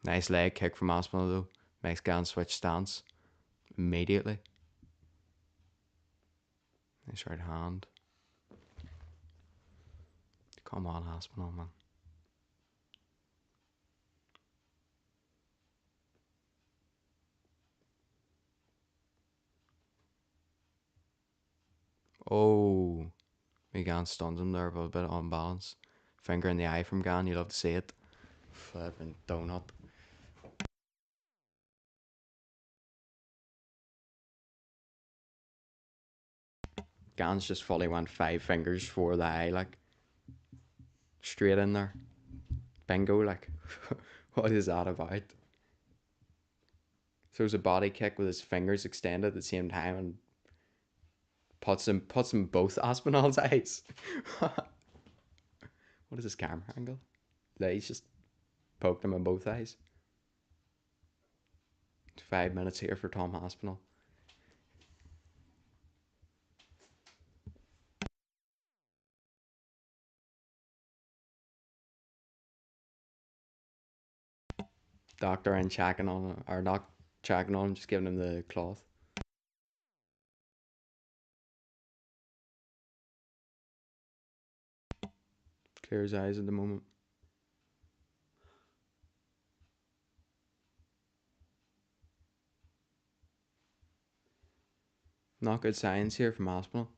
Nice leg kick from Aspinall though. Makes Gane switch stance immediately. Nice right hand. Come on, Aspinall, man. Oh, Gane stuns him there, but a bit unbalanced. Finger in the eye from Gane, you love to see it. Flipping donut. Gane's just fully went 5 fingers for the eye, like. Straight in there. Bingo, like. What is that about? Throws a body kick with his fingers extended at the same time and puts him both Aspinall's eyes. What is this camera angle? Like, he's just poked him in both eyes. 5 minutes here for Tom Aspinall. Doctor and checking on, or not checking on him, just giving him the cloth. Clear his eyes at the moment. Not good signs here from Aspinall.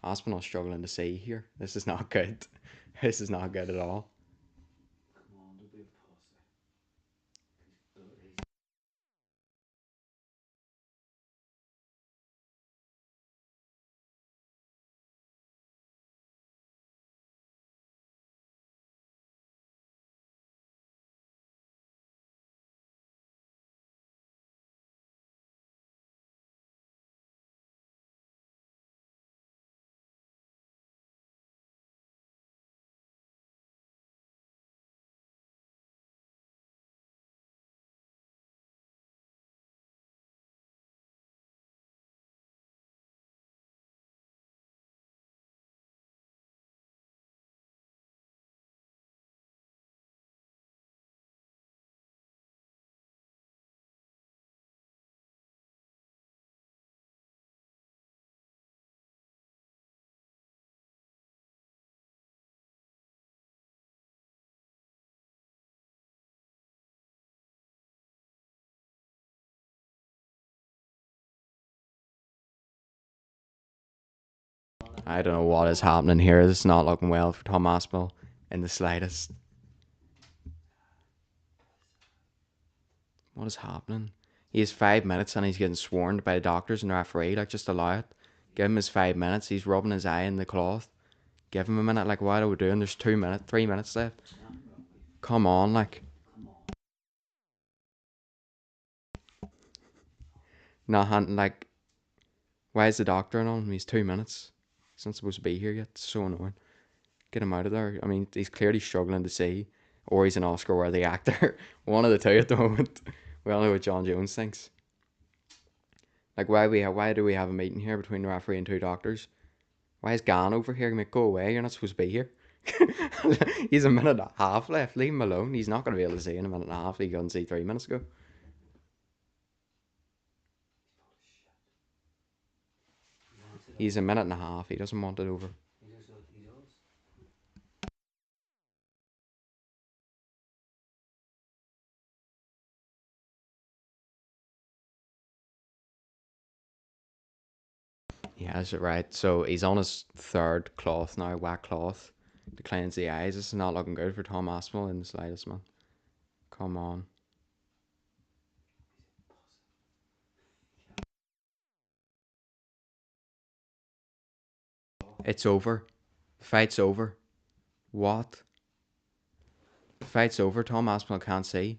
Aspinall struggling to see here. This is not good. This is not good at all. I don't know what is happening here. This is not looking well for Tom Aspinall in the slightest. What is happening? He has 5 minutes and he's getting sworn by the doctors and the referee. Like, just allow it. Give him his 5 minutes. He's rubbing his eye in the cloth. Give him a minute. Like, what are we doing? There's 2 minutes, 3 minutes left. Come on, like. Not hunting, like. Why is the doctor on him? He's 2 minutes. He's not supposed to be here yet. It's so annoying. Get him out of there. I mean, he's clearly struggling to see, or he's an Oscar-worthy actor. One of the two at the moment. We all know what John Jones thinks. Like, why do we have a meeting here between the referee and two doctors? Why is Gane over here? Like, go away. You're not supposed to be here. He's a minute and a half left. Leave him alone. He's not going to be able to see in a minute and a half. He couldn't see 3 minutes ago. He's a minute and a half. He doesn't want it over. He has it right. So he's on his third cloth now, whack cloth, to cleanse the eyes. This is not looking good for Tom Aspinall in the slightest, man. Come on. It's over. The fight's over. What? The fight's over. Tom Aspinall can't see.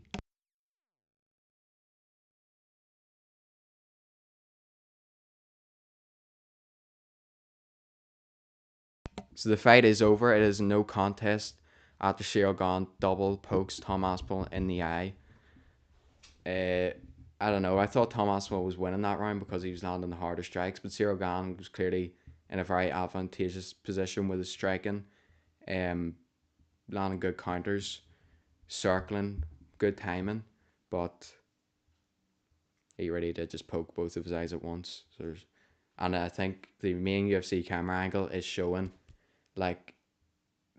So the fight is over. It is no contest after Ciryl Gane double pokes Tom Aspinall in the eye. I don't know. I thought Tom Aspinall was winning that round because he was landing the harder strikes, but Ciryl Gane was clearly in a very advantageous position with his striking, um, landing good counters, circling, good timing, but he really did just poke both of his eyes at once. And I think the main UFC camera angle is showing like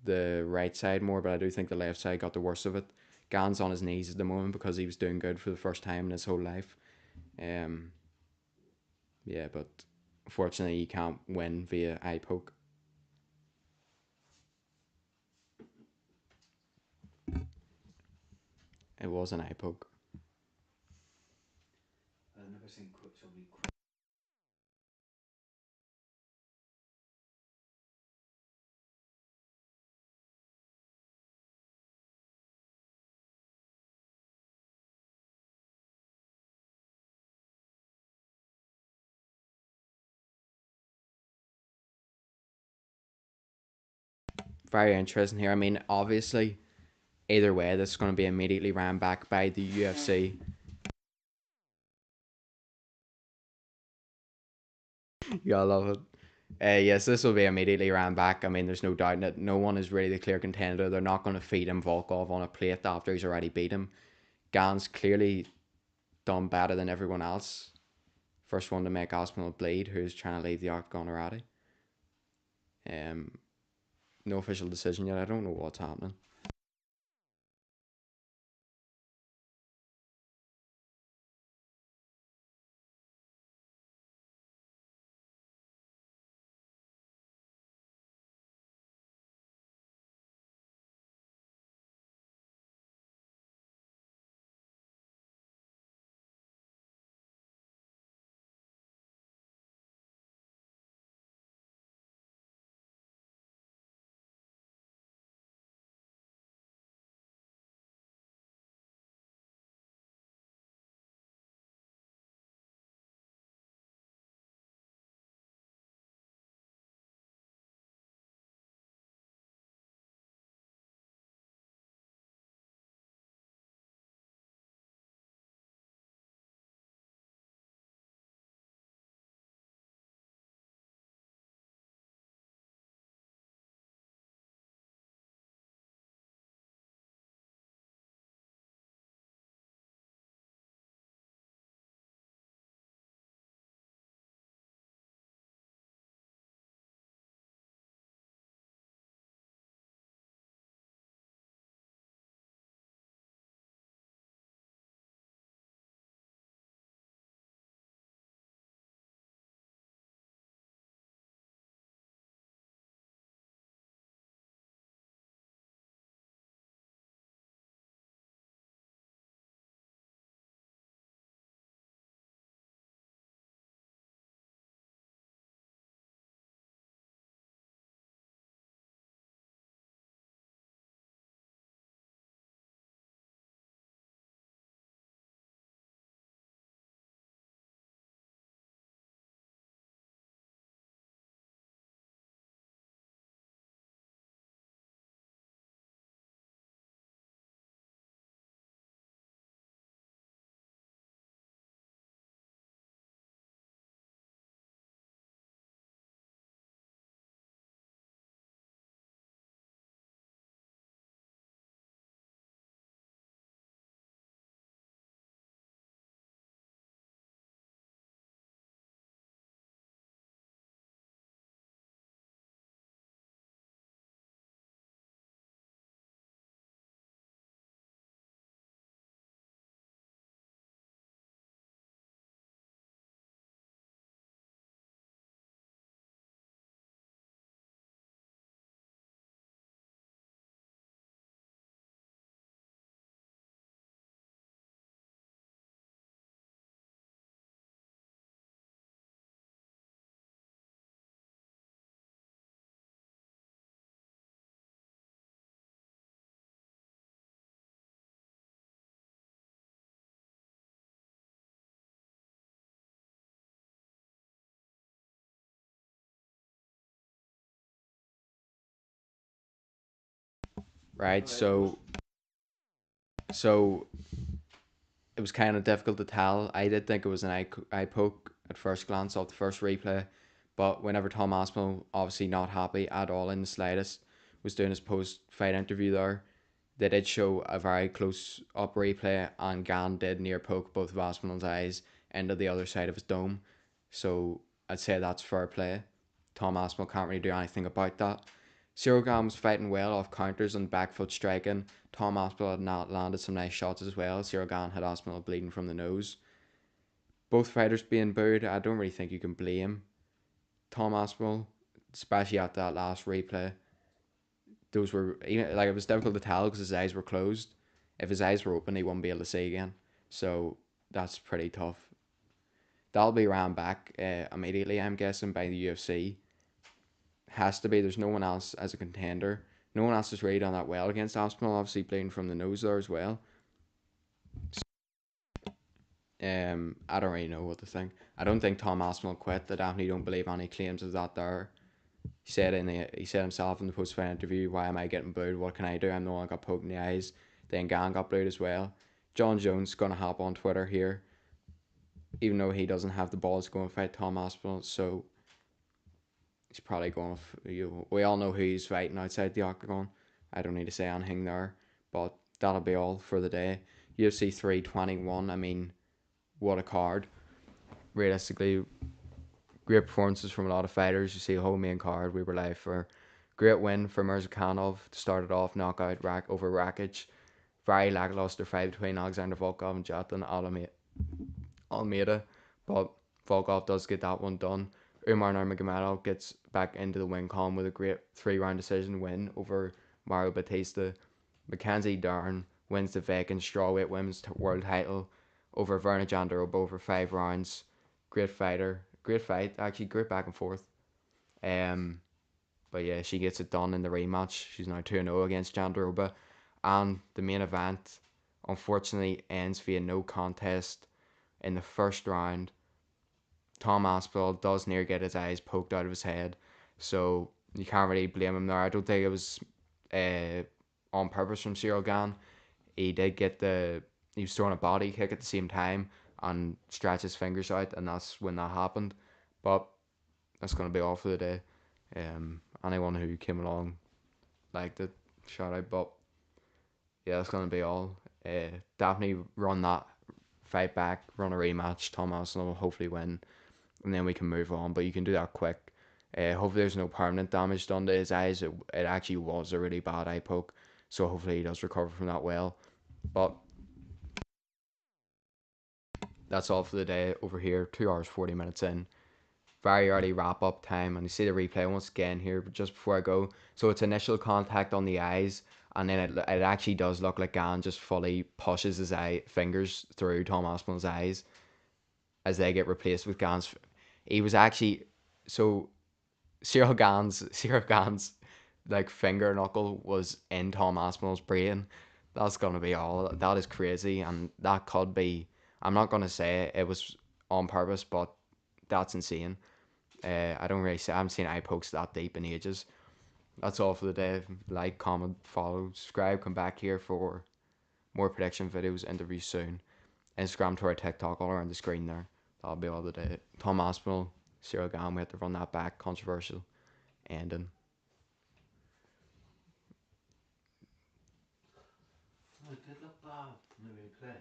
the right side more, but I do think the left side got the worst of it. Gane's on his knees at the moment because he was doing good for the first time in his whole life. Um, yeah, but unfortunately, you can't win via eye poke. It was an eye poke. Very interesting here. I mean, obviously, either way, this is going to be immediately ran back by the UFC. Yeah, I love it. Yes, this will be immediately ran back. I mean, there's no doubt that no one is really the clear contender. They're not going to feed him Volkov on a plate after he's already beat him. Gane's clearly done better than everyone else. First one to make Aspinall bleed, who's trying to leave the octagon already. No official decision yet. I don't know what's happening. right? So it was kind of difficult to tell. I did think it was an eye poke at first glance off the first replay, but whenever Tom Aspinall, obviously not happy at all in the slightest, was doing his post fight interview there, they did show a very close up replay, and Gane did near poke both of Aspinall's eyes into the other side of his dome. So I'd say that's fair play. Tom Aspinall can't really do anything about that. Cyril Gane was fighting well off counters and back foot striking. Tom Aspinall had not landed some nice shots as well. Cyril Gane had Aspinall bleeding from the nose. Both fighters being booed, I don't really think you can blame Tom Aspinall, especially at that last replay. Those were like, it was difficult to tell because his eyes were closed. If his eyes were open, he wouldn't be able to see again. So that's pretty tough. That'll be ran back immediately, I'm guessing, by the UFC. Has to be. There's no one else as a contender. No one else has really done that well against Aspinall. Obviously, bleeding from the nose there as well. I don't really know what to think. I don't think Tom Aspinall quit. I definitely don't believe any claims of that there. He said himself in the post fight interview, "Why am I getting booed? What can I do? I'm the one that got poked in the eyes." Then Gane got booed as well. John Jones gonna hop on Twitter here, even though he doesn't have the balls to go and fight Tom Aspinall. So he's probably going. We all know who he's fighting outside the octagon. I don't need to say anything there. But that'll be all for the day. UFC 321. I mean, what a card! Realistically, great performances from a lot of fighters. You see a whole main card. We were live for great win for Mirzakhanov to start it off, knockout over Rakic. Very lackluster fight between Alexander Volkov and Jatan Almeida, but Volkov does get that one done. Umar Nurmagomedov gets back into the win column with a great 3-round decision win over Mario Batista. Mackenzie Dern wins the vacant strawweight women's world title over Verna Jandaroba over 5 rounds. Great fighter, great fight, actually great back and forth. Um, but yeah, she gets it done in the rematch. She's now 2-0 against Jandaroba, and the main event unfortunately ends via no contest in the first round. Tom Aspinall does near get his eyes poked out of his head, so you can't really blame him there. I don't think it was uh, on purpose from Cyril Gane. He did get he was throwing a body kick at the same time and stretched his fingers out, and that's when that happened. But that's going to be all for the day. Anyone who came along liked it, shout out. But yeah, that's going to be all. Definitely run that fight back, run a rematch. Tom Aspinall will hopefully win, and then we can move on. But you can do that quick. Hopefully there's no permanent damage done to his eyes. It actually was a really bad eye poke, so hopefully he does recover from that well. But that's all for the day over here. 2 hours 40 minutes in. Very early wrap up time, and you see the replay once again here. But just before I go, so it's initial contact on the eyes, and then it actually does look like Gane just fully pushes his fingers through Tom Aspinall's eyes as they get replaced with Gane's. He was actually so Cyril Gane's like finger knuckle was in Tom Aspinall's brain. That's gonna be all. That is crazy, and that could be. I'm not gonna say it was on purpose, but that's insane. I don't really say I haven't seen eye pokes that deep in ages. That's all for the day. Like, comment, follow, subscribe. Come back here for more prediction videos. Interviews soon. Instagram, Twitter, TikTok, all around the screen there. That'll be all the day. Tom Aspinall, Cyril Gane, we have to run that back. Controversial ending. Oh, it did look bad in the replay.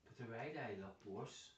But the right eye looked worse.